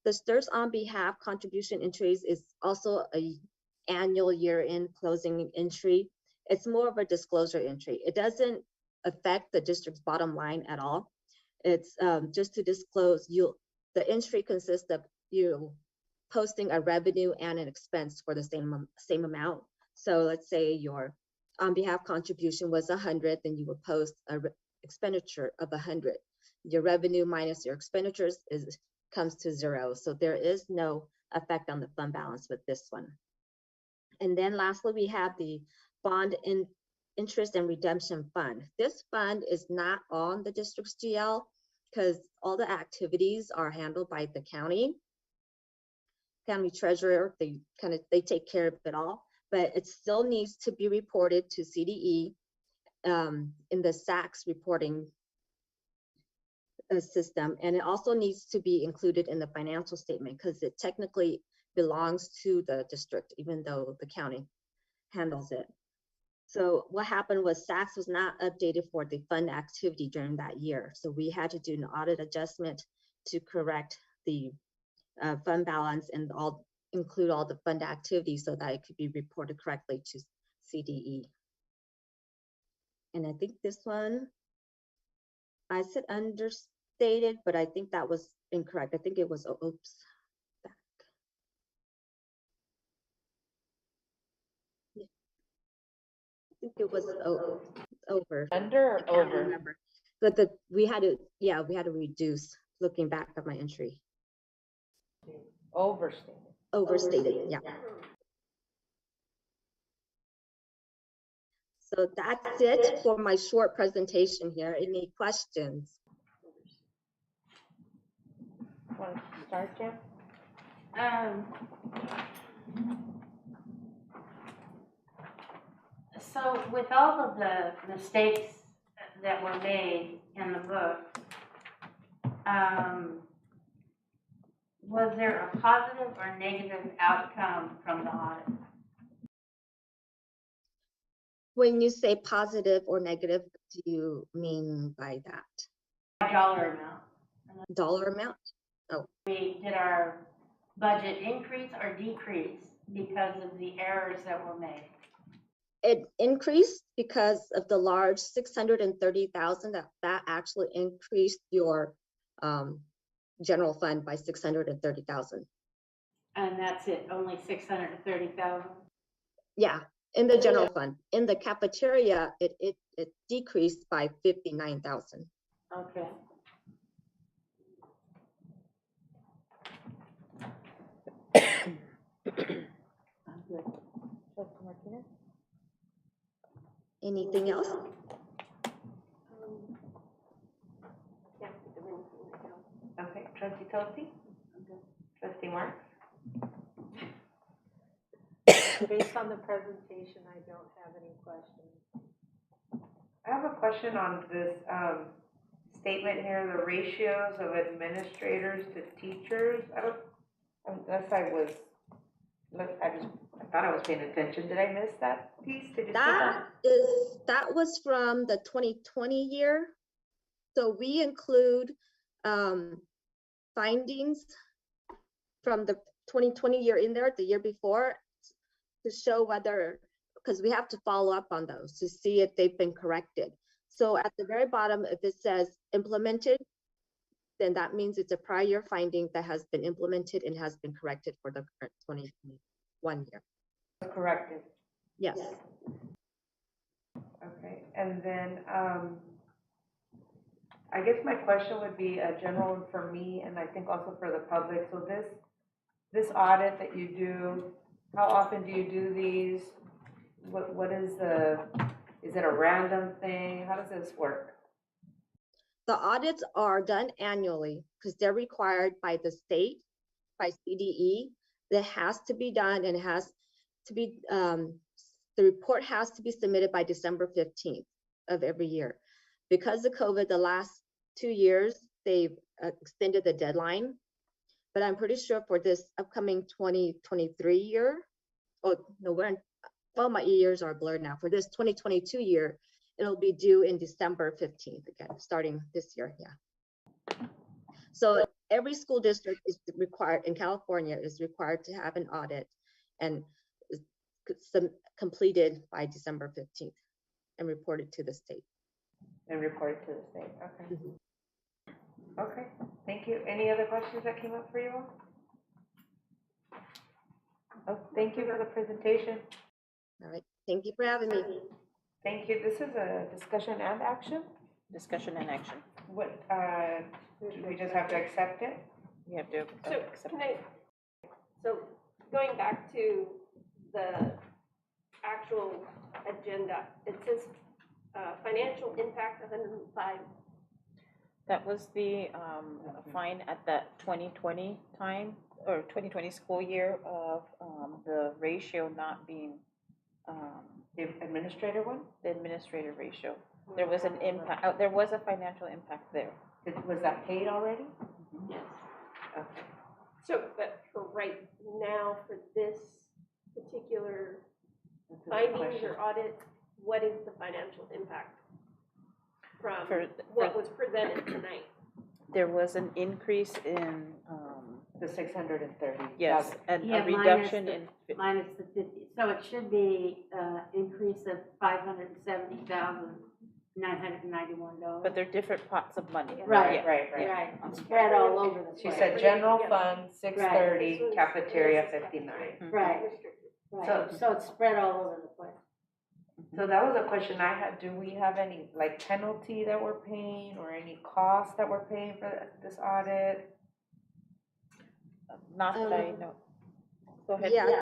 The STRS on behalf contribution entries is also a annual year-end closing entry. It's more of a disclosure entry. It doesn't affect the district's bottom line at all. It's just to disclose the entry consists of you posting a revenue and an expense for the same amount. So let's say your on behalf contribution was 100, then you would post a expenditure of 100. Your revenue minus your expenditures comes to 0. So there is no effect on the fund balance with this one. And then lastly, we have the bond interest and redemption fund. This fund is not on the district's GL because all the activities are handled by the county treasurer. They take care of it all, but it still needs to be reported to CDE in the SACS reporting system, and it also needs to be included in the financial statement because it technically belongs to the district, even though the county handles it. So what happened was SACS was not updated for the fund activity during that year. So we had to do an audit adjustment to correct the fund balance and include all the fund activities so that it could be reported correctly to CDE. And I think this one, I said understated, but I think that was incorrect. I think it was, oops. Yeah. I think it was over. Under or I can't over? remember. But we had to reduce, looking back at my entry. Overstated. Overstated, yeah. So that's it for my short presentation here. Any questions? Want to start, Jen? So with all of the mistakes that were made in the book, was there a positive or negative outcome from the audit? When you say positive or negative, what do you mean by that? Dollar amount. Dollar amount? Oh. Did our budget increase or decrease because of the errors that were made? It increased because of the large 630,000 that actually increased your general fund by 630,000. And that's it, only 630,000? Yeah, in the general fund. In the cafeteria, it decreased by 59,000. Okay. I'm good. Trustee Martinez? Anything else? Okay, Trustee Tosi? Trustee Marks? Based on the presentation, I don't have any questions. I have a question on this statement here, the ratios of administrators to teachers. I thought I was paying attention. Did I miss that piece? Did you say that? That was from the 2020 year. So we include findings from the 2020 year in there, the year before, to show whether, because we have to follow up on those to see if they've been corrected. So at the very bottom, if it says implemented, then that means it's a prior year finding that has been implemented and has been corrected for the current 2021 year. Corrected. Yes. Okay, and then I guess my question would be a general one for me, and I think also for the public. So this audit that you do, how often do you do these? What is it a random thing? How does this work? The audits are done annually because they're required by the state, by CDE. That has to be done, and it has to be, the report has to be submitted by December 15th of every year. Because of COVID, the last 2 years, they've extended the deadline. But I'm pretty sure for this upcoming 2023 year, well, my years are blurred now. For this 2022 year, it'll be due in December 15th again, starting this year, yeah. So every school district is required, in California, is required to have an audit and completed by December 15th and reported to the state. And reported to the state, okay. Mm-hmm. Okay, thank you. Any other questions that came up for you all? Oh, thank you for the presentation. All right, thank you for having me. Thank you. This is a discussion and action? Discussion and action. What, do we just have to accept it? You have to accept. So going back to the actual agenda, it says financial impact 105. That was the fine at that 2020 time, or 2020 school year of the ratio not being the administrator one? The administrator ratio. There was an impact, there was a financial impact there. Was that paid already? Mm-hmm. Yes. Okay. So, but for right now for this particular That's a good findings question. or audit, what is the financial impact from For- what was presented tonight? There was an increase in, The 630. yes, and Yeah, a reduction in, minus the 50, so it should be, increase of $570,991. but they're different pots of money. Right, Right. right, spread all over the place. She said general fund, This 630, was- cafeteria, this is 59. Right, Restricted. right, so it's spread all over the place. So that was a question I had, do we have any, like, penalty that we're paying, or any cost that we're paying for this audit? Not that I know. Go ahead. Yeah.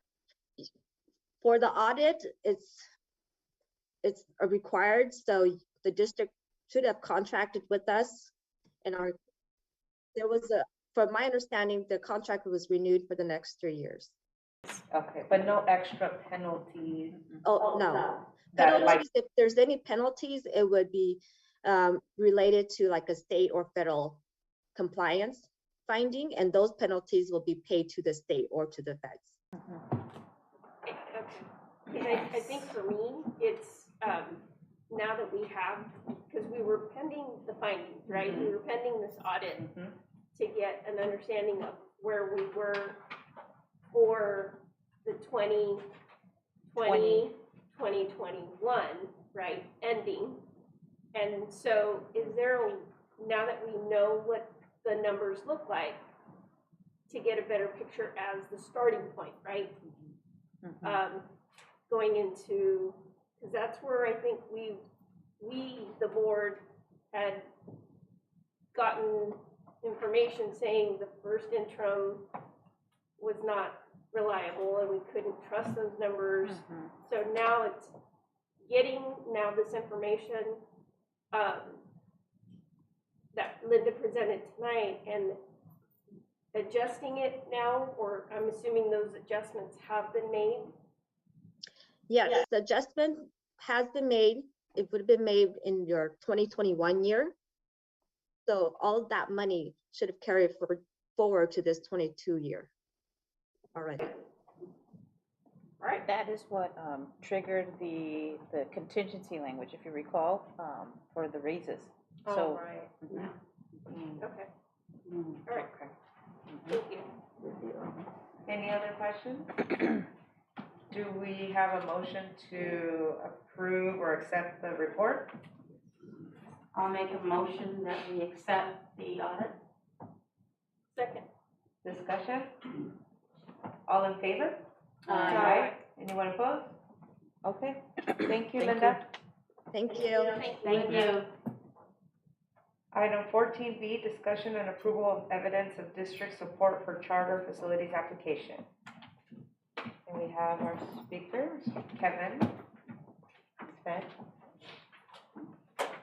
For the audit, it's required, so the district should have contracted with us. And from my understanding, the contract was renewed for the next 3 years. Okay, but no extra penalties? Oh, no. That, like, Penalties, if there's any penalties, it would be related to like a state or federal compliance finding, and those penalties will be paid to the state or to the feds. And I think for me, it's, now that we have, because we were pending the findings, right? We were pending this audit to get an understanding of where we were for the 2021, right, ending. And so now that we know what the numbers look like, to get a better picture as the starting point, right? Going into, because that's where I think we, the board, had gotten information saying the first interim was not reliable and we couldn't trust those numbers. So now it's getting this information that Linda presented tonight and adjusting it now, or I'm assuming those adjustments have been made. Yes, the adjustment has been made. It would have been made in your 2021 year. So all that money should have carried forward to this 22 year already. Right, that is what triggered the contingency language, if you recall, for the raises. So, right. mm, Okay. All right. Thank you. any other questions? Do we have a motion to approve or accept the report? I'll make a motion that we accept the audit. Second. Discussion? All in favor? Aye. Anyone opposed? Okay, thank you, Thank Linda. Thank you. Thank you. Item 14B, discussion and approval of evidence of district support for charter facilities application. And we have our speakers, Kevin, Sven.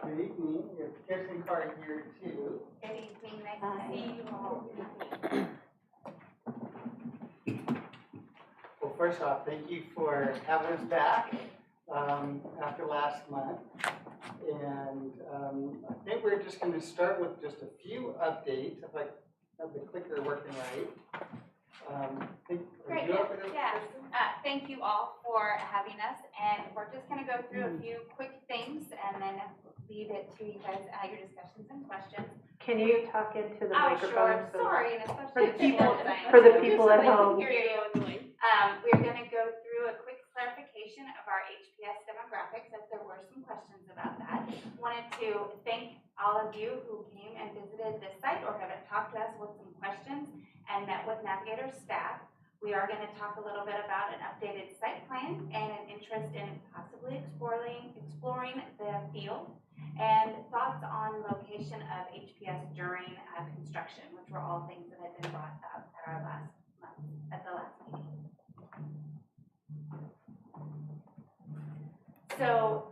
Good evening, we have Kirsten Carr here too. Good evening, nice to see you all. Well, first off, thank you for having us back after last month. And I think we're just going to start with just a few updates, if I have the clicker working right. Great, yes. Thank you all for having us, and we're just going to go through a few quick things and then leave it to you guys, your discussions and questions. Can you talk into the Oh, microphone? sure, sorry, and For especially the people, design. for the So people just so at they can home. hear you. We're going to go through a quick clarification of our HPS demographics, as there were some questions about that. Wanted to thank all of you who came and visited this site or have talked to us with some questions and met with Navigator staff. We are going to talk a little bit about an updated site plan and an interest in possibly exploring the field, and thoughts on location of HPS during construction, which were all things that had been brought up at the last meeting. So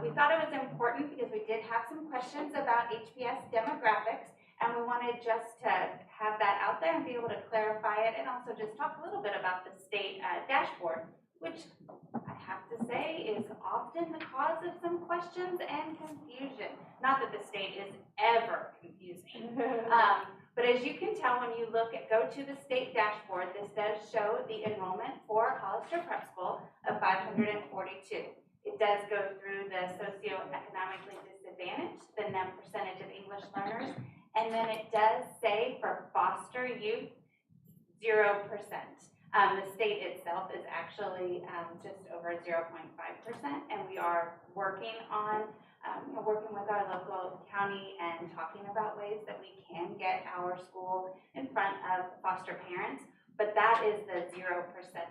we thought it was important because we did have some questions about HPS demographics, and we wanted just to have that out there and be able to clarify it, and also just talk a little bit about the state dashboard, which I have to say is often the cause of some questions and confusion. Not that the state is ever confusing, But as you can tell, when you go to the state dashboard, this does show the enrollment for Hollister Prep School of 542. It does go through the socioeconomically disadvantaged, the percentage of English learners, and then it does say for foster youth, 0%. The state itself is actually just over 0.5%, and we are working on working with our local county and talking about ways that we can get our school in front of foster parents, but that is the 0%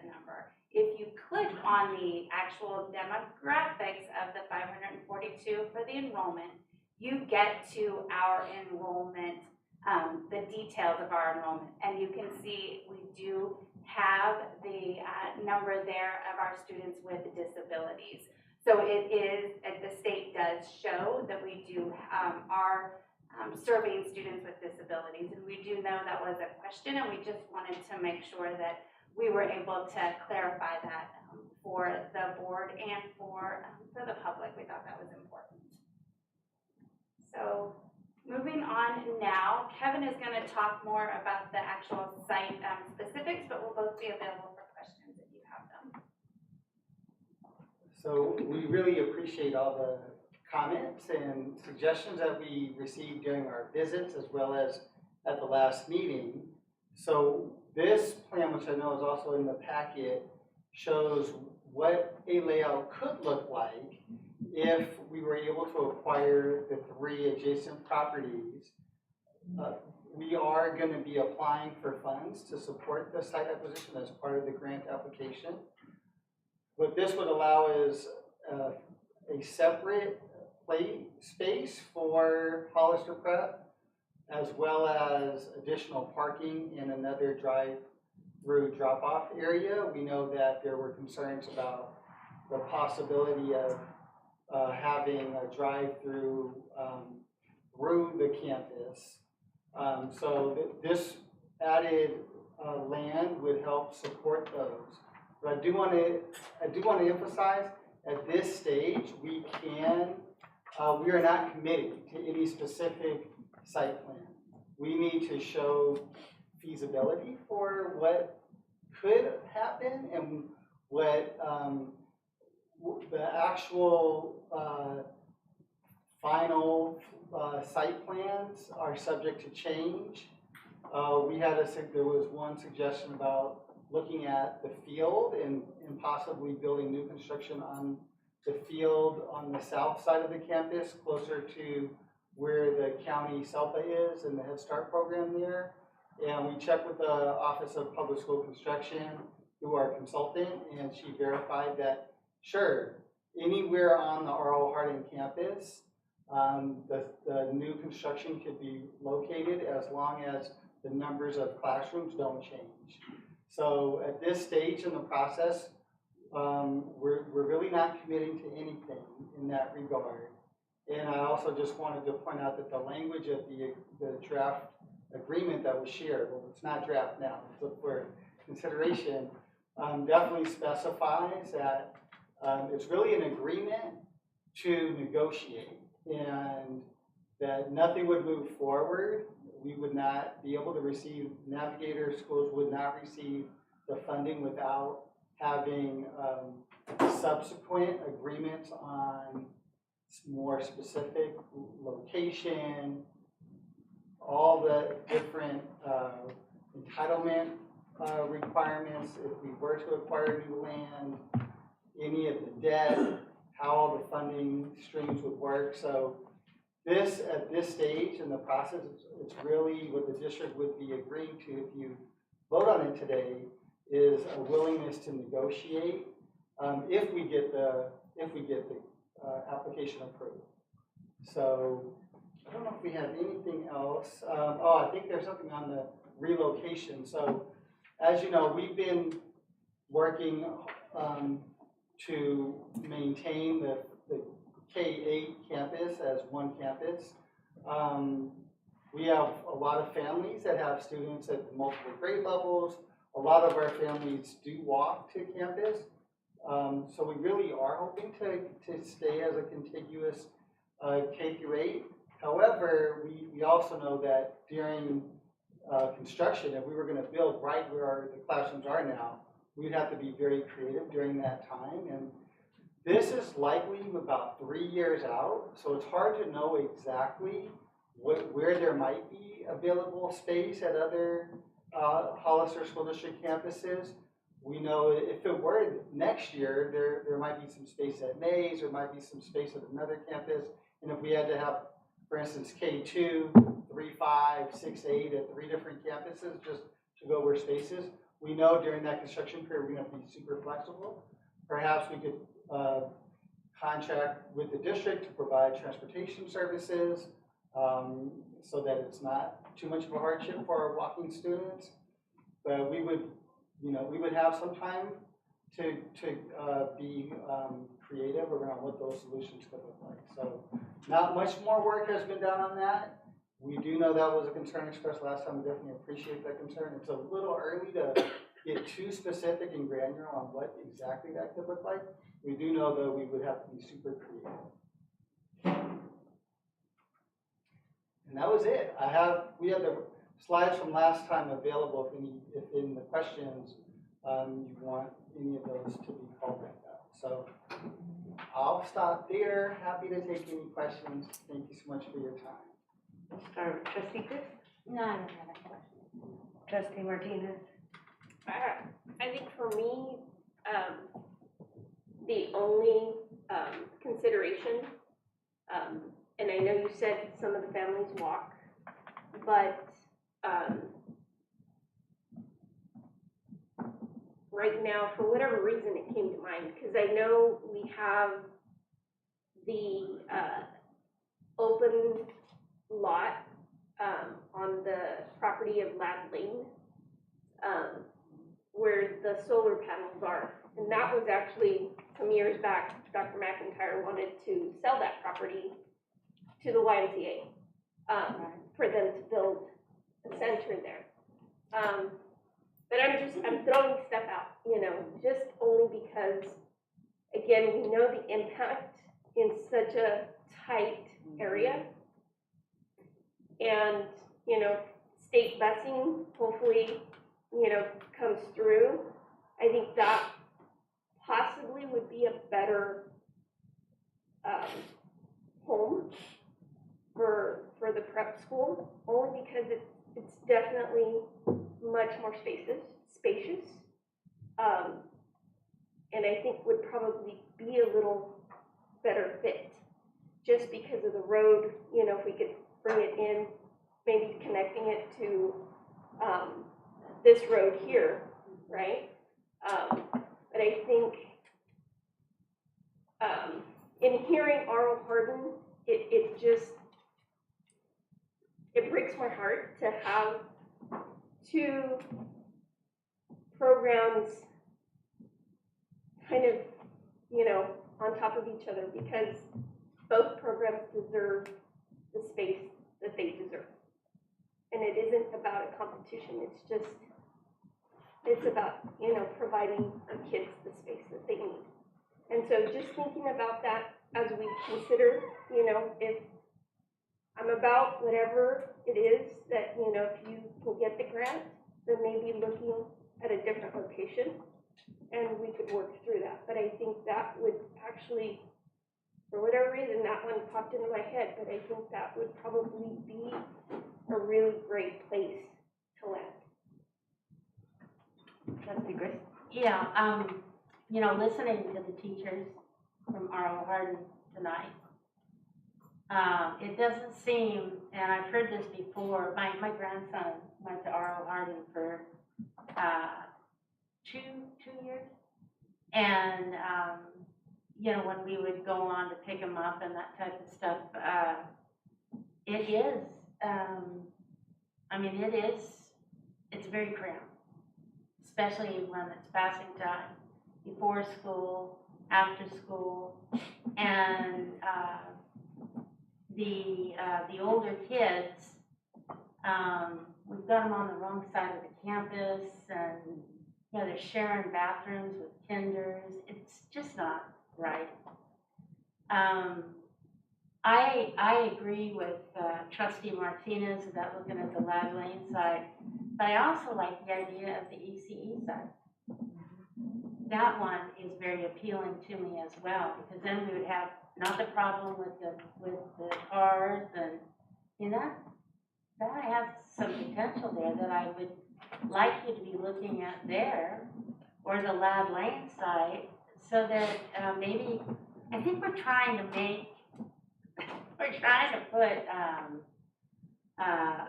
number. If you click on the actual demographics of the 542 for the enrollment, you get to our enrollment, the details of our enrollment, and you can see we do have the number there of our students with disabilities. So it is, the state does show that we do are serving students with disabilities, and we do know that was a question, and we just wanted to make sure that we were able to clarify that for the board and for the public. We thought that was important. So moving on now, Kevin is going to talk more about the actual site specifics, but we'll both be available for questions if you have them. So we really appreciate all the comments and suggestions that we received during our visits as well as at the last meeting. So this plan, which I know is also in the packet, shows what a layout could look like if we were able to acquire the 3 adjacent properties. We are going to be applying for funds to support the site acquisition as part of the grant application. What this would allow is a separate play space for Hollister Prep, as well as additional parking in another drive-through drop-off area. We know that there were concerns about the possibility of having a drive-through through the campus. So this added land would help support those. But I do want to emphasize, at this stage, we are not committing to any specific site plan. We need to show feasibility for what could happen and what the actual final site plans are subject to change. There was one suggestion about looking at the field and possibly building new construction on the field on the south side of the campus, closer to where the county SELPA is and the Head Start program there. And we checked with the Office of Public School Construction, who are consultant, and she verified that, sure, anywhere on the R.O. Harding campus, the new construction could be located as long as the numbers of classrooms don't change. So at this stage in the process, we're really not committing to anything in that regard. And I also just wanted to point out that the language of the draft agreement that was shared, well, it's not draft now, it's up for consideration, definitely specifies that it's really an agreement to negotiate, and that nothing would move forward. We would not be able to receive, Navigator schools would not receive the funding without having subsequent agreements on more specific location, all the different entitlement requirements if we were to acquire new land, any of the debt, how all the funding streams would work. So this, at this stage in the process, it's really what the district would be agreeing to if you vote on it today, is a willingness to negotiate if we get the application approved. So I don't know if we have anything else. I think there's something on the relocation. So as you know, we've been working to maintain the K-8 campus as one campus. We have a lot of families that have students at multiple grade levels. A lot of our families do walk to campus. So we really are hoping to stay as a contiguous K-8. However, we also know that during construction, if we were gonna build right where the classrooms are now, we'd have to be very creative during that time. And this is likely about 3 years out, so it's hard to know exactly where there might be available space at other Hollister School District campuses. We know if it were next year, there might be some space at Mays, there might be some space at another campus. And if we had to have, for instance, K2, 3, 5, 6, 8 at 3 different campuses just to go where space is, we know during that construction period we're going to be super flexible. Perhaps we could contract with the district to provide transportation services so that it's not too much of a hardship for our walking students. But we would, we would have some time to be creative around what those solutions could look like. So not much more work has been done on that. We do know that was a concern expressed last time. We definitely appreciate that concern. It's a little early to get too specific and granular on what exactly that could look like. We do know, though, we would have to be super creative. And that was it. We have the slides from last time available if in the questions you want any of those to be called back up. So I'll stop there. Happy to take any questions. Thank you so much for your time. We'll start with Trustee Chris. No, I don't have a question. Trustee Martinez. I think for me, the only consideration, and I know you said some of the families walk, but right now, for whatever reason, it came to mind, because I know we have the open lot on the property of Lad Lane, where the solar panels are. And that was actually, some years back, Dr. McIntyre wanted to sell that property to the YMCA for them to build a center there. But I'm throwing stuff out, just only because, again, we know the impact in such a tight area. And, state busing hopefully, comes through. I think that possibly would be a better home for the prep school, only because it's definitely much more spacious, and I think would probably be a little better fit, just because of the road. If we could bring it in, maybe connecting it to this road here, right? But I think in hearing Aural Hardin, it breaks my heart to have two programs kind of, on top of each other, because both programs deserve the space that they deserve. And it isn't about a competition, it's about, providing our kids the space that they need. And so just thinking about that as we consider, if I'm about whatever it is that, if you can get the grant, then maybe looking at a different location and we could work through that. But I think that would actually, for whatever reason, that one popped into my head, but I think that would probably be a really great place to land. Trustee Grace? Yeah, listening to the teachers from Aural Hardin tonight, it doesn't seem, and I've heard this before, my grandson went to Aural Hardin for 2 years, and when we would go on to pick him up and that type of stuff, it's very cramped, especially when it's passing time, before school, after school, and the older kids, we've got them on the wrong side of the campus, and they're sharing bathrooms with kinders. It's just not right. I agree with trustee Martinez about looking at the Lad Lane side, but I also like the idea of the ECE side. That one is very appealing to me as well, because then we would have not the problem with the cars and, you know, that has some potential there that I would like you to be looking at there, or the Lad Lane side, so that maybe, I think we're trying to put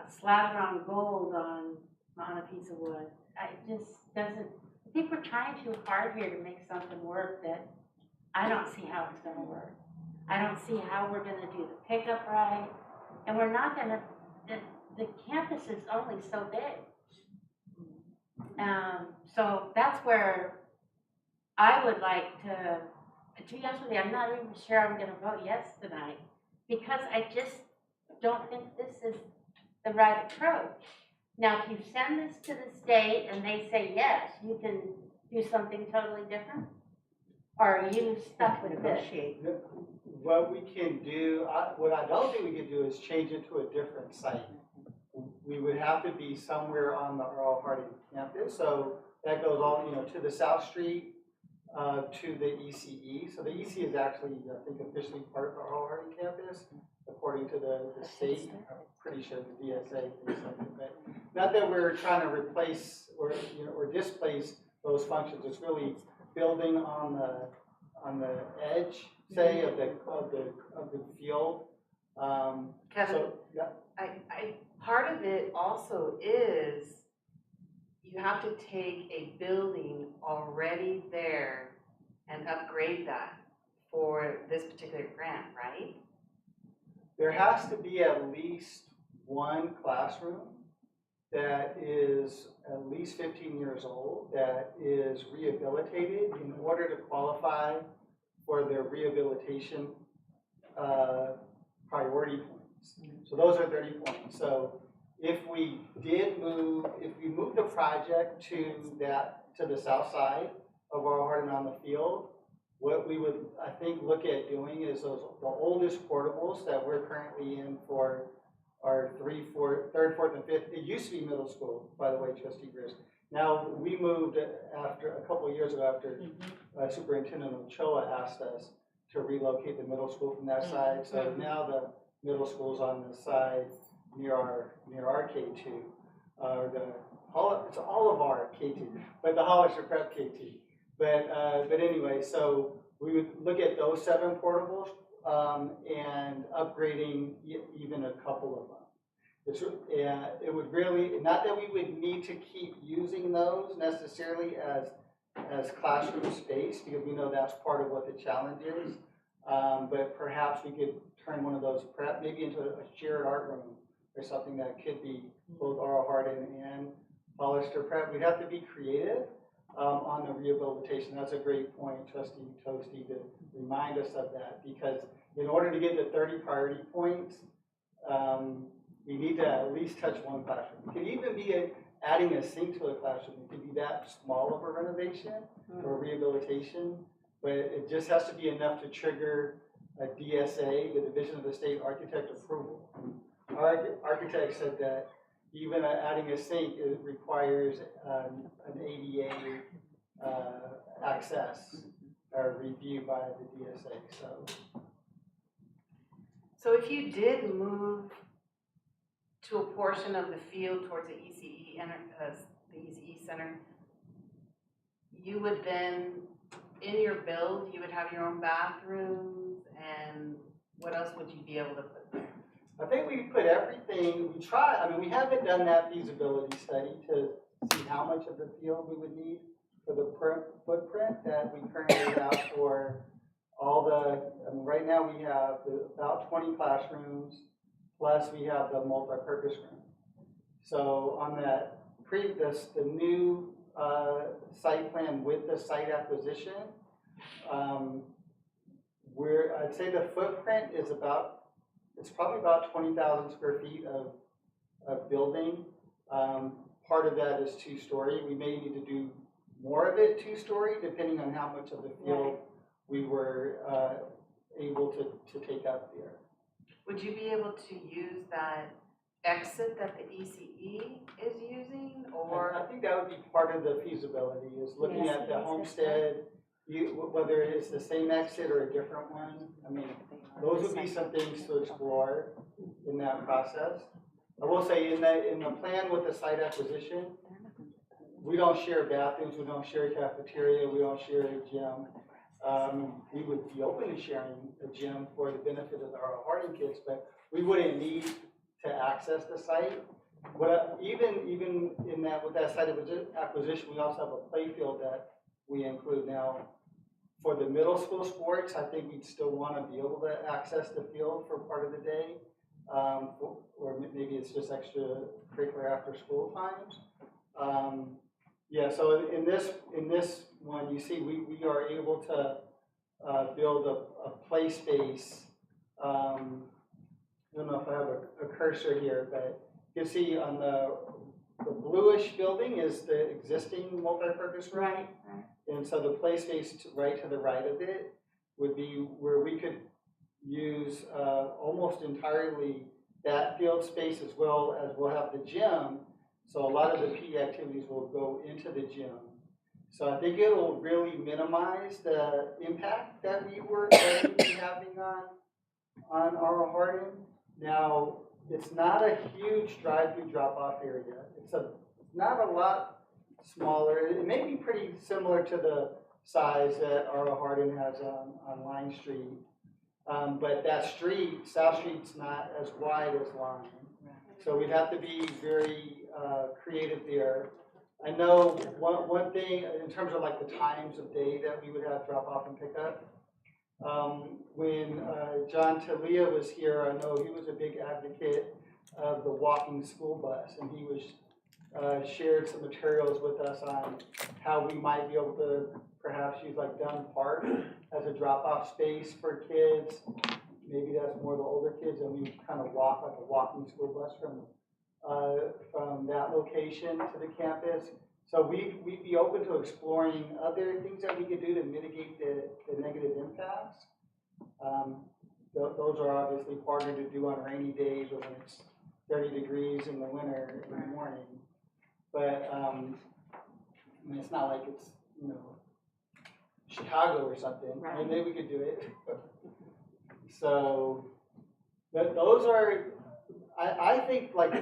slab it on gold on a piece of wood. It just doesn't, I think we're trying too hard here to make something work that I don't see how it's gonna work. I don't see how we're gonna do the pickup right, and we're not gonna, the campus is only so big. So that's where I would like to be honest with you, I'm not even sure I'm gonna vote yes tonight, because I just don't think this is the right approach. Now, if you send this to the state and they say yes, you can do something totally different? Or are you stuck with this? What we can do, what I don't think we can do is change it to a different site. We would have to be somewhere on the Earl Harding campus, so that goes all, you know, to the South Street, to the ECE. So the ECE is actually, I think, officially part of the Earl Harding campus, according to the state. I'm pretty sure the DSA thinks something, but not that we're trying to replace or, you know, or displace those functions. It's really building on the edge, say, of the field. Kevin, So, yeah. Part of it also is you have to take a building already there and upgrade that for this particular grant, right? There has to be at least one classroom that is at least 15 years old, that is rehabilitated in order to qualify for their rehabilitation priority points. So those are 30 points. So if we move the project to the south side of our Hardin on the field, what we would, I think, look at doing is the oldest portables that we're currently in for our third, fourth, and fifth. It used to be middle school, by the way, Trustee Gris. Now, we moved after a couple of years ago after Superintendent Ochoa asked us to relocate the middle school from that side. So now the middle school's on the side near our K2, it's all of our K2, but the Hollister Prep K2. But anyway, so we would look at those 7 portables and upgrading even a couple of them. It would really, not that we would need to keep using those necessarily as classroom space, because we know that's part of what the challenge is. But perhaps we could turn one of those prep maybe into a shared art room or something that could be both Oral Hardin and Hollister Prep. We'd have to be creative on the rehabilitation. That's a great point, Trustee Toasty, to remind us of that, because in order to get the 30 priority points, we need to at least touch one classroom. It could even be adding a sink to a classroom. It could be that small of a renovation or rehabilitation, but it just has to be enough to trigger a DSA, the Division of the State Architect approval. Our architect said that even adding a sink, it requires an ADA access or review by the DSA. So if you did move to a portion of the field towards the ECE center, you would then, in your build, you would have your own bathrooms, and what else would you be able to put there? I think we put everything, we haven't done that feasibility study to see how much of the field we would need for the footprint that we currently have for all right now we have about 20 classrooms, plus we have the multi-purpose room. So on that the new site plan with the site acquisition, I'd say the footprint is it's probably about 20,000 square feet of building. Part of that is 2-story. We may need to do more of it 2-story, depending on how much of the field we were able to take up there. would you be able to use that exit that the ECE is using, or? I think that would be part of the feasibility, is looking at the homestead, whether it's the same exit or a different one. I mean, those would be some things to explore in that process. I will say in the plan with the site acquisition, we don't share bathrooms, we don't share cafeteria, we don't share a gym. We would be open to sharing a gym for the benefit of our Harding kids, but we wouldn't need to access the site. Even in that, with that site acquisition, we also have a play field that we include now. For the middle school sports, I think we'd still want to be able to access the field for part of the day, or maybe it's just extracurricular after school times. Yeah, so in this one, you see we are able to build a play space. I don't know if I have a cursor here, but you can see on the bluish building is the existing multi-purpose room. Right. And so the play space right to the right of it would be where we could use almost entirely that field space, as well as we'll have the gym. So a lot of the PE activities will go into the gym. So I think it'll really minimize the impact that we would be having on our Harding. Now, it's not a huge drive-through drop-off area. It's not a lot smaller. It may be pretty similar to the size that our Harding has on Line Street. But that street, South Street's not as wide as Line. So we'd have to be very creative there. I know one thing in terms of like the times of day that we would have drop off and pick up. When John Talia was here, I know he was a big advocate of the walking school bus, and he was shared some materials with us on how we might be able to perhaps use like Dunn Park as a drop-off space for kids. Maybe that's more the older kids, and we kind of walk like a walking school bus from that location to the campus. So we'd be open to exploring other things that we could do to mitigate the negative impacts. Those are obviously harder to do on rainy days or when it's 30 degrees in the winter in the morning. But I mean, it's not like it's, you know, Chicago or something. Right. I mean, maybe we could do it. So, but those are, I think, like,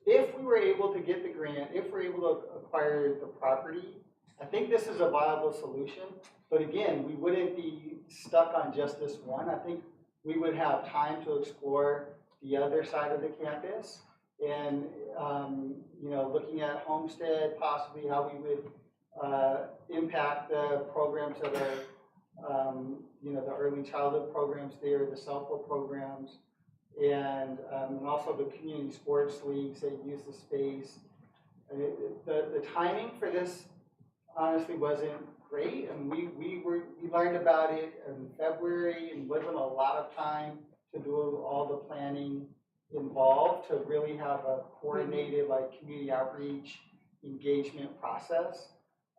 if we were able to get the grant, if we're able to acquire the property, I think this is a viable solution. But again, we wouldn't be stuck on just this one. I think we would have time to explore the other side of the campus and, you know, looking at Homestead, possibly how we would impact the programs that are, you know, the early childhood programs there, the self-help programs, and also the community sports leagues that use the space. The timing for this honestly wasn't great, and we learned about it in February, and wasn't a lot of time to do all the planning involved to really have a coordinated like community outreach engagement process.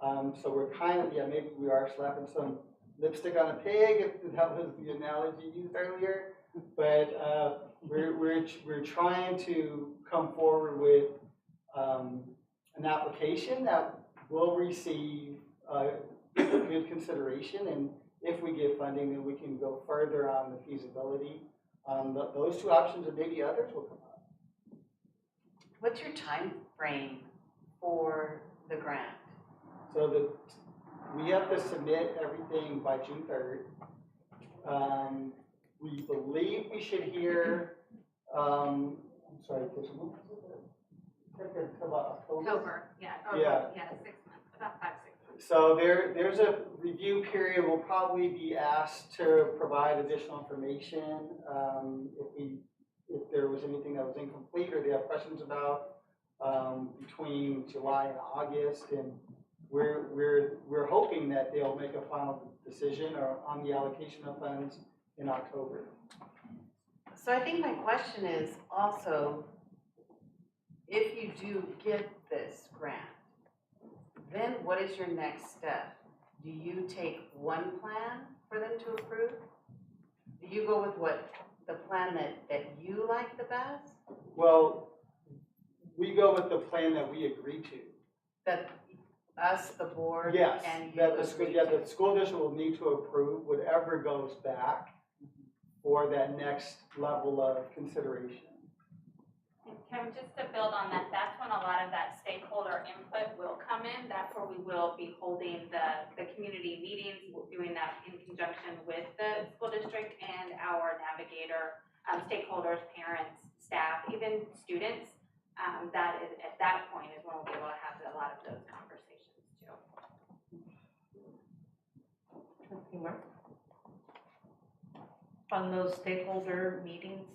So we're kind of, yeah, maybe we are slapping some lipstick on a pig, if that was the analogy used earlier. But we're trying to come forward with an application that will receive good consideration, and if we get funding, then we can go further on the feasibility. Those two options, and maybe others will come up. What's your time frame for the grant? So we have to submit everything by June 3rd. We believe we should hear, I'm sorry, about October, yeah. Yeah. Yeah, 6 months, about 5-6 months. So there's a review period. We'll probably be asked to provide additional information if there was anything that was incomplete or they have questions about between July and August, and we're hoping that they'll make a final decision or on the allocation of funds in October. So I think my question is also, if you do get this grant, then what is your next step? Do you take one plan for them to approve? Do you go with what the plan that you like the best? Well, we go with the plan that we agreed to. That us, the board, Yes, and you that the school, agree yeah, to? the school district will need to approve whatever goes back for that next level of consideration. And Kevin, just to build on that, that's when a lot of that stakeholder input will come in. That's where we will be holding the community meetings, doing that in conjunction with the school district and our navigator, stakeholders, parents, staff, even students. That is, at that point is when we'll be able to have a lot of those conversations too. On those stakeholder meetings,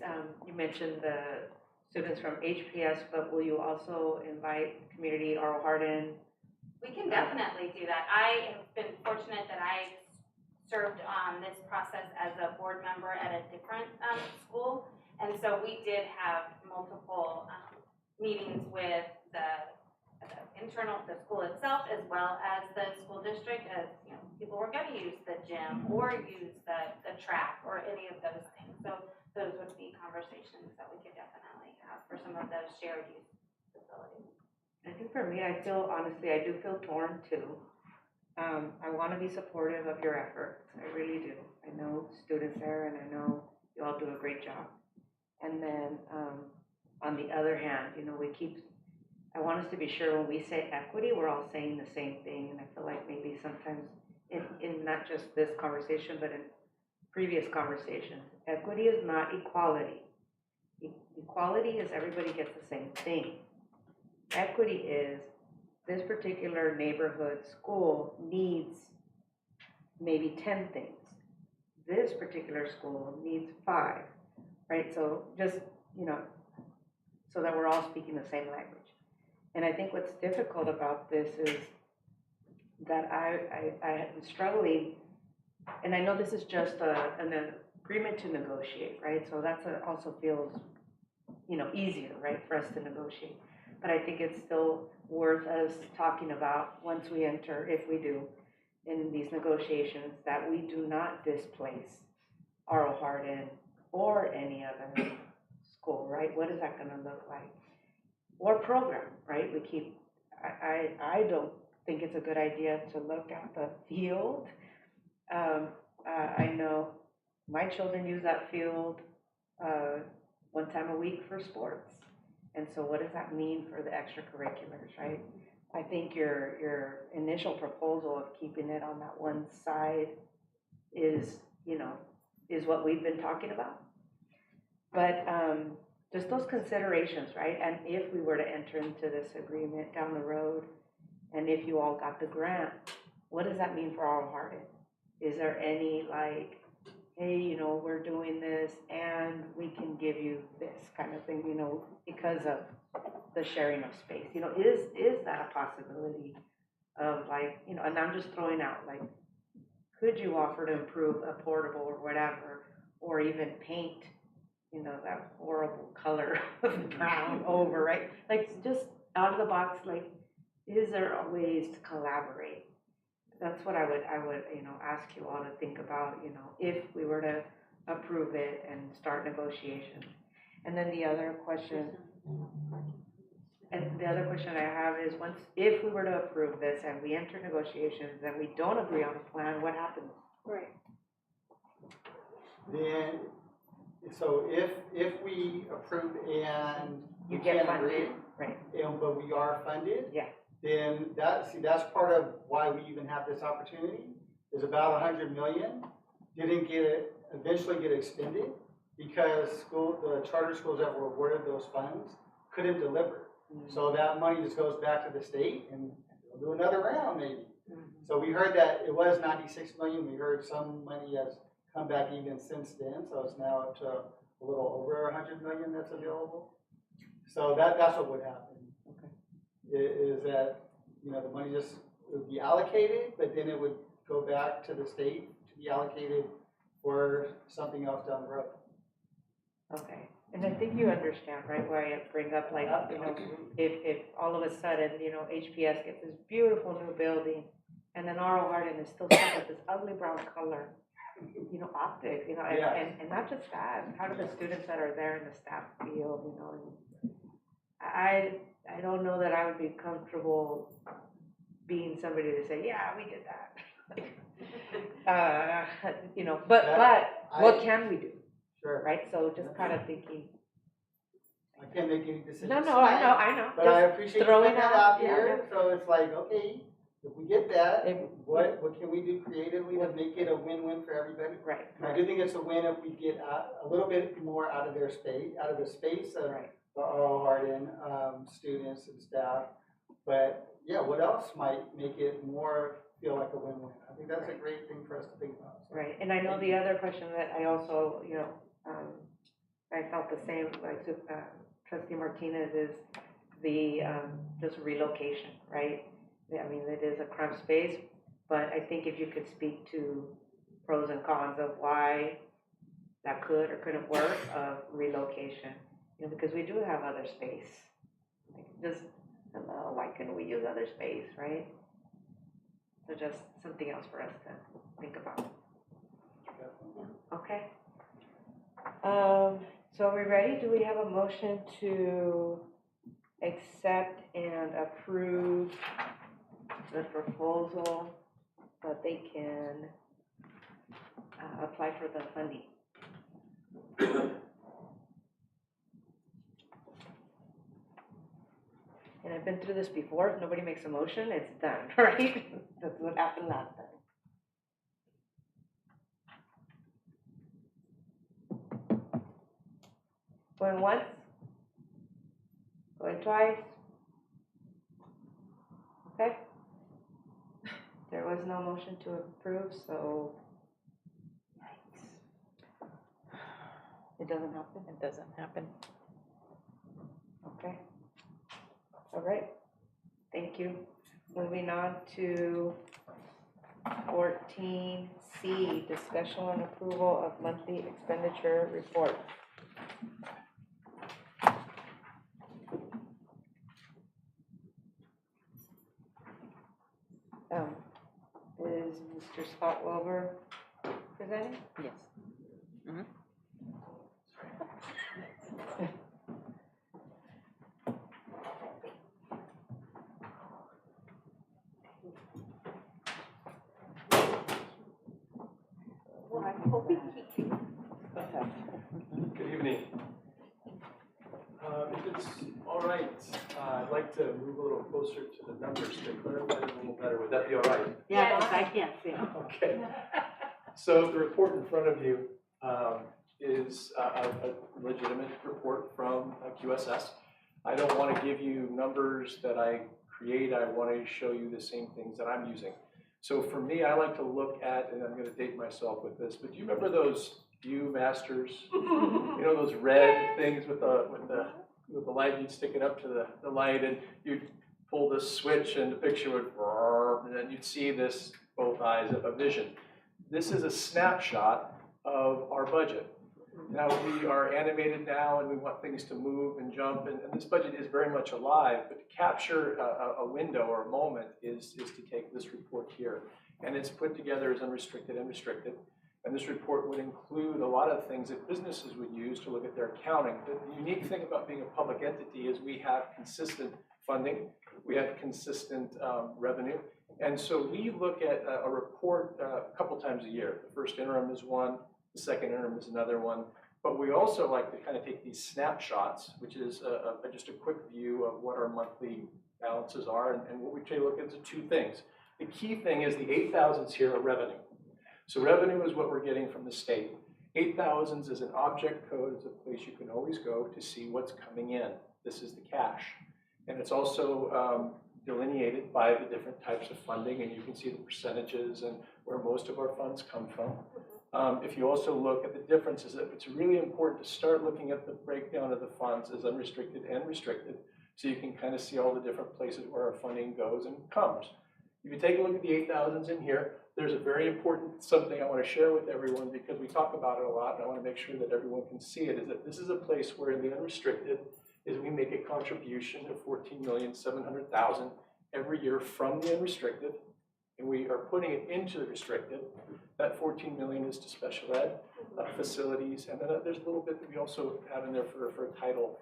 you mentioned the students from HPS, but will you also invite community Oral Harden? We can definitely do that. I have been fortunate that I served on this process as a board member at a different school. And so we did have multiple meetings with the school itself, as well as the school district, as you know, people were going to use the gym or use the track or any of those things. So those would be conversations that we could definitely have for some of those shared use facilities. I think for me, I do feel torn too. I want to be supportive of your efforts. I really do. I know students there and I know you all do a great job. And then on the other hand, you know, I want us to be sure when we say equity, we're all saying the same thing. And I feel like maybe sometimes in not just this conversation, but in previous conversations, equity is not equality. Equality is everybody gets the same thing. Equity is this particular neighborhood school needs maybe 10 things. This particular school needs 5, right? So just, you know, so that we're all speaking the same language. And I think what's difficult about this is that I have been struggling, and I know this is just an agreement to negotiate, right? So that's also feels, you know, easier, right, for us to negotiate. But I think it's still worth us talking about once we enter, if we do, in these negotiations, that we do not displace Oral Harden or any other school, right? What is that going to look like? Or program, right? I don't think it's a good idea to look at the field. I know my children use that field one time a week for sports. And so what does that mean for the extracurriculars, right? I think your initial proposal of keeping it on that one side is, you know, is what we've been talking about. But just those considerations, right? And if we were to enter into this agreement down the road, and if you all got the grant, what does that mean for Oral Harden? Is there any like, hey, you know, we're doing this and we can give you this kind of thing, you know, because of the sharing of space? You know, is that a possibility of like, you know, and I'm just throwing out like, could you offer to improve a portable or whatever, or even paint, you know, that horrible color of brown over, right? Like just out of the box, like, is there ways to collaborate? That's what I would, you know, ask you all to think about, you know, if we were to approve it and start negotiations. And then the other question I have is if we were to approve this and we enter negotiations and we don't agree on a plan, what happens? Right. Then, so if we approve and You we get can't funded, agree, right? but we are funded, Yeah. then that's part of why we even have this opportunity, is about 100 million eventually get extended because the charter schools that were awarded those funds couldn't deliver. So that money just goes back to the state and we'll do another round maybe. So we heard that it was 96 million. We heard some money has come back even since then. So it's now up to a little over 100 million that's available. So that's what would happen. Is that, you know, the money just would be allocated, but then it would go back to the state to be allocated for something else down the road. Okay. And I think you understand, right, why I bring up, like, you know, if all of a sudden, you know, HPS gets this beautiful new building, and then Oral Harden is still stuck with this ugly brown color, you know, optics, you know, and, Yes. and not just that, how do the students that are there in the staff feel, you know, and I don't know that I would be comfortable being somebody to say, yeah, we did that. You know, but what can we do? Sure. Right, so just kind of thinking. I can't make any decisions. No, tonight, I know. But I Just appreciate you throwing putting that out, out here, so it's like, okay, if we get that, what can we do creatively to make it a win-win for everybody? Right. And I do think it's a win if we get a little bit more out of their space, out of the space of the Earl Hardin students and staff. But yeah, what else might make it more feel like a win-win? I think that's a great thing for us to think about. So. Right, and I know the other question that I also, you know, I felt the same, like Trustee Martinez, is the just relocation, right? I mean, it is a cramped space, but I think if you could speak to pros and cons of why that could or couldn't work of relocation, you know, because we do have other space. Like just, hello, why couldn't we use other space, right? So just something else for us to think about. Okay. So are we ready? Do we have a motion to accept and approve the proposal that they can apply for the funding? And I've been through this before. If nobody makes a motion, it's done, right? That's what happened last time. Going once? Going twice? Okay. There was no motion to approve, so it doesn't happen? It doesn't happen. Okay. All right. Thank you. Moving on to 14C, discussion and approval of monthly expenditure report. Is Mr. Scott Wilbur presenting? Yes. Mm-hmm. Well, I'm hoping he can. Good evening. If it's all right, I'd like to move a little closer to the numbers to clarify them a little better. Would that be all right? Yeah, because I can't see. Okay. So the report in front of you is a legitimate report from QSS. I don't want to give you numbers that I create. I want to show you the same things that I'm using. So for me, I like to look at, and I'm going to date myself with this, but do you remember those Viewmasters? You know, those red things with the light, you'd stick it up to the light and you'd pull the switch and the picture would, and then you'd see this, both eyes of a vision. This is a snapshot of our budget. Now we are animated now and we want things to move and jump, and this budget is very much alive, but to capture a window or a moment is to take this report here. And it's put together as unrestricted and restricted. And this report would include a lot of things that businesses would use to look at their accounting. But the unique thing about being a public entity is we have consistent funding, we have consistent revenue. And so we look at a report a couple times a year. The first interim is one, the second interim is another one. But we also like to kind of take these snapshots, which is just a quick view of what our monthly balances are. And what we try to look at is two things. The key thing is the 8,000s here are revenue. So revenue is what we're getting from the state. 8,000s is an object code. It's a place you can always go to see what's coming in. This is the cash. And it's also delineated by the different types of funding, and you can see the percentages and where most of our funds come from. If you also look at the differences, it's really important to start looking at the breakdown of the funds as unrestricted and restricted, so you can kind of see all the different places where our funding goes and comes. If you take a look at the 8,000s in here, there's a very important something I want to share with everyone because we talk about it a lot, and I want to make sure that everyone can see it, is that this is a place where in the unrestricted is we make a contribution of $14,700,000 every year from the unrestricted, and we are putting it into the restricted. That 14 million is to special ed, facilities, and then there's a little bit that we also have in there for a title,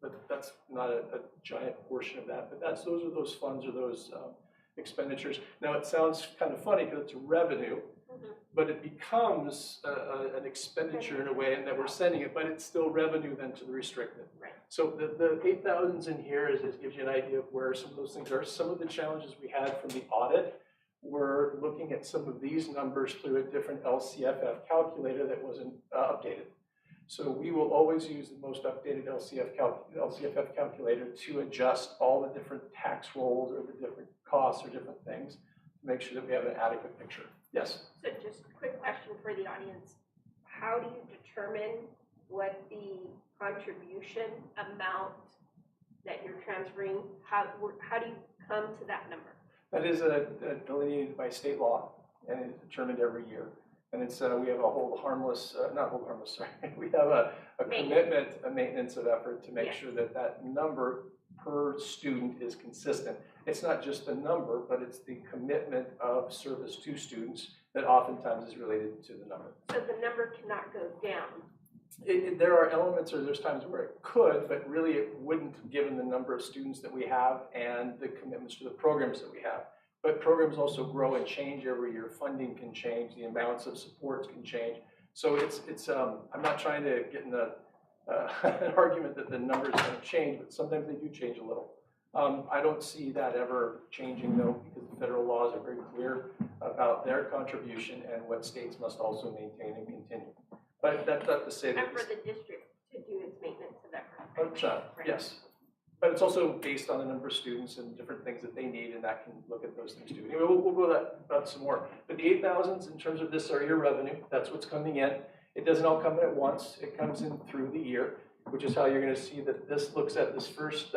but that's not a giant portion of that, but those are those funds or those expenditures. Now, it sounds kind of funny because it's revenue, but it becomes an expenditure in a way, and that we're sending it, but it's still revenue then to the restricted. Right. So the 8,000s in here gives you an idea of where some of those things are. Some of the challenges we had from the audit were looking at some of these numbers through a different Lcff calculator that wasn't updated. So we will always use the most updated Lcff calculator to adjust all the different tax rolls or the different costs or different things to make sure that we have an adequate picture. Yes? So just a quick question for the audience. How do you determine what the contribution amount that you're transferring, how do you come to that number? That is delineated by state law, and it's determined every year. And it's we have a hold harmless, not hold harmless, sorry. We have a commitment, a maintenance of effort to make sure that that number per student is consistent. It's not just the number, but it's the commitment of service to students that oftentimes is related to the number. So the number cannot go down. There are elements, or there's times where it could, but really it wouldn't, given the number of students that we have and the commitments to the programs that we have. But programs also grow and change every year. Funding can change, the amounts of supports can change. So it's I'm not trying to get in an argument that the numbers don't change, but sometimes they do change a little. I don't see that ever changing though, because the federal laws are very clear about their contribution and what states must also maintain and continue. But that's not to say that. And for the district to do its maintenance of effort. Right? Yes. But it's also based on the number of students and different things that they need, and that can look at those things too. Anyway, we'll go about some more. But the 8,000s in terms of this are your revenue. That's what's coming in. It doesn't all come in at once. It comes in through the year, which is how you're going to see that this looks at this first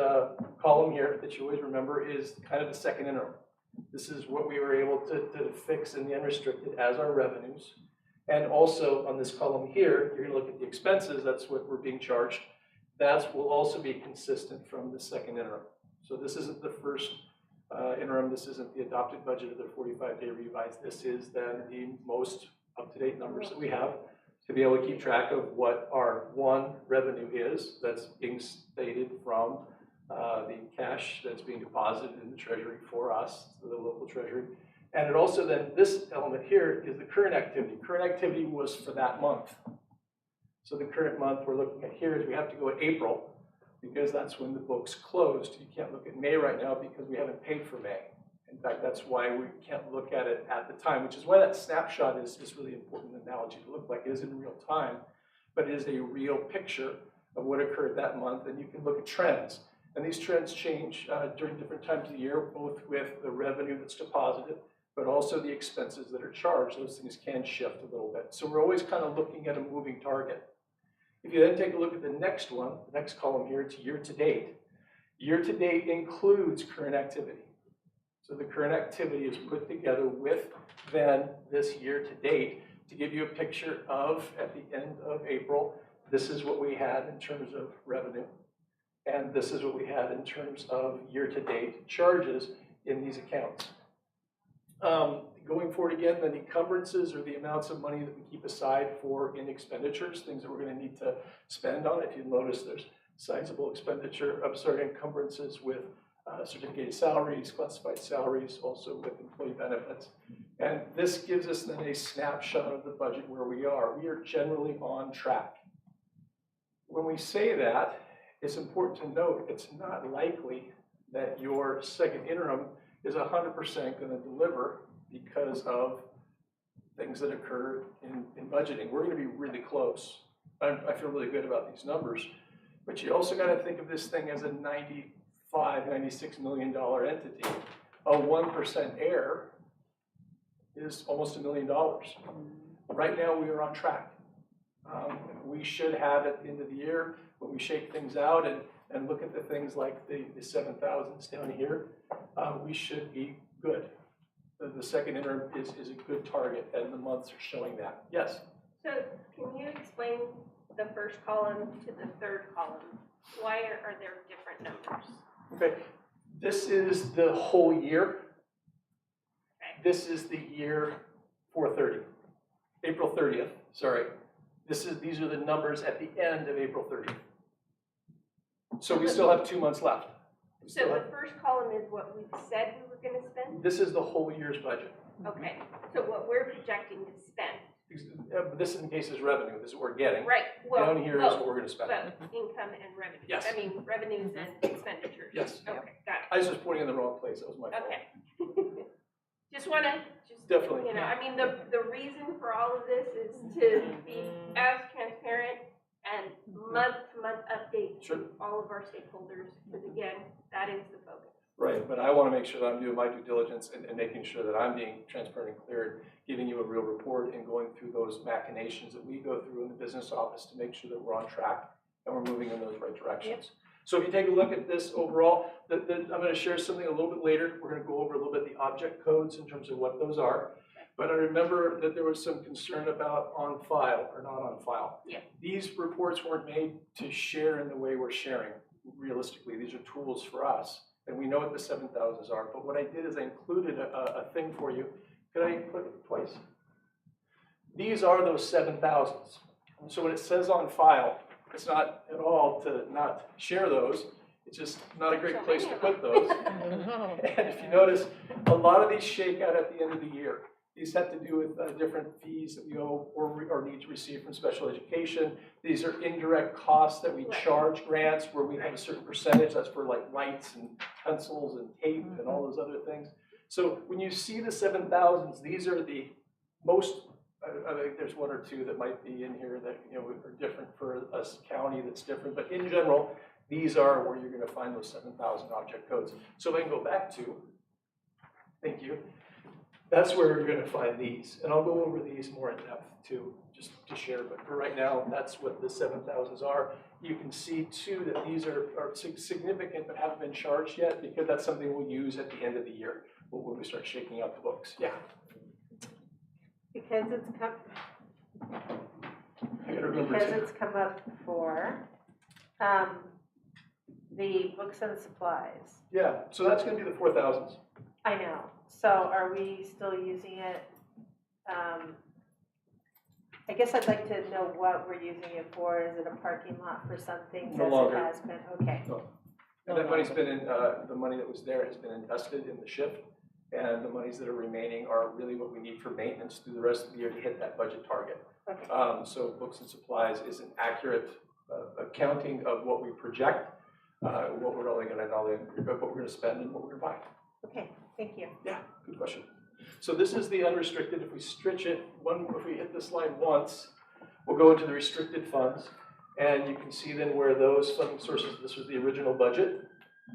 column here that you always remember is kind of the second interim. This is what we were able to fix in the unrestricted as our revenues. And also on this column here, you're going to look at the expenses. That's what we're being charged. That will also be consistent from the second interim. So this isn't the first interim. This isn't the adopted budget of the 45-day revised. This is then the most up-to-date numbers that we have to be able to keep track of what our revenue is that's being stated from the cash that's being deposited in the treasury for us, the local treasury. And it also then, this element here is the current activity. Current activity was for that month. So the current month we're looking at here is we have to go at April because that's when the books closed. You can't look at May right now because we haven't paid for May. In fact, that's why we can't look at it at the time, which is why that snapshot is really important analogy to look like. It is in real time, but it is a real picture of what occurred that month, and you can look at trends. And these trends change during different times of the year, both with the revenue that's deposited, but also the expenses that are charged. Those things can shift a little bit. So we're always kind of looking at a moving target. If you then take a look at the next one, the next column here, it's year to date. Year to date includes current activity. So the current activity is put together with then this year to date to give you a picture of, at the end of April, this is what we had in terms of revenue. And this is what we had in terms of year to date charges in these accounts. Going forward again, the encumbrances are the amounts of money that we keep aside for in expenditures, things that we're going to need to spend on. If you notice, there's sizable encumbrances with certificated salaries, classified salaries, also with employee benefits. And this gives us then a snapshot of the budget where we are. We are generally on track. When we say that, it's important to note it's not likely that your second interim is 100% going to deliver because of things that occur in budgeting. We're going to be really close. I feel really good about these numbers, but you also got to think of this thing as a $96 million entity. A 1% error is almost $1 million. Right now we are on track. We should have at the end of the year, when we shake things out and look at the things like the 7,000s down here, we should be good. The second interim is a good target, and the months are showing that. Yes? So can you explain the first column to the third column? Why are there different numbers? Okay, this is the whole year. This is the year 4/30, April 30th, sorry. These are the numbers at the end of April 30th. So we still have 2 months left. So the first column is what we said we were gonna spend? This is the whole year's budget. Okay, so what we're projecting to spend. This in case is revenue, this is what we're getting. Right, well, Down here is both, what we're gonna spend. both income and revenue. Yes. I mean, revenues and expenditures. Yes. Okay, got I was just pointing in the wrong place, that was my it. fault. Okay. Just wanna, Definitely. you know, I mean, the reason for all of this is to be as transparent and month-to-month update to all of our stakeholders, because again, that is the focus. Right, but I want to make sure that I'm doing my due diligence and making sure that I'm being transparent and clear, giving you a real report and going through those machinations that we go through in the business office to make sure that we're on track and we're moving in those right directions. So if you take a look at this overall, I'm going to share something a little bit later. We're going to go over a little bit the object codes in terms of what those are. But I remember that there was some concern about on file or not on file. Yeah. These reports weren't made to share in the way we're sharing. Realistically, these are tools for us. And we know what the 7,000s are, but what I did is I included a thing for you. Could I click it twice? These are those 7,000s. So when it says on file, it's not at all to not share those. It's just not a great place to put those. And if you notice, a lot of these shake out at the end of the year. These have to do with different fees that we owe or need to receive from special education. These are indirect costs that we charge grants where we have a certain percentage. That's for like lights and pencils and tape and all those other things. So when you see the 7,000s, these are the most, I think there's one or two that might be in here that are different for a county that's different. But in general, these are where you're going to find those 7,000 object codes. So if I can go back to, thank you. That's where you're going to find these, and I'll go over these more in depth too, just to share, but for right now, that's what the 7,000s are. You can see too that these are significant but haven't been charged yet, because that's something we'll use at the end of the year when we start shaking out the books. Yeah? Because it's come, I gotta remember because to. it's come up before, the books and supplies. Yeah, so that's going to be the 4,000s. I know. So are we still using it? I guess I'd like to know what we're using it for. Is it a parking lot for something? No longer. It has been, okay. No. And that money's been in, the money that was there has been invested in the shift, and the monies that are remaining are really what we need for maintenance through the rest of the year to hit that budget target. Okay. So books and supplies is an accurate accounting of what we project, what we're only going to what we're going to spend and what we're going to buy. Okay, thank you. Yeah, good question. So this is the unrestricted. If we stretch it, if we hit this line once, we'll go into the restricted funds, and you can see then where those funding sources, this was the original budget,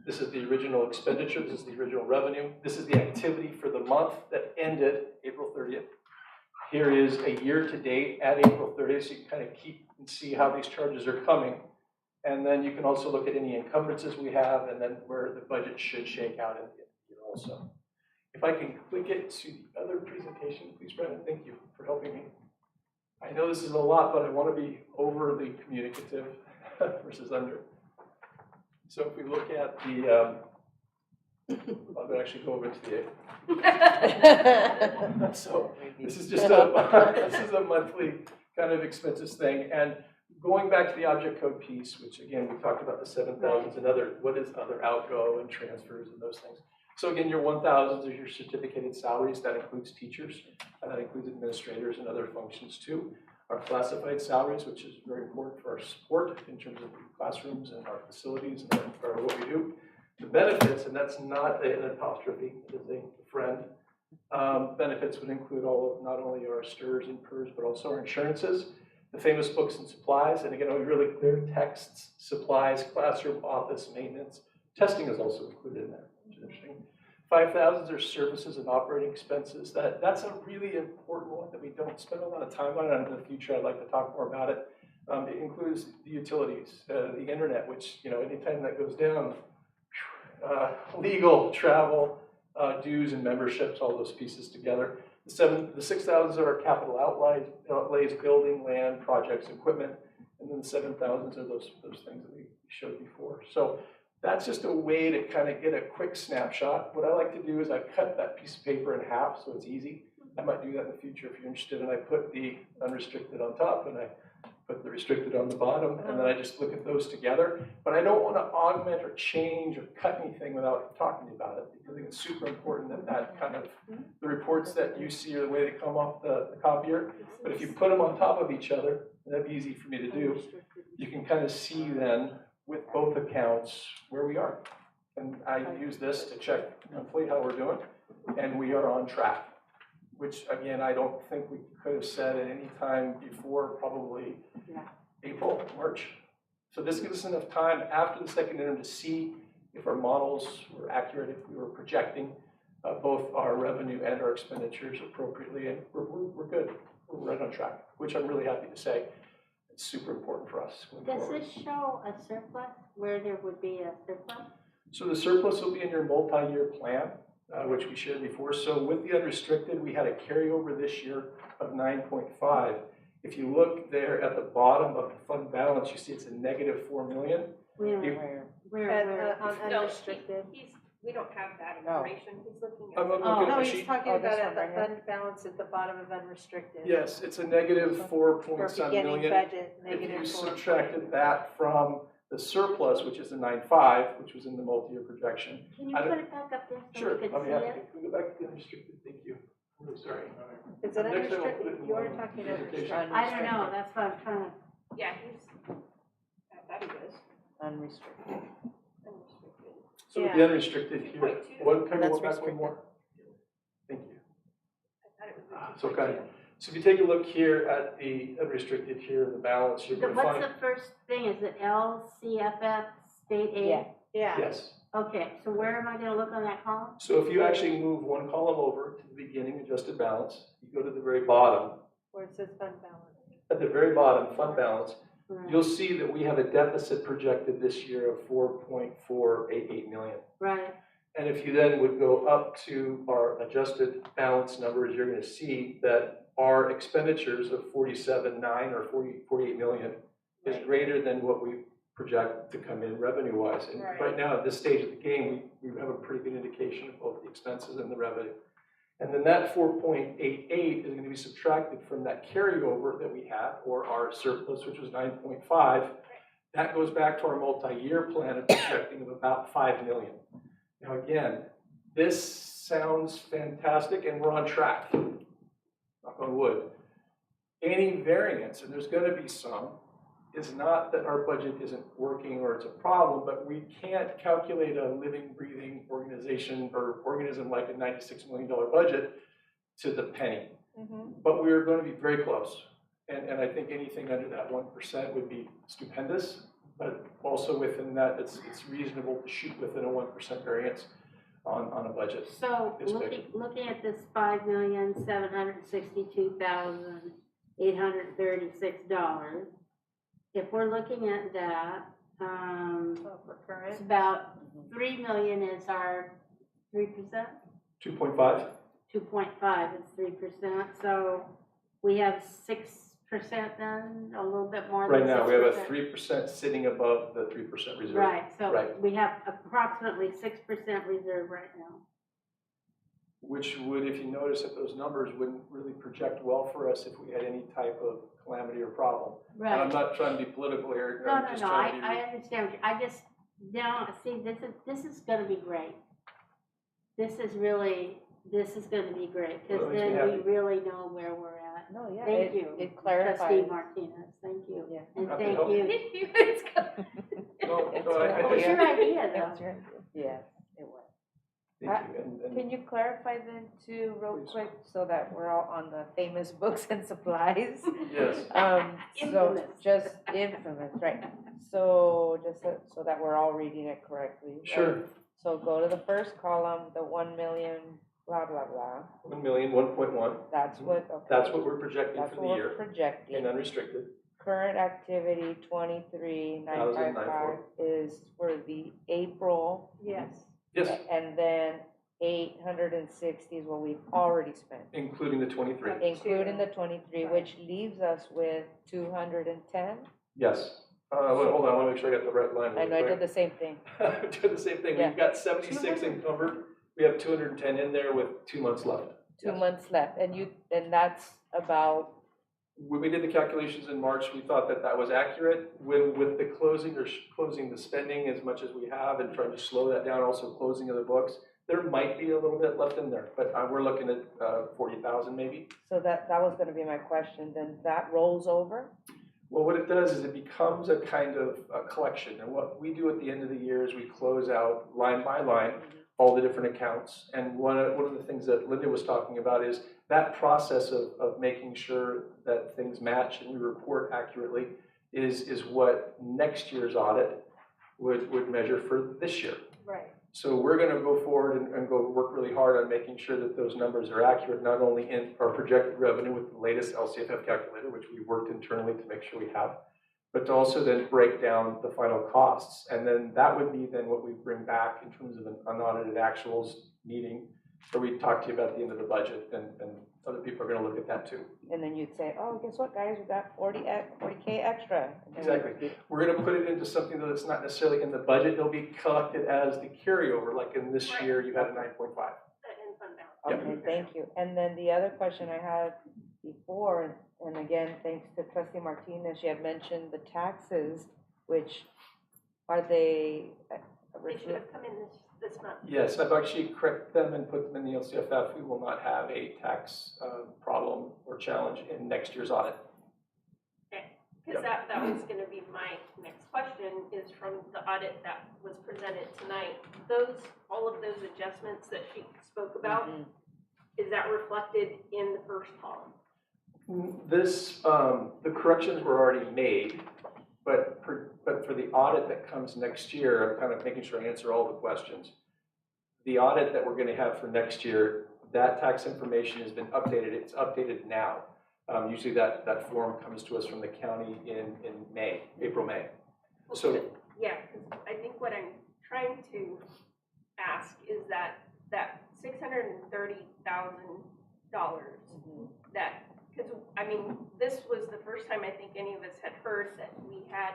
this is the original expenditure, this is the original revenue, this is the activity for the month that ended April 30th. Here is a year to date at April 30th, so you can kind of keep and see how these charges are coming. And then you can also look at any encumbrances we have, and then where the budget should shake out at the end of the year also. If I can click it to the other presentation, please, Brendan, thank you for helping me. I know this is a lot, but I want to be overly communicative versus under. So if we look at the, I'll actually go over to the, so this is just a monthly kind of expenses thing. And going back to the object code piece, which again, we talked about the 7,000s and other, what is other outgo and transfers and those things. So again, your 1,000s are your certificated salaries. That includes teachers, that includes administrators and other functions too. Our classified salaries, which is very important for our support in terms of classrooms and our facilities and our what we do. The benefits, and that's not an apostrophe, it is a friend. Benefits would include all of not only our STRs and PERS, but also our insurances, the famous books and supplies, and again, I'll be really clear, texts, supplies, classroom, office, maintenance. Testing is also included in there, which is interesting. 5,000s are services and operating expenses. That's a really important one that we don't spend a lot of time on. In the future, I'd like to talk more about it. It includes the utilities, the internet, which, anytime that goes down, legal, travel, dues and memberships, all those pieces together. The 6,000s are our capital outlays, building, land, projects, equipment, and then the 7,000s are those things that we showed before. So That's just a way to kind of get a quick snapshot. What I like to do is I cut that piece of paper in half so it's easy. I might do that in the future if you're interested, and I put the unrestricted on top and I put the restricted on the bottom, and then I just look at those together. But I don't want to augment or change or cut anything without talking to you about it, because I think it's super important that that kind of, the reports that you see are the way they come off the copier. But if you put them on top of each other, and that'd be easy for me to do, you can kind of see then with both accounts where we are. And I use this to check monthly how we're doing, and we are on track. Which, again, I don't think we could have said at any time before, probably April, March. So this gives us enough time after the second interim to see if our models were accurate, if we were projecting both our revenue and our expenditures appropriately, and we're good. We're right on track, which I'm really happy to say. It's super important for us going Does forward. this show a surplus, where there would be a surplus? So the surplus will be in your multi-year plan. Which we shared before. So with the unrestricted, we had a carryover this year of 9.5. If you look there at the bottom of the fund balance, you see it's a negative 4 million. Where? On No, unrestricted. We don't have that information. He's looking at. I'm looking Oh, at no, the he's sheet. talking about this at one the right here. fund balance at the bottom of unrestricted. Yes, it's a negative 4 For point some beginning million. budget, If negative you 4. subtracted that from the surplus, which is the 9.5, which was in the multi-year projection. Can you put it back up there so Sure, we can I'll be see happy it? to go back to the unrestricted. Thank you. I'm really sorry. Is it Next time I'll put it unrestricted? in You were one talking presentation. unrestricted. I don't know, that's what I'm trying to. Yeah, he's, I thought he was. Unrestricted. Unrestricted. So with the unrestricted here, one, can I go back one more? Thank you. I thought it was. So kind. So if you take a look here at the unrestricted here, the balance, you're going to What's find. the first thing, is it Lcff state aid? Yeah. Yes. Okay, so where am I gonna look on that column? So if you actually move one column over to the beginning, adjusted balance, you go to the very bottom. Where it says fund balance. At the very bottom, fund balance, Right. you'll see that we have a deficit projected this year of 4.488 million. Right, And if you then would go up to our adjusted balance numbers, you're going to see that our expenditures of 47.9 or 48 million is greater than what we project to come in revenue-wise. And right now, at this stage of the game, we have a pretty good indication of both the expenses and the revenue. And then that 4.88 is going to be subtracted from that carryover that we have, or our surplus, which was 9.5. That goes back to our multi-year plan of projecting of about 5 million. Now again, this sounds fantastic and we're on track, knock on wood. Any variance, and there's gonna be some, is not that our budget isn't working or it's a problem, but we can't calculate a living, breathing organization or organism like a $96 million budget to the penny. But we're going to be very close. And I think anything under that 1% would be stupendous, but also within that, it's reasonable to shoot within a 1% variance on a budget. so It's big. looking at this $5,762,836, if we're looking at that, it's about 3 million is our 3%? 2.5? 2.5 is 3%, so we have 6% then, a little bit more than 6%. Right now, we have a 3% sitting above the 3% reserve. Right, so Right. we have approximately 6% reserve right now. Which would, if you notice that those numbers wouldn't really project well for us if we had any type of calamity or problem. Right. And I'm not trying to be political here, No, I'm no, just no, trying to be. I understand, I just, now, see, this is gonna be great. This is gonna be great, Well, because that makes me then we happy. really know where we're at. No, yeah, Thank you, it clarifies. Trustee Martinez, thank you. Yeah. And Happy to thank help. you. No, It's no, I It was just, your idea, It was though. your idea. Yes, it was. thank you, and Can you clarify then too, real Please. quick, so that we're all on the famous books and supplies? yes, So Infamous. just infamous, right? So just so that we're all reading it correctly. right? sure, So go to the first column, the 1 million, blah, blah, blah. 1 million, 1.1, That's what, okay. that's what we're projecting That's for what the we're year, projecting. in unrestricted. Current activity 23,955 is for the April. Yes. Yes, And then 860 is what we've already spent, including the 23, including the 23, which leaves us with 210. yes. Well, hold on, I wanna make sure I got the right line I really know, I quick. did the same thing. Doing the same thing, Yeah. we've got 76 encumbered, we have 210 in there with 2 months left. 2 months left, and that's about, When we did the calculations in March, we thought that that was accurate. With the closing or closing the spending as much as we have and trying to slow that down, also closing of the books, there might be a little bit left in there, but we're looking at 40,000 maybe. so that was gonna be my question, then that rolls over? Well, what it does is it becomes a kind of a collection, and what we do at the end of the year is we close out line by line all the different accounts. And one of the things that Linda was talking about is that process of making sure that things match and we report accurately is what next year's audit would measure for this year. Right. So we're gonna go forward and go work really hard on making sure that those numbers are accurate, not only in our projected revenue with the latest Lcff calculator, which we worked internally to make sure we have, but to also then break down the final costs. And then that would be then what we bring back in terms of an unaudited actuals meeting, where we talk to you about the end of the budget, and other people are gonna look at that too. And then you'd say, oh, guess what, guys, we got 40K extra. And then Exactly. We're gonna put it into something that's not necessarily in the budget, it'll be collected as the carryover, like in this year, you had a 9.5. Okay, thank you. And then the other question I had before, and again, thanks to Trustee Martinez, she had mentioned the taxes, which are they? They should have come in this month. Yes, I've actually corrected them and put them in the Lcff. We will not have a tax problem or challenge in next year's audit. Okay, because that was gonna be my next question, is from the audit that was presented tonight. All of those adjustments that she spoke about, is that reflected in the first column? The corrections were already made, but for the audit that comes next year, I'm kind of making sure I answer all the questions. The audit that we're gonna have for next year, that tax information has been updated, it's updated now. Usually that form comes to us from the county in April, May. So, Yeah, because I think what I'm trying to ask is that $630,000 that, because I mean, this was the first time I think any of us had heard that we had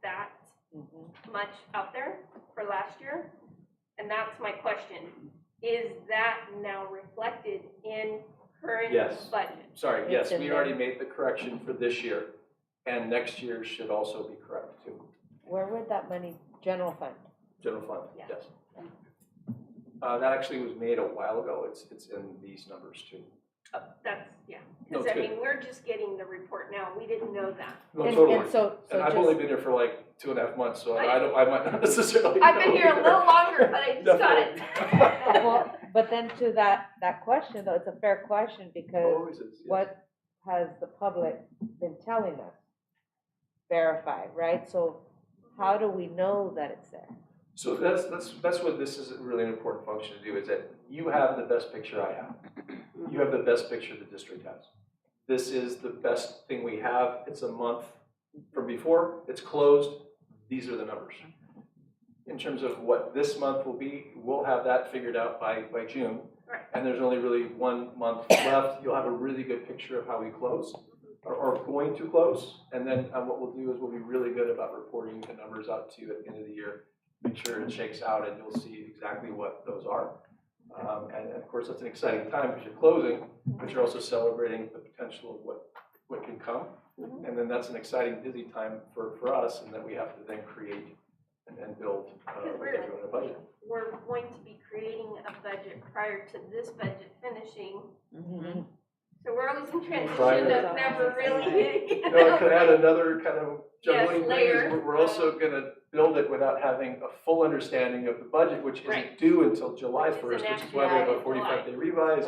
that much out there for last year. And that's my question. Is that now reflected in current yes. budget? Sorry, yes, we already made the correction for this year, and next year should also be correct too. Where would that money, general fund? General fund, yes. That actually was made a while ago, it's in these numbers too. That's, yeah, No, because it's I good. mean, we're just getting the report now, we didn't know that. No, totally. And I've only been here for like 2.5 months, so I might not necessarily I've been know here a either. little longer, but I just got it. Well, but then to that question, though, it's a fair question, because Always is, yes. what has the public been telling us? Verified, right? So how do we know that it's there? So that's what this is really an important function to do, is that you have the best picture I have. You have the best picture the district has. This is the best thing we have. It's a month from before, it's closed, these are the numbers. In terms of what this month will be, we'll have that figured out by June. Right. And there's only really 1 month left. You'll have a really good picture of how we close, or going to close. And then what we'll do is we'll be really good about reporting the numbers out to you at the end of the year. Make sure it shakes out and you'll see exactly what those are. And of course, that's an exciting time because you're closing, but you're also celebrating the potential of what can come. And then that's an exciting, busy time for us, and that we have to then create and build a budget. We're going to be creating a budget prior to this budget finishing. So we're always in transition of never really, you No, I could add another kind of juggling thing, layer. is we're also gonna build it without having a full understanding of the budget, which isn't due until July 1st, which is why we have a 45-day revise.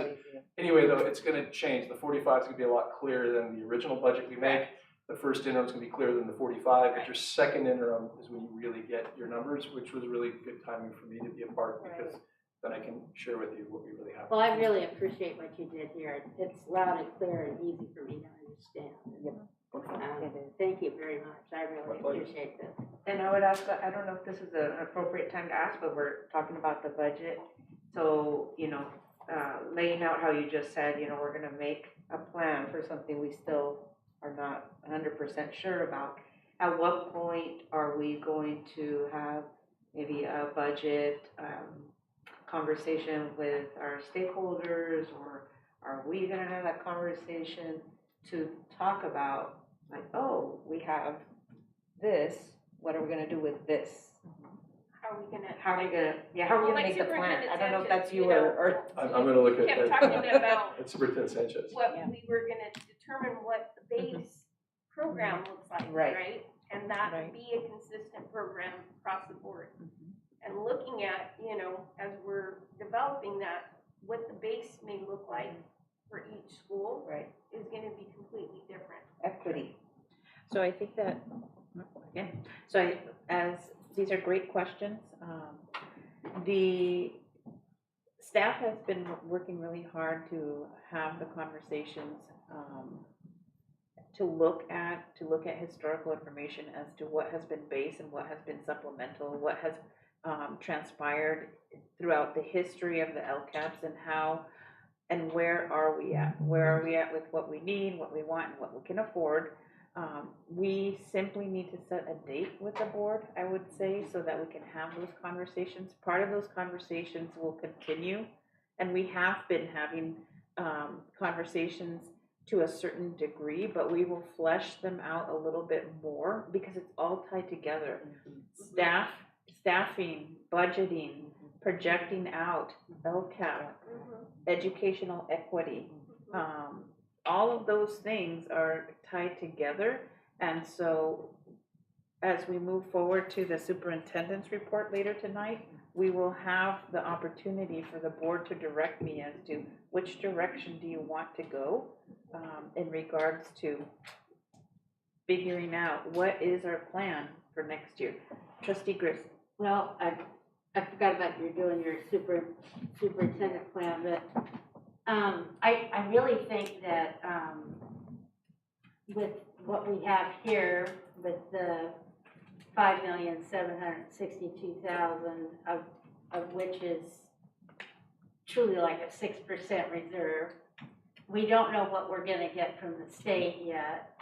Anyway, though, it's gonna change. The 45 is gonna be a lot clearer than the original budget we make. The first interim is gonna be clearer than the 45, but your second interim is when you really get your numbers, which was really good timing for me to be a part, because then I can share with you what we really have. Well, I really appreciate what you did here. It's loud and clear and easy for me to understand. Thank you very much. I really appreciate this. And I would ask, I don't know if this is an appropriate time to ask, but we're talking about the budget. So, laying out how you just said, we're gonna make a plan for something we still are not 100% sure about. at what point are we going to have maybe a budget conversation with our stakeholders, or are we gonna have that conversation to talk about, like, oh, we have this, what are we gonna do with this? How are we gonna? How are we gonna make the plan? I don't know if that's you or. I'm gonna look at. Kept talking about At Superintendent Sanchez. what we were gonna determine what the base program looks like, Right. right? And that Right. be a consistent program across the board. And looking at, as we're developing that, what the base may look like for each school Right. is gonna be completely different. Equity. So I think that, again, as these are great questions, the staff has been working really hard to have the conversations, to look at historical information as to what has been base and what has been supplemental, what has transpired throughout the history of the LCAPs, and how and where are we at? Where are we at with what we need, what we want, and what we can afford? We simply need to set a date with the board, I would say, so that we can have those conversations. Part of those conversations will continue, and we have been having conversations to a certain degree, but we will flesh them out a little bit more because it's all tied together. Staffing, budgeting, projecting out, LCAP, educational equity, all of those things are tied together. And so as we move forward to the superintendent's report later tonight, we will have the opportunity for the board to direct me as to which direction do you want to go in regards to figuring out what is our plan for next year. Trustee Gris. Well, I forgot about you doing your superintendent plan, but I really think that with what we have here, with the $5,762,000 of which is truly like a 6% reserve. We don't know what we're gonna get from the state yet,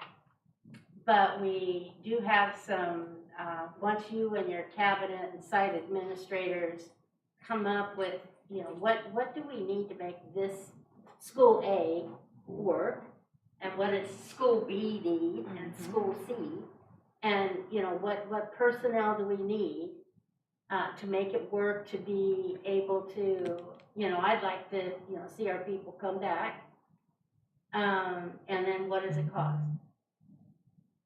but we do have some, once you and your cabinet and site administrators come up with, what do we need to make this school A work, and what does school B need, and school C, and, what personnel do we need to make it work, to be able to, I'd like to, see our people come back. And then what does it cost?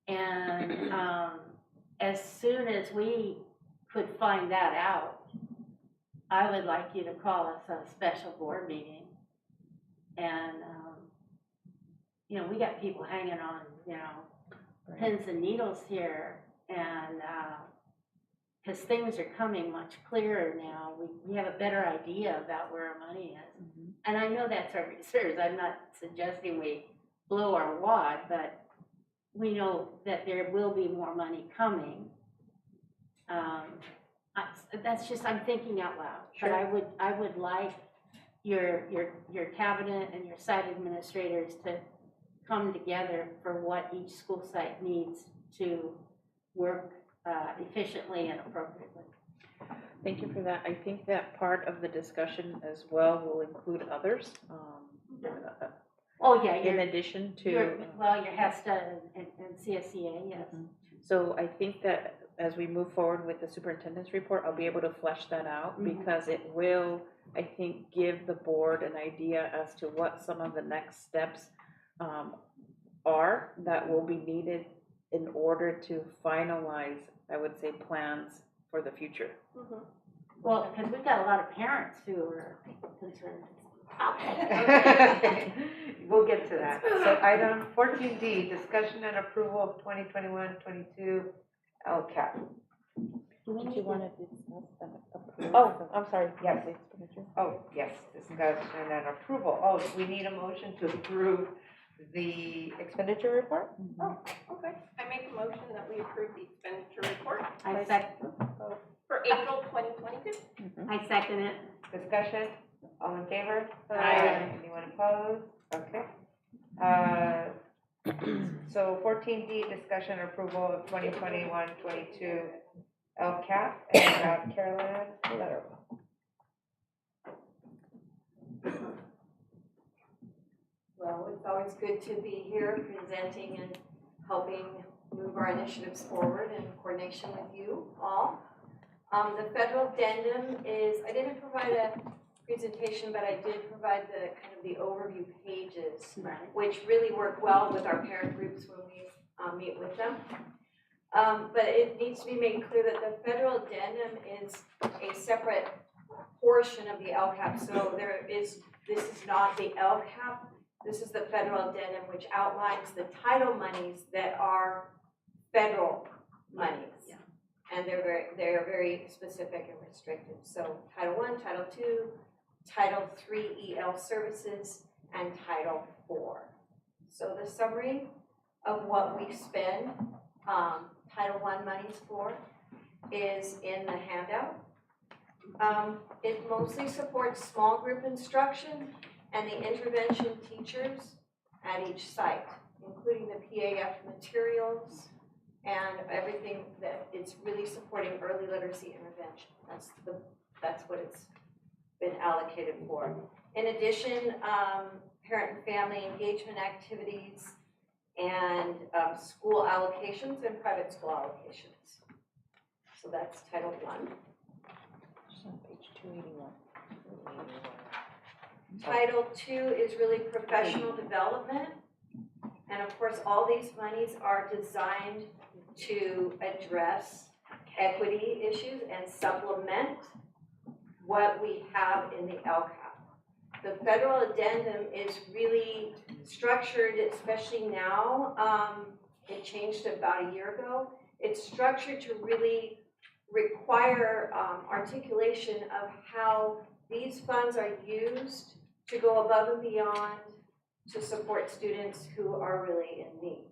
And as soon as we could find that out, I would like you to call us a special board meeting. And, we got people hanging on, pins and needles here, and because things are coming much clearer now. We have a better idea about where our money is. And I know that's our reserves. I'm not suggesting we blow our wad, but we know that there will be more money coming. That's just, I'm thinking out loud. Sure. But I would like your cabinet and your site administrators to come together for what each school site needs to work efficiently and appropriately. Thank you for that. I think that part of the discussion as well will include others. Oh, yeah. In addition to. Your HESTA and CSEA, yes. So I think that as we move forward with the superintendent's report, I'll be able to flesh that out because it will, I think, give the board an idea as to what some of the next steps are that will be needed in order to finalize, I would say, plans for the future. Well, because we've got a lot of parents who are concerned. We'll get to that. So item 14D, discussion and approval of 2021-22 LCAP. Did you want to discuss and approve? Oh, I'm sorry, yes. Oh, yes, discussion and approval. Oh, we need a motion to approve the expenditure report? Oh, okay. I make a motion that we approve the expenditure report I second. for April 2022. I second it. Discussion, all in favor? Aye. Anyone opposed? Okay. So 14D, discussion approval of 2021-22 Lcff, and Carolyn Letter. Well, it's always good to be here presenting and helping move our initiatives forward in coordination with you all. The federal addendum is, I didn't provide a presentation, but I did provide the kind of the overview pages, which really work well with our parent groups when we meet with them. But it needs to be made clear that the federal addendum is a separate portion of the LCAP. So this is not the LCAP. This is the federal addendum, which outlines the title monies that are federal monies. And they're very specific and restricted. So Title I, Title II, Title III EL services, and Title IV. So the summary of what we spend Title I monies for is in the handout. It mostly supports small group instruction and the intervention teachers at each site, including the PAF materials and everything that it's really supporting early literacy intervention. That's what it's been allocated for. In addition, parent and family engagement activities and school allocations and private school allocations. So that's Title I. Page 281. Title II is really professional development. And of course, all these monies are designed to address equity issues and supplement what we have in the LCAP. The federal addendum is really structured, especially now, it changed about a year ago. It's structured to really require articulation of how these funds are used to go above and beyond to support students who are really in need.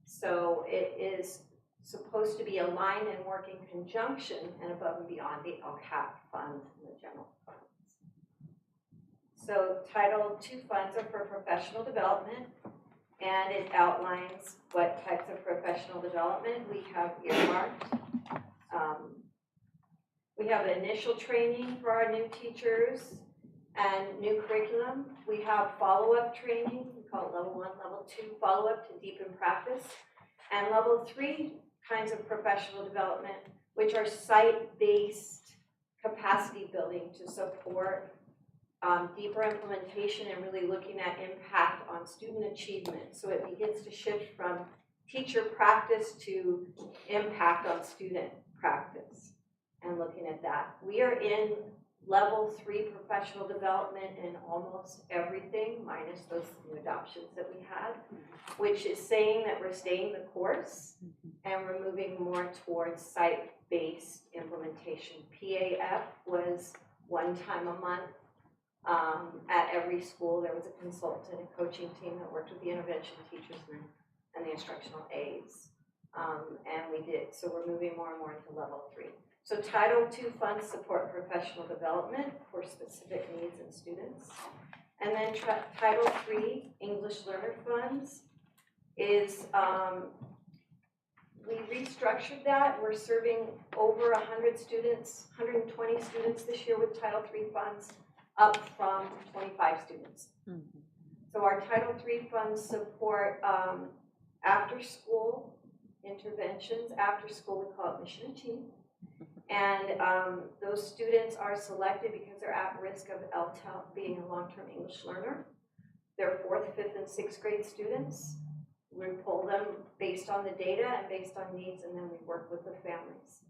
So it is supposed to be aligned and work in conjunction and above and beyond the LCAP funds and the general funds. So Title II funds are for professional development, and it outlines what types of professional development we have earmarked. We have initial training for our new teachers and new curriculum. We have follow-up training, we call it Level 1, Level 2, follow-up to deepen practice, and Level 3 kinds of professional development, which are site-based capacity building to support deeper implementation and really looking at impact on student achievement. So it begins to shift from teacher practice to impact on student practice and looking at that. We are in Level 3 professional development in almost everything, minus those new adoptions that we had, which is saying that we're staying the course and we're moving more towards site-based implementation. PAF was one time a month. At every school, there was a consultant, a coaching team that worked with the intervention teachers and the instructional aides. And we did, so we're moving more and more into Level 3. So Title II funds support professional development for specific needs in students. And then Title III English Learner Funds is, we restructured that. We're serving over 100 students, 120 students this year with Title III funds, up from 25 students. So our Title III funds support after-school interventions. After school, we call it Mission Achieved. And those students are selected because they're at risk of LTEL being a long-term English learner. They're 4th, 5th, and 6th grade students. We pull them based on the data and based on needs, and then we work with the families.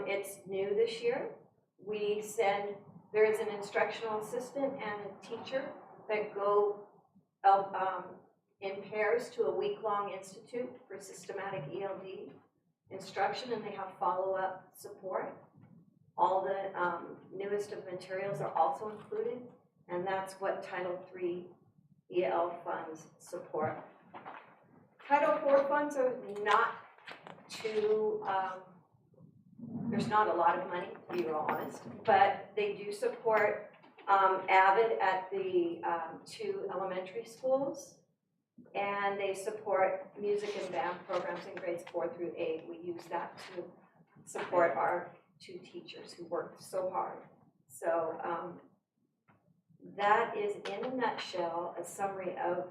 It's new this year. There is an instructional assistant and a teacher that go in pairs to a week-long institute for systematic ELD instruction, and they have follow-up support. All the newest of materials are also included, and that's what Title III EL funds support. Title IV funds are not too, there's not a lot of money, to be real honest, but they do support AVID at the 2 elementary schools. And they support music and band programs in grades 4 through 8. We use that to support our 2 teachers who work so hard. So that is, in a nutshell, a summary of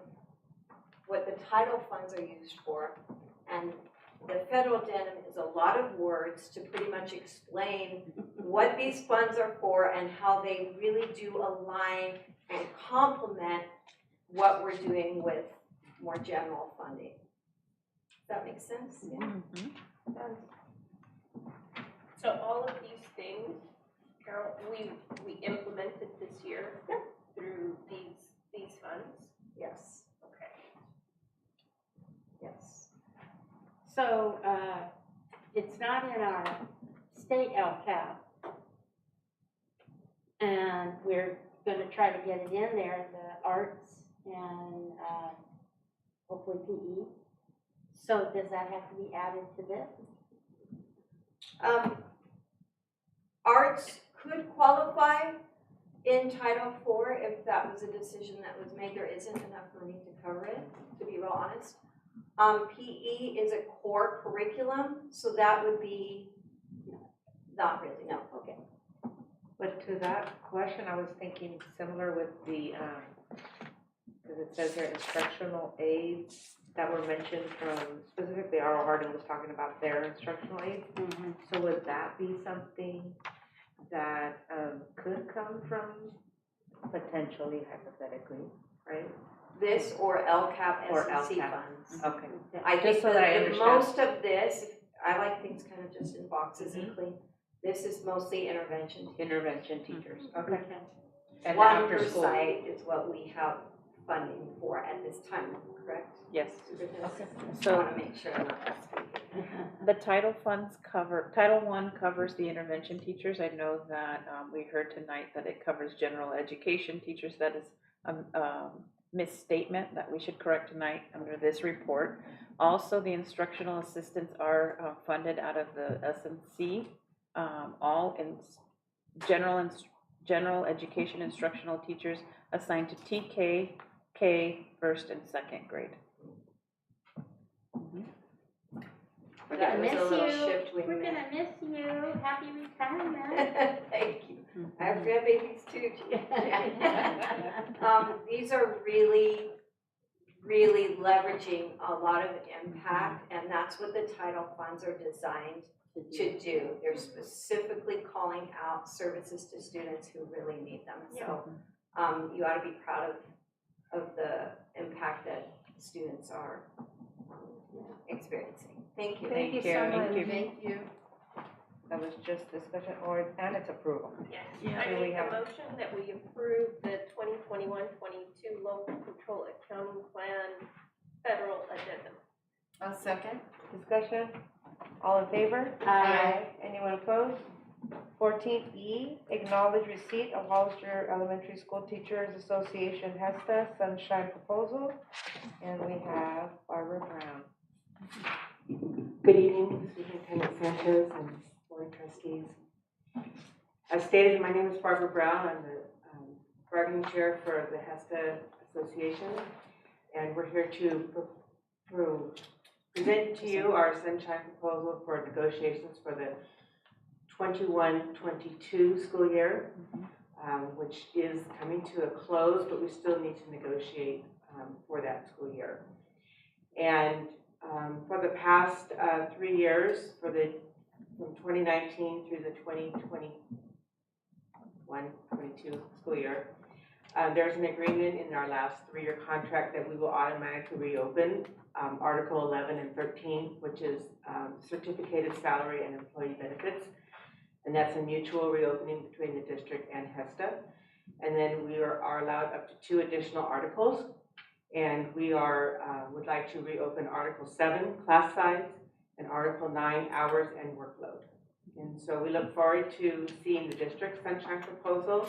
what the title funds are used for. And the federal denim is a lot of words to pretty much explain what these funds are for and how they really do align and complement what we're doing with more general funding. Does that make sense? Yeah. So all of these things, Carol, we implemented this year through these funds? Yes. Okay. Yes. So, it's not in our state Lcff. And we're gonna try to get it in there, the arts and, hopefully PE. So does that have to be added to this? Arts could qualify in Title IV if that was a decision that was made. There isn't enough money to cover it, to be real honest. PE is a core curriculum, so that would be not really, no. Okay. But to that question, I was thinking similar with the, because it says here instructional aids that were mentioned from, specifically R.O. Hardin was talking about their instructional aids. So would that be something that could come from potentially, hypothetically, right? This or LCAP Or SEC LCAP. funds. Okay. I Just think so that I the understand. most of this, I like things kind of just in boxes and clean. This is mostly intervention. Intervention teachers, okay. And One after per school. site is what we have funding for at this time, correct? Yes. Okay. So- I want to make sure I'm not speaking. The title funds cover, Title I covers the intervention teachers. I know that we heard tonight that it covers general education teachers. That is a misstatement that we should correct tonight under this report. Also, the instructional assistants are funded out of the S&C. All in general education instructional teachers assigned to TK, K, first and second grade. We're That gonna was miss a little you. shift we We're made. gonna miss you. Happy retirement. Thank you. I have grandbabies too. These are really, really leveraging a lot of impact, and that's what the title funds are designed to do. They're specifically calling out services to students who really need them. So you ought to be proud of the impact that students are experiencing. Thank you. Thank you so much. Thank you. That was just discussion or, and its approval. Yes. Yeah. I Do we make have- a motion that we approve the 2021-22 local control accounting plan federal addendum. A second. Discussion? All in favor? Aye. Anyone opposed? 14E, acknowledge receipt of Hollister Elementary School Teachers Association HESTA Sunshine Proposal. And we have Barbara Brown. Good evening, Superintendent Sanchez and board trustees. As stated, my name is Barbara Brown. I'm the bargaining chair for the HESTA Association, and we're here to present to you our sunshine proposal for negotiations for the 21-22 school year, which is coming to a close, but we still need to negotiate for that school year. And for the past 3 years, from 2019 through the 2021-22 school year, there's an agreement in our last 3-year contract that we will automatically reopen Article 11 and 13, which is certificated salary and employee benefits. And that's a mutual reopening between the district and HESTA. And then we are allowed up to 2 additional articles. And we would like to reopen Article 7, class size, and Article 9, hours and workload. And so we look forward to seeing the district's sunshine proposal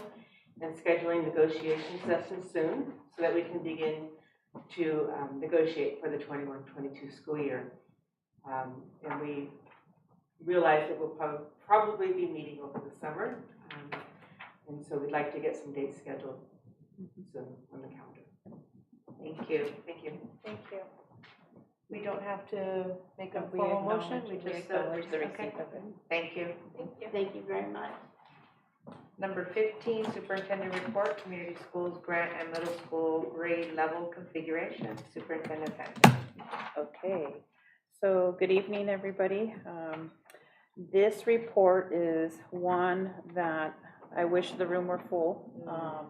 and scheduling negotiation sessions soon so that we can begin to negotiate for the 21-22 school year. And we realize that we'll probably be meeting over the summer. And so we'd like to get some dates scheduled soon on the calendar. Thank you, thank you. Thank you. We don't have to make a We formal motion, acknowledge- we we just acknowledge the okay. receipt of it. Thank you. Thank you very much. Number 15, Superintendent Report, Community Schools Grant and Middle School Grade Level Configuration. Superintendent Sanchez. Okay, so good evening, everybody. This report is one that I wish the room were full,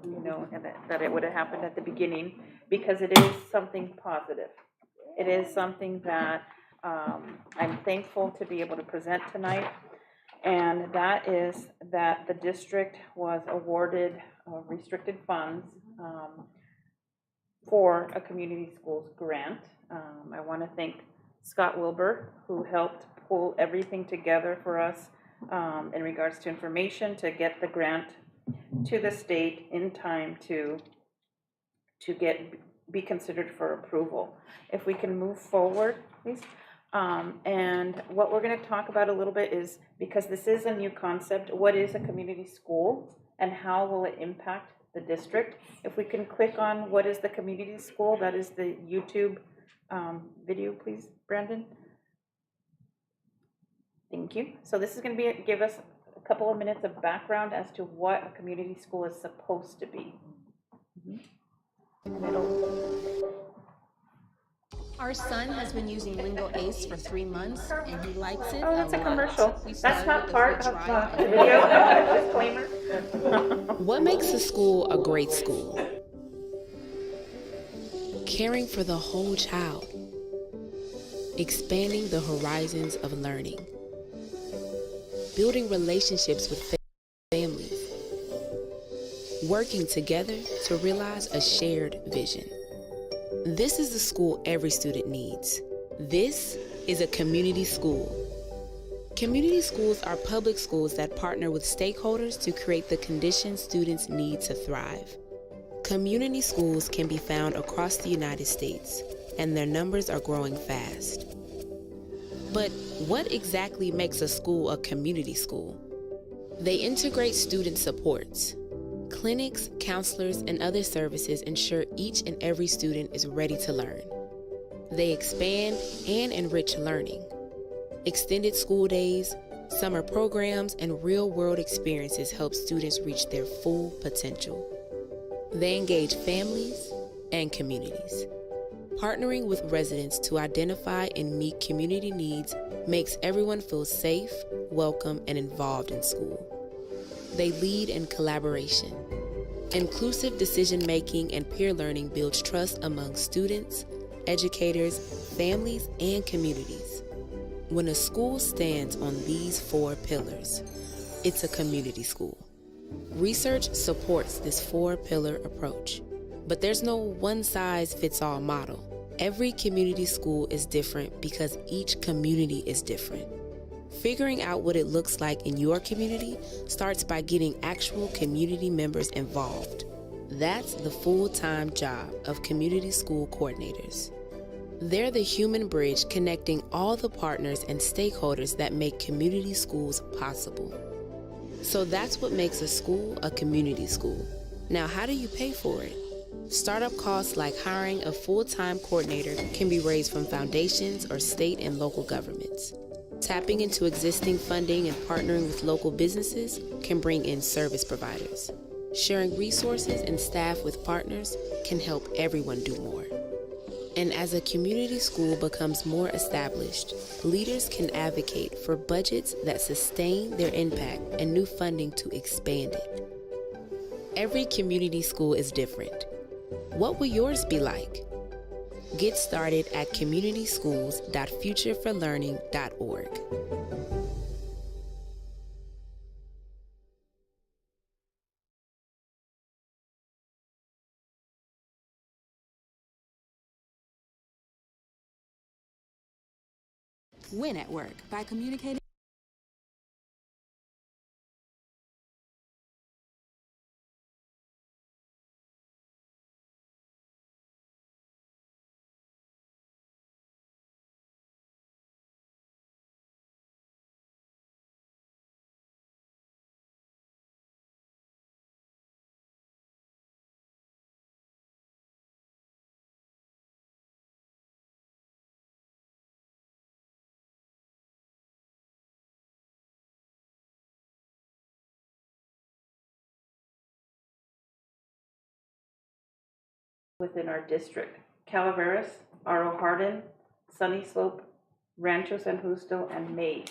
you know, and that it would have happened at the beginning, because it is something positive. It is something that I'm thankful to be able to present tonight, and that is that the district was awarded restricted funds for a community schools grant. I want to thank Scott Wilbur, who helped pull everything together for us in regards to information to get the grant to the state in time to be considered for approval. If we can move forward, please. And what we're going to talk about a little bit is, because this is a new concept, what is a community school and how will it impact the district? If we can click on what is the community school, that is the YouTube video, please, Brandon. Thank you. So this is going to give us a couple of minutes of background as to what a community school is supposed to be. Our son has been using Lingo Ace for 3 months, and he likes it. Oh, that's a commercial. We That's started not with part free of trial. the video. Disclaimer. What makes a school a great school? Caring for the whole child. Expanding the horizons of learning. Building relationships with families. Working together to realize a shared vision. This is the school every student needs. This is a community school. Community schools are public schools that partner with stakeholders to create the conditions students need to thrive. Community schools can be found across the United States, and their numbers are growing fast. But what exactly makes a school a community school? They integrate student supports. Clinics, counselors, and other services ensure each and every student is ready to learn. They expand and enrich learning. Extended school days, summer programs, and real-world experiences help students reach their full potential. They engage families and communities. Partnering with residents to identify and meet community needs makes everyone feel safe, welcome, and involved in school. They lead in collaboration. Inclusive decision-making and peer learning builds trust among students, educators, families, and communities. When a school stands on these 4 pillars, it's a community school. Research supports this 4-pillar approach, but there's no one-size-fits-all model. Every community school is different because each community is different. Figuring out what it looks like in your community starts by getting actual community members involved. That's the full-time job of community school coordinators. They're the human bridge connecting all the partners and stakeholders that make community schools possible. So that's what makes a school a community school. Now, how do you pay for it? Startup costs like hiring a full-time coordinator can be raised from foundations or state and local governments. Tapping into existing funding and partnering with local businesses can bring in service providers. Sharing resources and staff with partners can help everyone do more. And as a community school becomes more established, leaders can advocate for budgets that sustain their impact and new funding to expand it. Every community school is different. What will yours be like? Get started at communityschools.futureforlearning.org. Win at work by communicating within our district. Calaveras, Aro Hardin, Sunny Slope, Rancho San Justo, and Mays.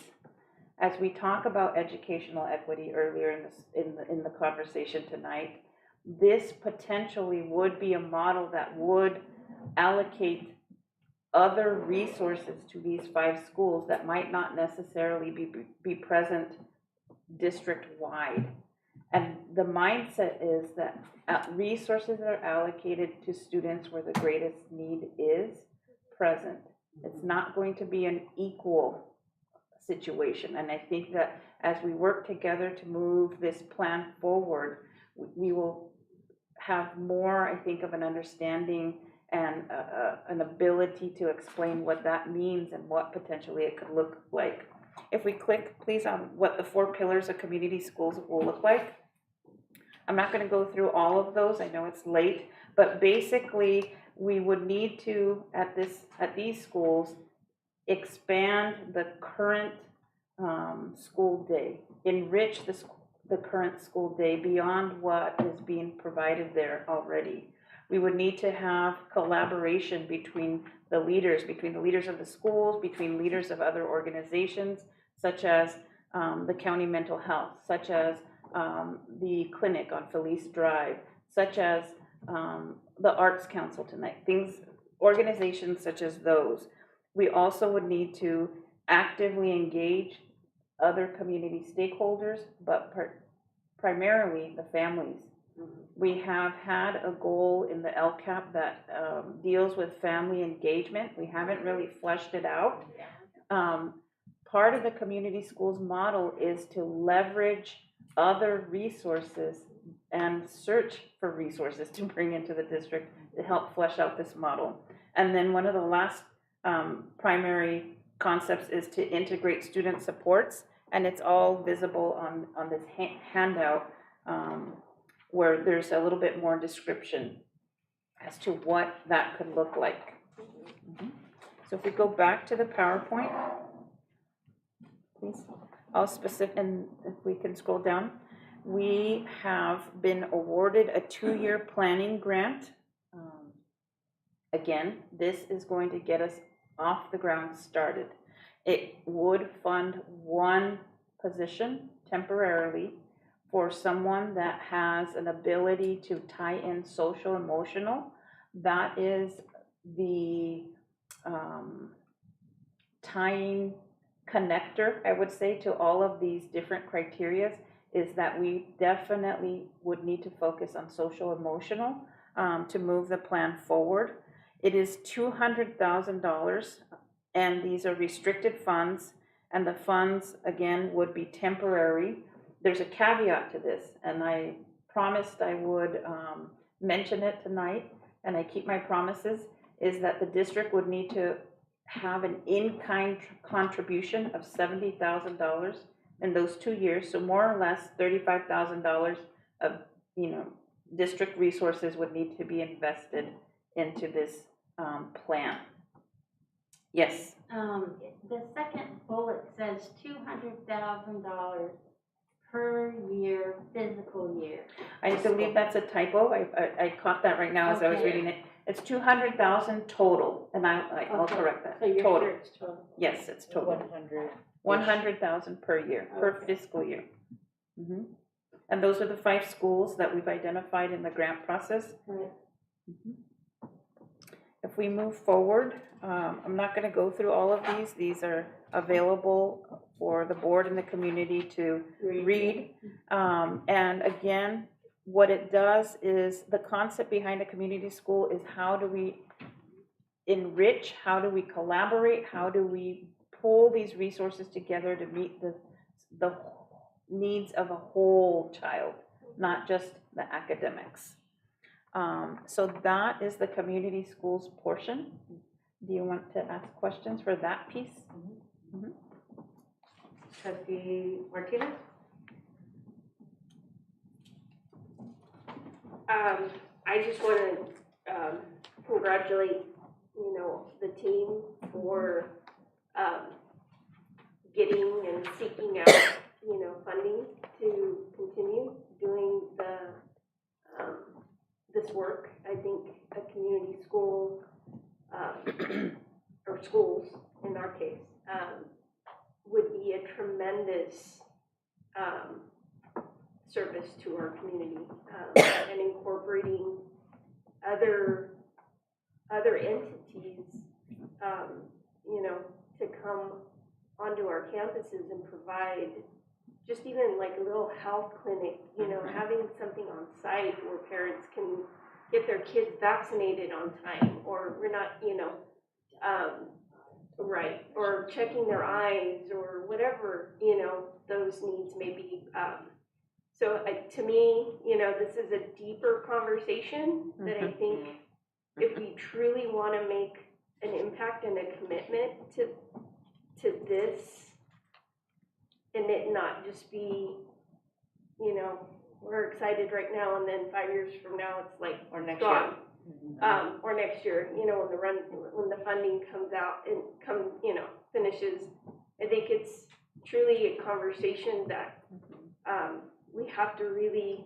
As we talk about educational equity earlier in the conversation tonight, this potentially would be a model that would allocate other resources to these 5 schools that might not necessarily be present district-wide. And the mindset is that resources are allocated to students where the greatest need is present. It's not going to be an equal situation. And I think that as we work together to move this plan forward, we will have more, I think, of an understanding and an ability to explain what that means and what potentially it could look like. If we click, please, on what the 4 pillars of community schools will look like. I'm not going to go through all of those. I know it's late, but basically we would need to, at these schools, expand the current school day, enrich the current school day beyond what is being provided there already. We would need to have collaboration between the leaders of the schools, between leaders of other organizations, such as the county mental health, such as the clinic on Felice Drive, such as the Arts Council tonight, organizations such as those. We also would need to actively engage other community stakeholders, but primarily the families. We have had a goal in the Lcff that deals with family engagement. We haven't really fleshed it out. Part of the community schools model is to leverage other resources and search for resources to bring into the district to help flesh out this model. And then one of the last primary concepts is to integrate student supports, and it's all visible on this handout where there's a little bit more description as to what that could look like. So if we go back to the PowerPoint, please, all specific, and if we can scroll down, we have been awarded a 2-year planning grant. Again, this is going to get us off the ground started. It would fund 1 position temporarily for someone that has an ability to tie in social emotional. That is the tying connector, I would say, to all of these different criterias, is that we definitely would need to focus on social emotional to move the plan forward. It is $200,000, and these are restricted funds, and the funds, again, would be temporary. There's a caveat to this, and I promised I would mention it tonight, and I keep my promises, is that the district would need to have an in-kind contribution of $70,000 in those 2 years, so more or less $35,000 of, district resources would need to be invested into this plan. Yes? The second bullet says $200,000 per year, physical year. I believe that's a typo. I caught that right now as I was reading it. It's 200,000 total, and I'll correct that. So you're Total. sure it's total? Yes, it's total. 100,000 per year, per fiscal year. And those are the 5 schools that we've identified in the grant process. Right. If we move forward, I'm not going to go through all of these. These are available for the board and the community to read. And again, what it does is, the concept behind a community school is, how do we enrich, how do we collaborate, how do we pull these resources together to meet the needs of a whole child, not just the academics. So that is the community schools portion. Do you want to ask questions for that piece? Trustee Martinez? I just want to congratulate, the team for getting and seeking out, funding to continue doing this work. I think a community tremendous service to our community, and incorporating other entities, you know, to come onto our campuses and provide just even like a little health clinic, you know, having something on site where parents can get their kids vaccinated on time, or we're not, you know, right, or checking their eyes, or whatever, you know, those needs may be. So to me, you know, this is a deeper conversation that I think if we truly want to make an impact and a commitment to this, and it not just be, you know, we're excited right now and then 5 years from now it's like Or next gone. year. Or next year, you know, when the funding comes out and finishes. I think it's truly a conversation that we have to really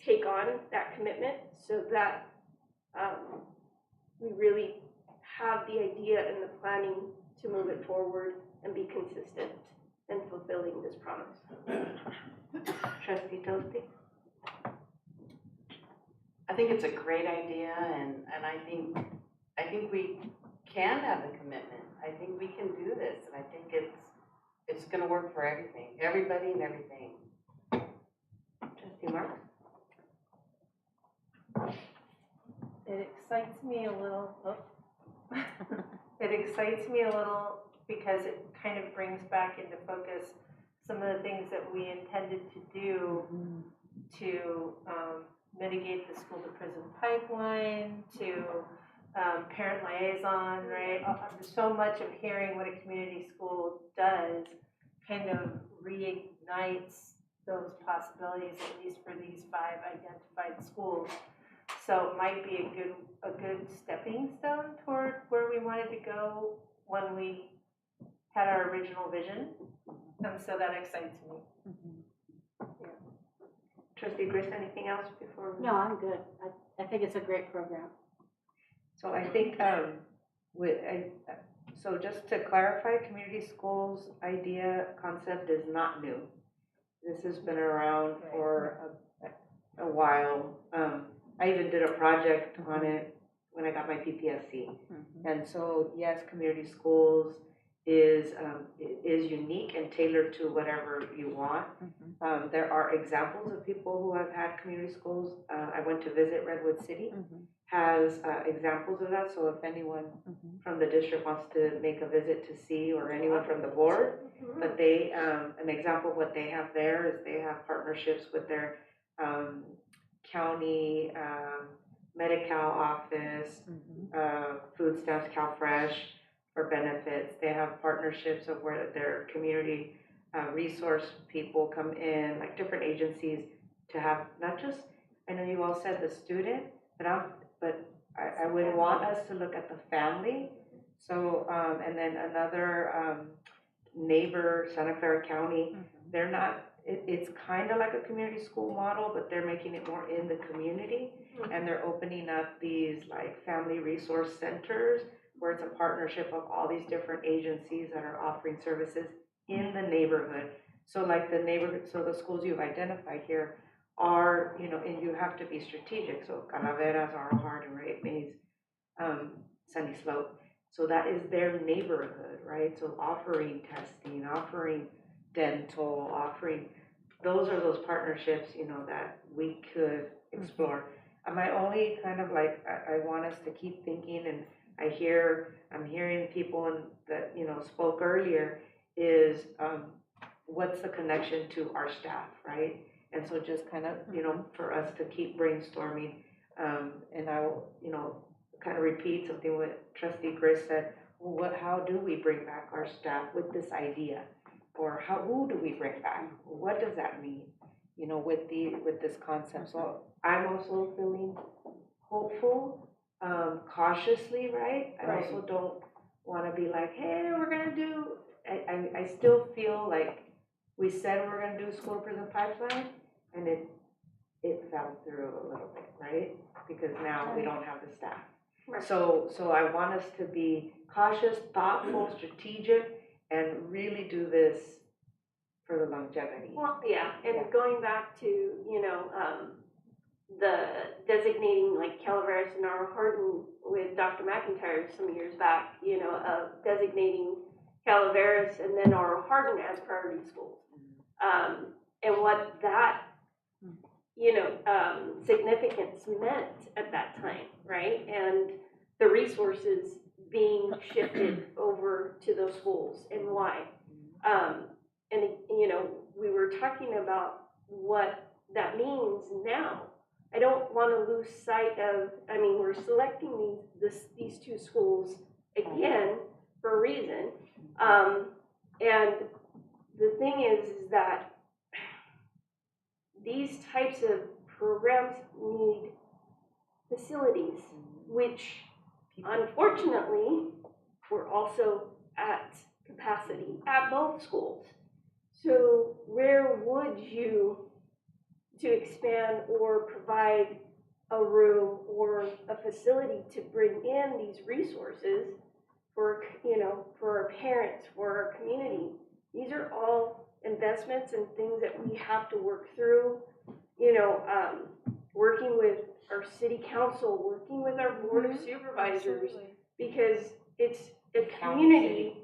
take on that commitment so that we really have the idea and the planning to move it forward and be consistent in fulfilling this promise. Trustee Toasty? I think it's a great idea, and I think we can have the commitment. I think we can do this, and I think it's gonna work for everything, everybody and everything. Trustee Marks? It excites me a little, it excites me a little because it kind of brings back into focus some of the things that we intended to do to mitigate the school to prison pipeline, to parent liaison, right? So much of hearing what a community school does kind of reignites those possibilities, at least for these 5 identified schools. So it might be a good stepping stone toward where we wanted to go when we had our original vision. So that excites me. Yeah. Trustee Gris, anything else before? No, I'm good. I think it's a great program. So I think, so just to clarify, community schools idea, concept is not new. This has been around for a while. I even did a project on it when I got my PPSC. And so, yes, community schools is unique and tailored to whatever you want. There are examples of people who have had community schools. I went to visit Redwood City, has examples of that. So if anyone from the district wants to make a visit to see, or anyone from the board, but they, an example of what they have there is they have partnerships with their county Medi-Cal office, food stamps, CalFresh, for benefits. They have partnerships of where their community resource people come in, like different agencies, to have not just, I know you all said the student, but I would want us to look at the family. So, and then another neighbor, Santa Clara County, they're not, it's kind of like a community school model, but they're making it more in the community, and they're opening up these like family resource centers where it's a partnership of all these different agencies that are offering services in the neighborhood. So like the neighborhood, so the schools you've identified here are, you know, and you have to be strategic. So Calaveras, Arrow Hardin, right, Mays, Sunny Slope. So that is their neighborhood, right? So offering testing, offering dental, offering, those are those partnerships, you know, that we could explore. My only kind of like, I want us to keep thinking, and I'm hearing people that, you know, spoke earlier, is what's the connection to our staff, right? And so just kind of, you know, for us to keep brainstorming, and I will, you know, kind of repeat something what Trustee Gris said. Well, how do we bring back our staff with this idea? Or who do we bring back? What does that mean, you know, with this concept? So I'm also feeling hopeful, cautiously, right? I also don't want to be like, hey, we're gonna do. I still feel like we said we're gonna do school prison pipeline, and it fell through a little bit, right? Because now we don't have the staff. So I want us to be cautious, thoughtful, strategic, and really do this for the longevity. Well, yeah, and going back to, the designating like Calstrs and our Hardin with Dr. McIntyre some years back, of designating Calstrs and then our Hardin as priority schools. And what that, significance meant at that time, right? And the resources being shifted over to those schools and why. And, we were talking about what that means now. I don't want to lose sight of, we're selecting these two schools again for a reason. And the thing is that these types of programs need facilities, which unfortunately we're also at capacity at both schools. So where would you to expand or provide a room or a facility to bring in these resources for, for our parents, for our community? These are all investments and things that we have to work through, working with our city council, working with our board of supervisors, because it's a community,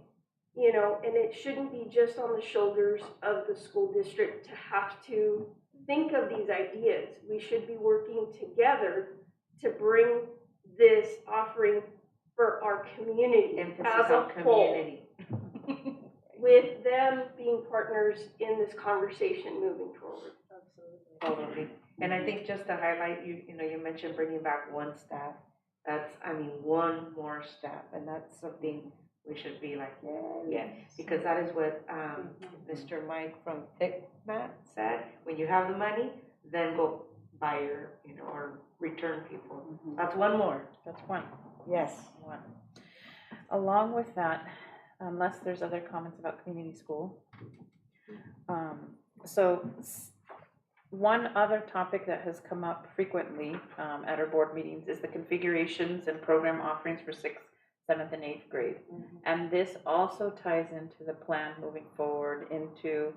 and it shouldn't be just on the shoulders of the school district to have to think of these ideas. We should be working together to bring this offering for our community as a whole, with them being partners in this conversation moving forward. Totally. And I think just to highlight, you mentioned bringing back one staff. That's, one more staff, and that's something we should be like, yes. Because that is what Mr. Mike from ThickMat said. When you have the money, then go buy your, or return people. That's one more. That's one. Yes. One. Along with that, unless there's other comments about community school. One other topic that has come up frequently at our board meetings is the configurations and program offerings for 6th, 7th, and 8th grade. And this also ties into the plan moving forward into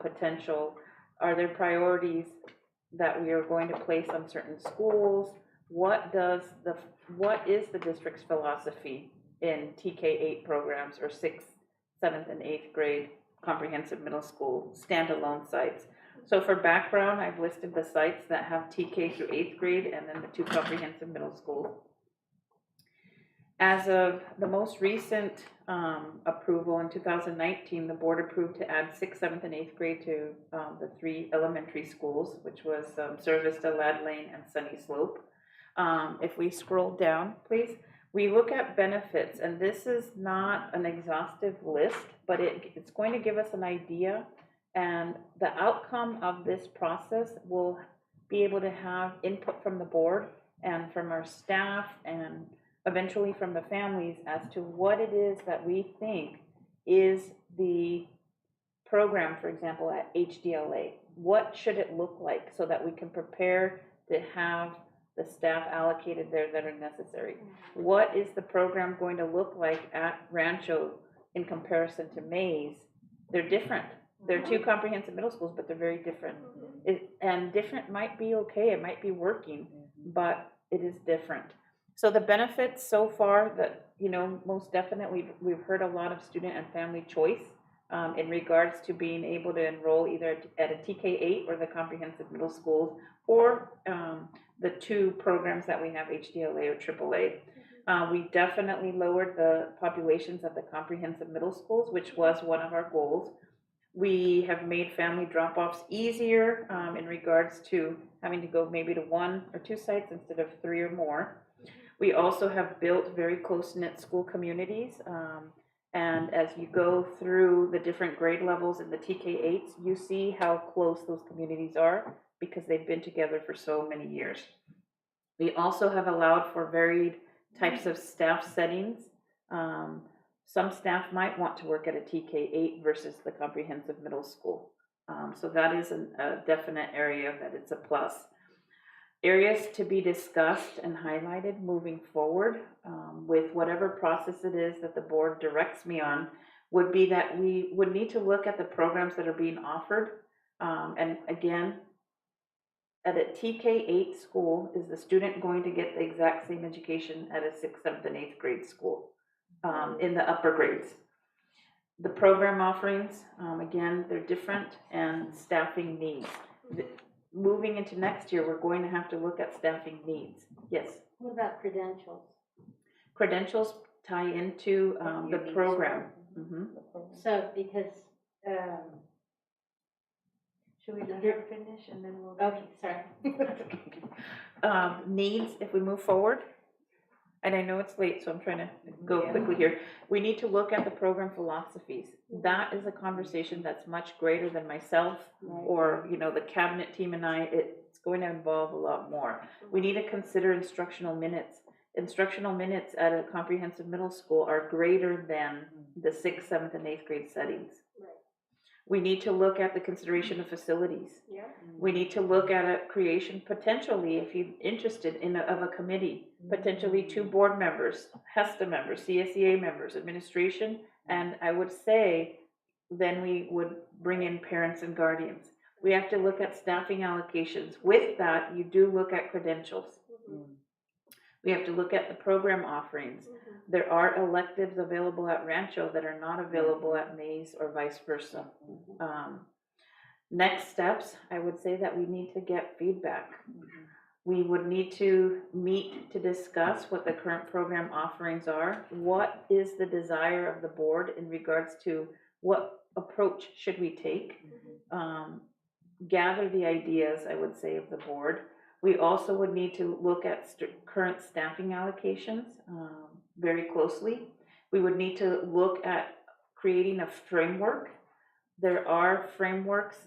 potential, are there priorities that we are going to place on certain schools? What is the district's philosophy in TK8 programs or 6th, 7th, and 8th grade comprehensive middle school standalone sites? So for background, I've listed the sites that have TK through 8th grade and then the 2 comprehensive middle schools. As of the most recent approval in 2019, the board approved to add 6th, 7th, and 8th grade to the 3 elementary schools, which was Servista, Lad Lane, and Sunny Slope. If we scroll down, please, we look at benefits, and this is not an exhaustive list, but it's going to give us an idea. And the outcome of this process will be able to have input from the board and from our staff and eventually from the families as to what it is that we think is the program, for example, at HDLA. What should it look like so that we can prepare to have the staff allocated there that are necessary? What is the program going to look like at Rancho in comparison to Mays? They're different. They're 2 comprehensive middle schools, but they're very different. And different might be okay, it might be working, but it is different. So the benefits so far that, most definitely we've heard a lot of student and family choice in regards to being able to enroll either at a TK8 or the comprehensive middle schools or the 2 programs that we have, HDLA or AAA. We definitely lowered the populations at the comprehensive middle schools, which was one of our goals. We have made family drop-offs easier in regards to having to go maybe to 1 or 2 sites instead of 3 or more. We also have built very close-knit school communities, and as you go through the different grade levels in the TK8s, you see how close those communities are because they've been together for so many years. We also have allowed for varied types of staff settings. Some staff might want to work at a TK8 versus the comprehensive middle school. So that is a definite area that it's a plus. Areas to be discussed and highlighted moving forward with whatever process it is that the board directs me on. would be that we would need to look at the programs that are being offered. And again, at a TK-8 school, is the student going to get the exact same education at a 6th, 7th, and 8th grade school in the upper grades? The program offerings, again, they're different, and staffing needs. Moving into next year, we're going to have to look at staffing needs. Yes? What about credentials? Credentials tie into the program. So, because, should we let her finish and then we'll? okay, sorry. Needs, if we move forward, and I know it's late, so I'm trying to go quickly here. We need to look at the program philosophies. That is a conversation that's much greater than myself or, you know, the cabinet team and I. It's going to involve a lot more. We need to consider instructional minutes. Instructional minutes at a comprehensive middle school are greater than the 6th, 7th, and 8th grade settings. We need to look at the consideration of facilities. Yeah. We need to look at a creation potentially, if you're interested in of a committee, potentially 2 board members, HESTA members, CSEA members, administration, and I would say then we would bring in parents and guardians. We have to look at staffing allocations. With that, you do look at credentials. We have to look at the program offerings. There are electives available at Rancho that are not available at Mays or vice versa. Next steps, I would say that we need to get feedback. We would need to meet to discuss what the current program offerings are. What is the desire of the board in regards to what approach should we take? Gather the ideas, I would say, of the board. We also would need to look at current staffing allocations very closely. We would need to look at creating a framework. There are frameworks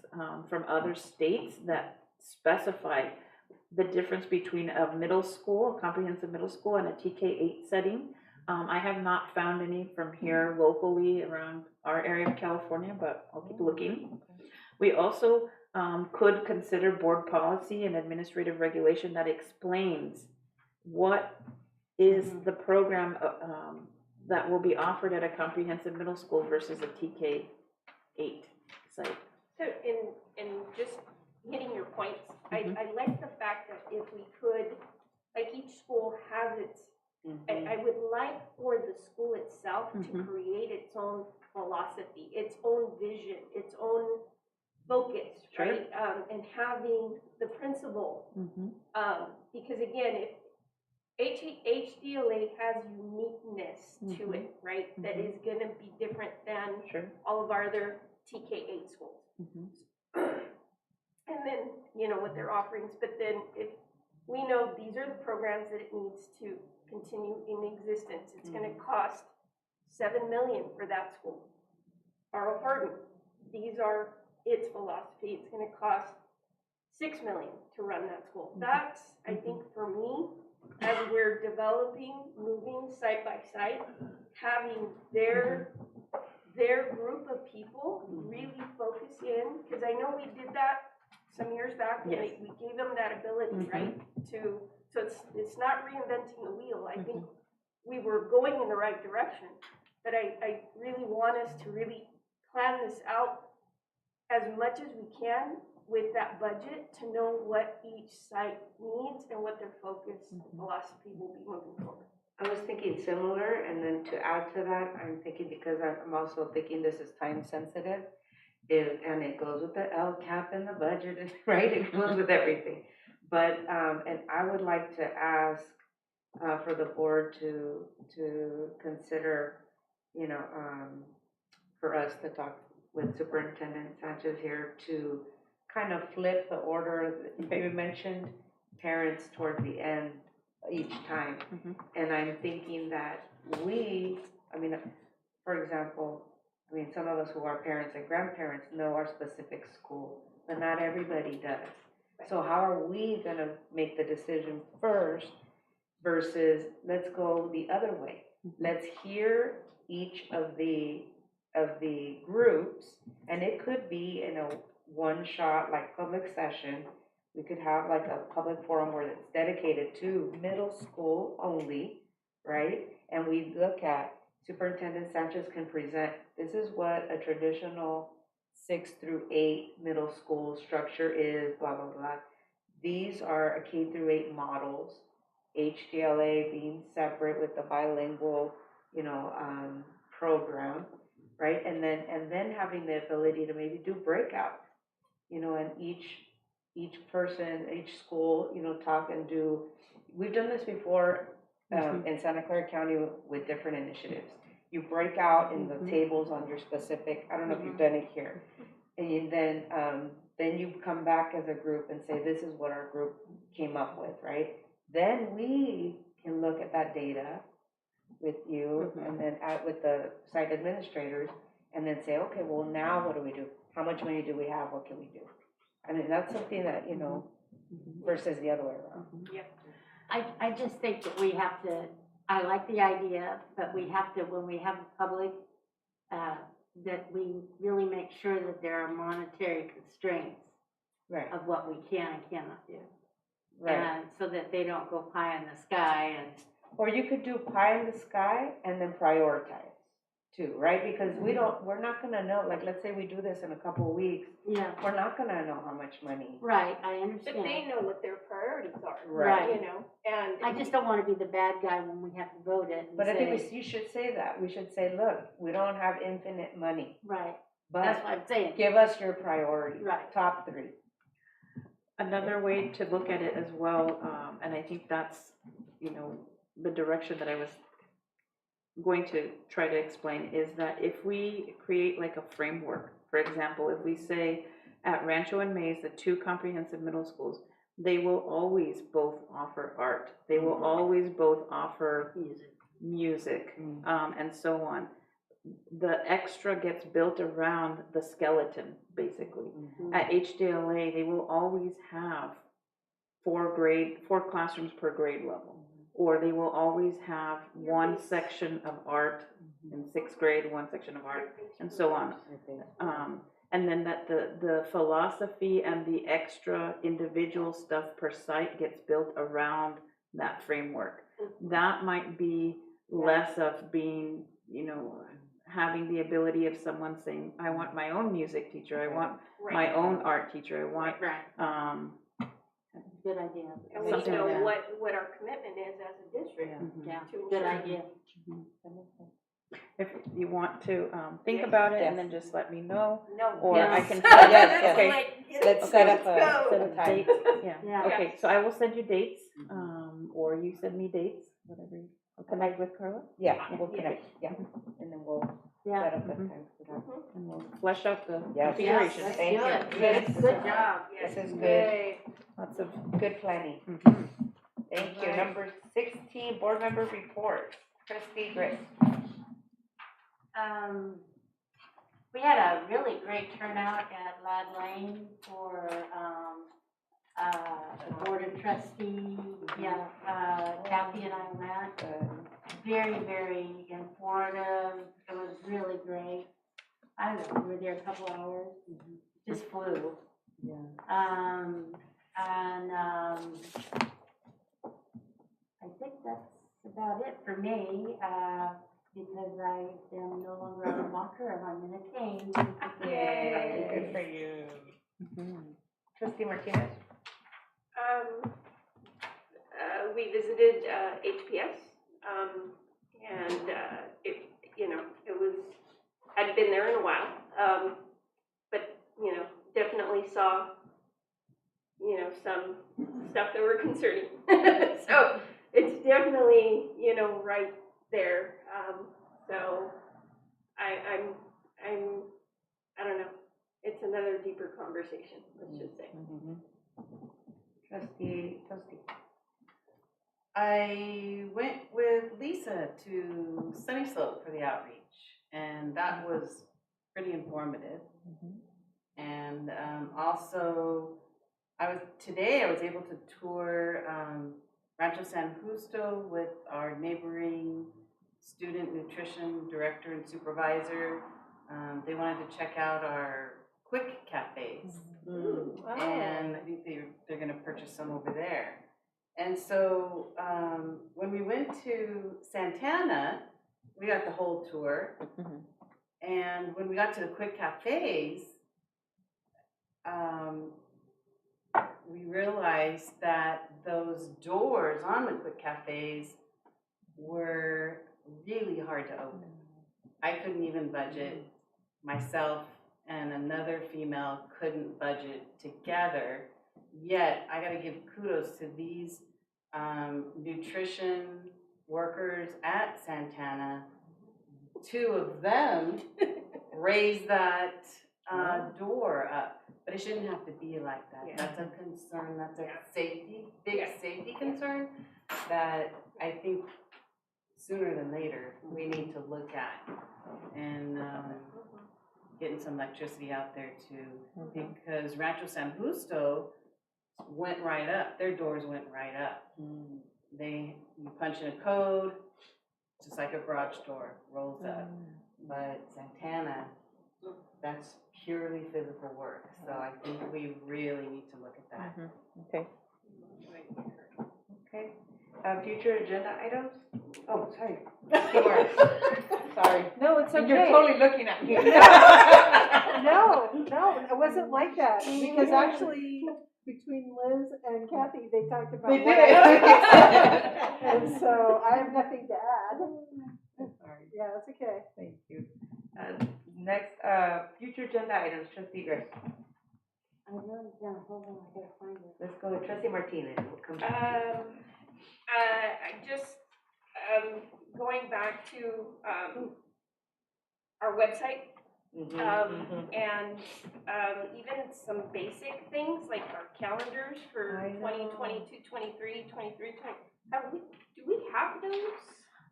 from other states that specify the difference between a middle school, a comprehensive middle school, and a TK-8 setting. I have not found any from here locally around our area of California, but I'll keep looking. We also could consider board policy and administrative regulation that explains what is the program that will be offered at a comprehensive middle school versus a TK-8 site. So in just hitting your points, I like the fact that if we could, like each school has its, I would like for the school itself to create its own philosophy, its own vision, its own focus, right? And having the principle, because again, if HDLA has uniqueness to it, right? That is going to be different than all of our other TK-8 schools. And then, you know, with their offerings, but then if we know these are the programs that it needs to continue in existence, it's going to cost $7 million for that school. R.O. Hardin, these are its philosophy. It's going to cost $6 million to run that school. That's, I think, for me, as we're developing, moving site by site, having their group of people really focus in, because I know we did that some years back, and we gave them that ability, right? So it's not reinventing the wheel. I think we were going in the right direction, but I really want us to really plan this out as much as we can with that budget to know what each site needs and what their focus and philosophy will be moving forward. I was thinking similar, and then to add to that, I'm thinking, because I'm also thinking this is time sensitive, and it goes with the LCAP and the budget, right? It goes with everything. But, and I would like to ask for the board to consider, you know, for us to talk with Superintendent Sanchez here to kind of flip the order. You mentioned parents toward the end each time. And I'm thinking that for example, some of us who are parents and grandparents know our specific school, but not everybody does. So how are we gonna make the decision first versus let's go the other way? Let's hear each of the groups, and it could be in a one-shot, like public session. We could have like a public forum where it's dedicated to middle school only, right? And we look at Superintendent Sanchez can present, this is what a traditional 6 through 8 middle school structure is, blah, blah, blah. These are a K through 8 models, HDLA being separate with the bilingual, program, right? And then having the ability to maybe do breakout, and each person, each school, talk and do. We've done this before in Santa Clara County with different initiatives. You break out in the tables on your specific, I don't know if you've done it here. And then you come back as a group and say, this is what our group came up with, right? Then we can look at that data with you and then with the site administrators and then say, okay, well, now what do we do? How much money do we have? What can we do? I mean, that's something that, versus the other way around. Yep. I just think that we have to, I like the idea, but we have to, when we have the public, that we really make sure that there are monetary constraints of what we can and cannot do. Right. And so that they don't go pie in the sky and. Or you could do pie in the sky and then prioritize too, right? Because we're not gonna know, like, let's say we do this in a couple of weeks. Yeah. We're not gonna know how much money. Right, I understand. But they know what their priorities are. Right. And. I just don't wanna be the bad guy when we have to vote it and But I think say- you should say that. We should say, look, we don't have infinite money. Right. But That's what I'm saying. give us your priorities. Right. Top 3. Another way to look at it as well, and I think that's, the direction that I was going to try to explain, is that if we create like a framework, for example, if we say at Rancho and Mays, the 2 comprehensive middle schools, they will always both offer art. They will always both offer music, and so on. The extra gets built around the skeleton, basically. At HDLA, they will always have 4 classrooms per grade level. Or they will always have 1 section of art in 6th grade, 1 section of art, and so on. And then that the philosophy and the extra individual stuff per site gets built around that framework. That might be less of being, having the ability of someone saying, I want my own music teacher, I want my own art teacher, I want, good idea. And we Something know like that. what our commitment is as a district. Yeah, to good ensure. idea. if you want to think about it and then just let me know. No. Or I can. Yes. Let's set up a time. Dates. Yeah. Yeah. Okay, so I will send you dates, or you send me dates, whatever. I'll connect with Carla. Yeah, we'll connect, and then we'll set up a time for that. And we'll flesh out the Yes. configuration. Let's Thank do you. it. Yes. Good job. This is good. Yay. Lots of. Good planning. Thank you. Number 16, board member report. Trustee Gray. We had a really great turnout at Lad Lane for, the board of trustees. Kathy and I went. Very, very informative. It was really great. I don't know, we were there a couple hours. Just flew. I think that's about it for me, because I am no longer on a walker and I'm in a cane. Yay. Good for you. Trustee Martinez. We visited HPS, and it was, hadn't been there in a while, but definitely saw some stuff that were concerning. So it's definitely right there. So I'm I don't know. It's another deeper conversation. Let's just say. Trustee. I went with Lisa to Sunny Slope for the outreach, and that was pretty informative. And also, I was able to tour Rancho San Justo with our neighboring student nutrition director and supervisor. They wanted to check out our quick cafes, and I think they're going to purchase some over there. And so when we went to Santana, we got the whole tour. Mhm. And when we got to the quick cafes, we realized that those doors on the quick cafes were really hard to open. I couldn't even budget. Myself and another female couldn't budget together. Yet, I gotta give kudos to these nutrition workers at Santana. Two of them raised that door up, but it shouldn't have to be like that. Yeah. That's a concern, that's a big safety concern that I think sooner than later, we need to look at. And getting some electricity out there too, because Rancho San Justo went right up. Their doors went right up. You punch in a code, just like a garage door, rolls up. But Santana, that's purely physical work. So I think we really need to look at that. Okay. Okay. Future agenda items? Oh, sorry. Sorry. No, it's okay. You're totally looking at me. No, it wasn't like that, because actually, between Liz and Kathy, they talked about. They what did. I- And so I have nothing to add. Sorry. Yeah, it's okay. Thank you. Next, future agenda items, trustee Grace. I wrote it down, hold on, I gotta find it. Let's go with trustee Martinez. We'll come back. I just, going back to, our website, and, even some basic things like our calendars for I know. 2022, 23, 23, 20. Do we have those?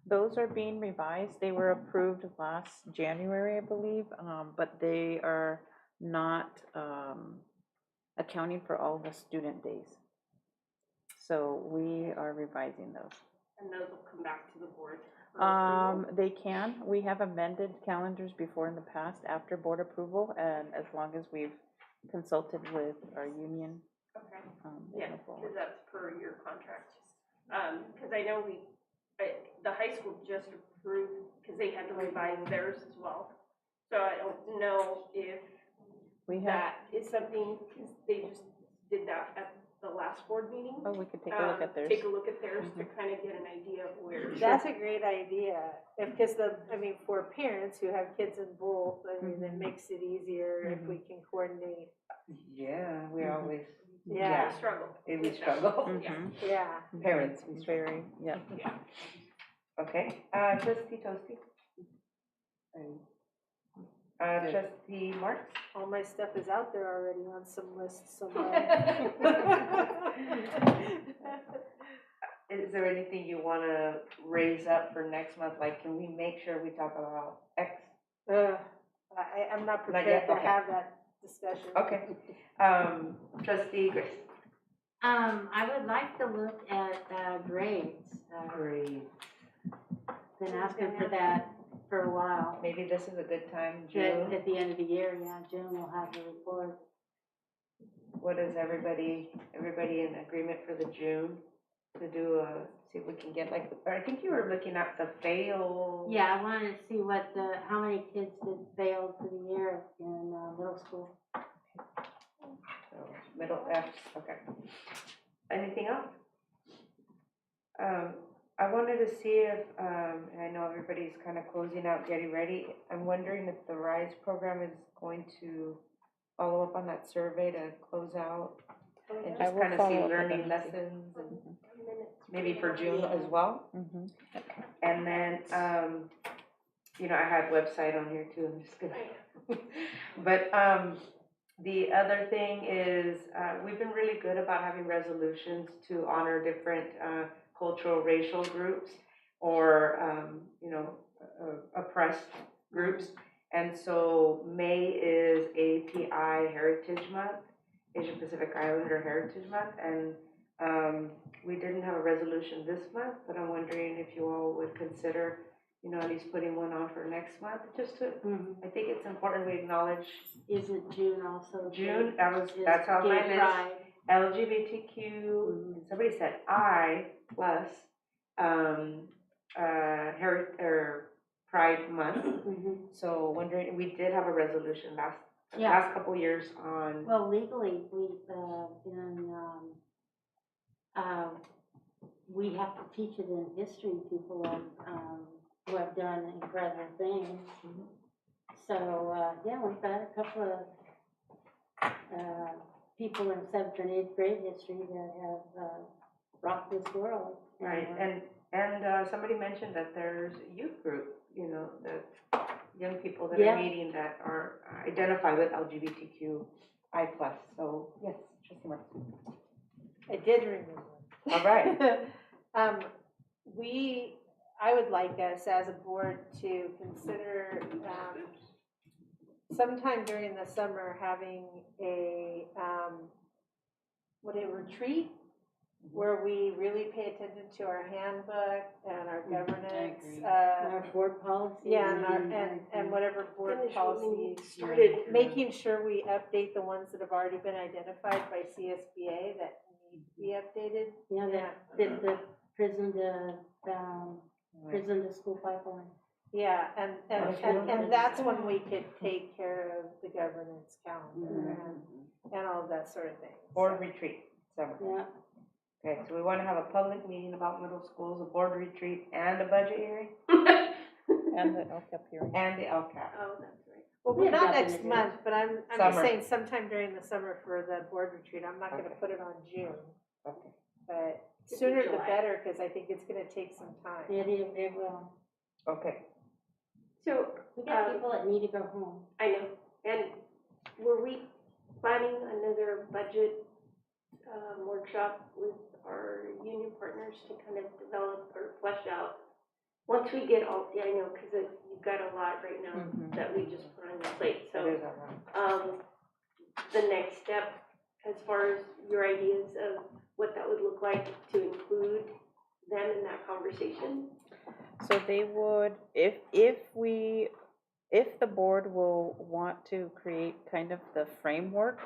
Those are being revised. They were approved last January, I believe, but they are not accounting for all the student days. So we are revising those. And those will come back to the board. They can. We have amended calendars before in the past after board approval, and as long as we've consulted with our union. Okay. they Yeah, go forward. because that's per your contract. Because I know the high school just approved, because they had to revise theirs as well. So I don't know if We have. that is something, because they just did that at the last board meeting. Oh, we could take a look at theirs. Take a look at theirs to kind of get an idea of where. That's a great idea, because for parents who have kids in both, it makes it easier if we can coordinate. Yeah, we always. Yeah. Struggle. We struggle. Yeah. Parents. It's very, yeah. Okay, trustee Toasty. Trustee Marks. All my stuff is out there already on some lists somewhere. Is there anything you want to raise up for next month? Like, can we make sure we talk about X? I'm not Not prepared yet? to Okay. have that discussion. Okay. Trustee Grace. I would like to look at grades. Grades. Been asking for that for a while. Maybe this is a good time, At June. at the end of the year, yeah, June will have the report. What is everybody in agreement for the June to do see if we can get I think you were looking at the fail. Yeah, I wanted to see how many kids did fail for the year in middle school. So, middle F, okay. Anything else? I wanted to see if, and I know everybody's kind of closing out, getting ready. I'm wondering if the RISE program is going to follow up on that survey to close out and I just will kind of see follow up with learning them. lessons and maybe for June as well. And then, I have website on here too, I'm just gonna. But the other thing is, we've been really good about having resolutions to honor different cultural, racial groups or, oppressed groups. And so May is API Heritage Month, Asian Pacific Islander Heritage Month. And we didn't have a resolution this month, but I'm wondering if you all would consider, at least putting one on for next month, just to, I think it's important we acknowledge. Is it June also? June, that's on my list. LGBTQ, somebody said I plus, Pride Month. Mhm. So wondering, we did have a resolution last Yeah. couple years on, Well, legally, we have to teach it in history, people who have done incredible things. So, yeah, we've got a couple of people in 7th and 8th grade history that have rocked this world. right, and somebody mentioned that there's a youth group, you know, that young people that Yeah. are meeting that are identify with LGBTQI+. So, yes, Trustee Martin. I did remember. All right. I would like us as a board to consider, sometime during the summer, having a retreat where we really pay attention to our handbook and our governance. Our board policies. Yeah, and whatever board Finish what we policies. started. Making sure we update the ones that have already been identified by CSBA that need to be updated. Yeah, the prison to school pipeline. Yeah, and that's when we could take care of the governance calendar and all of that sort of thing. Board retreat, summer. Yeah. Okay, so we want to have a public meeting about middle schools, a board retreat, and a budget hearing? And the LCAP hearing. And the LCAP. Oh, that's right. Well, We have not nothing next to do. month, but I'm just Summer. saying sometime during the summer for the board retreat. I'm not gonna Okay. put it on June, Okay. but Could be sooner the July. better, because I think it's gonna take some time. It will. Okay. So, We got people that need to go home. I know, and were we planning another budget workshop with our union partners to kind of develop or flesh out? Once we get all, yeah, I know, because you've got a lot right now that we just put on your plate, That so, is all right. the next step, as far as your ideas of what that would look like to include them in that conversation? So they would, if the board will want to create kind of the framework,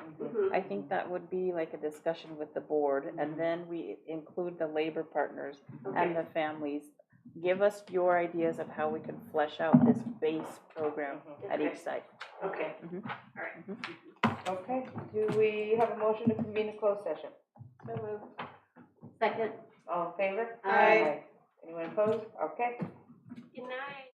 I think that would be like a discussion with the board, and then we include the labor partners and the families. Give us your ideas of how we can flesh out this base program at each site. Okay. All right. Okay, do we have a motion to convene a closed session? So moved. Second. All in favor? Aye. Anyone opposed? Okay. Good night.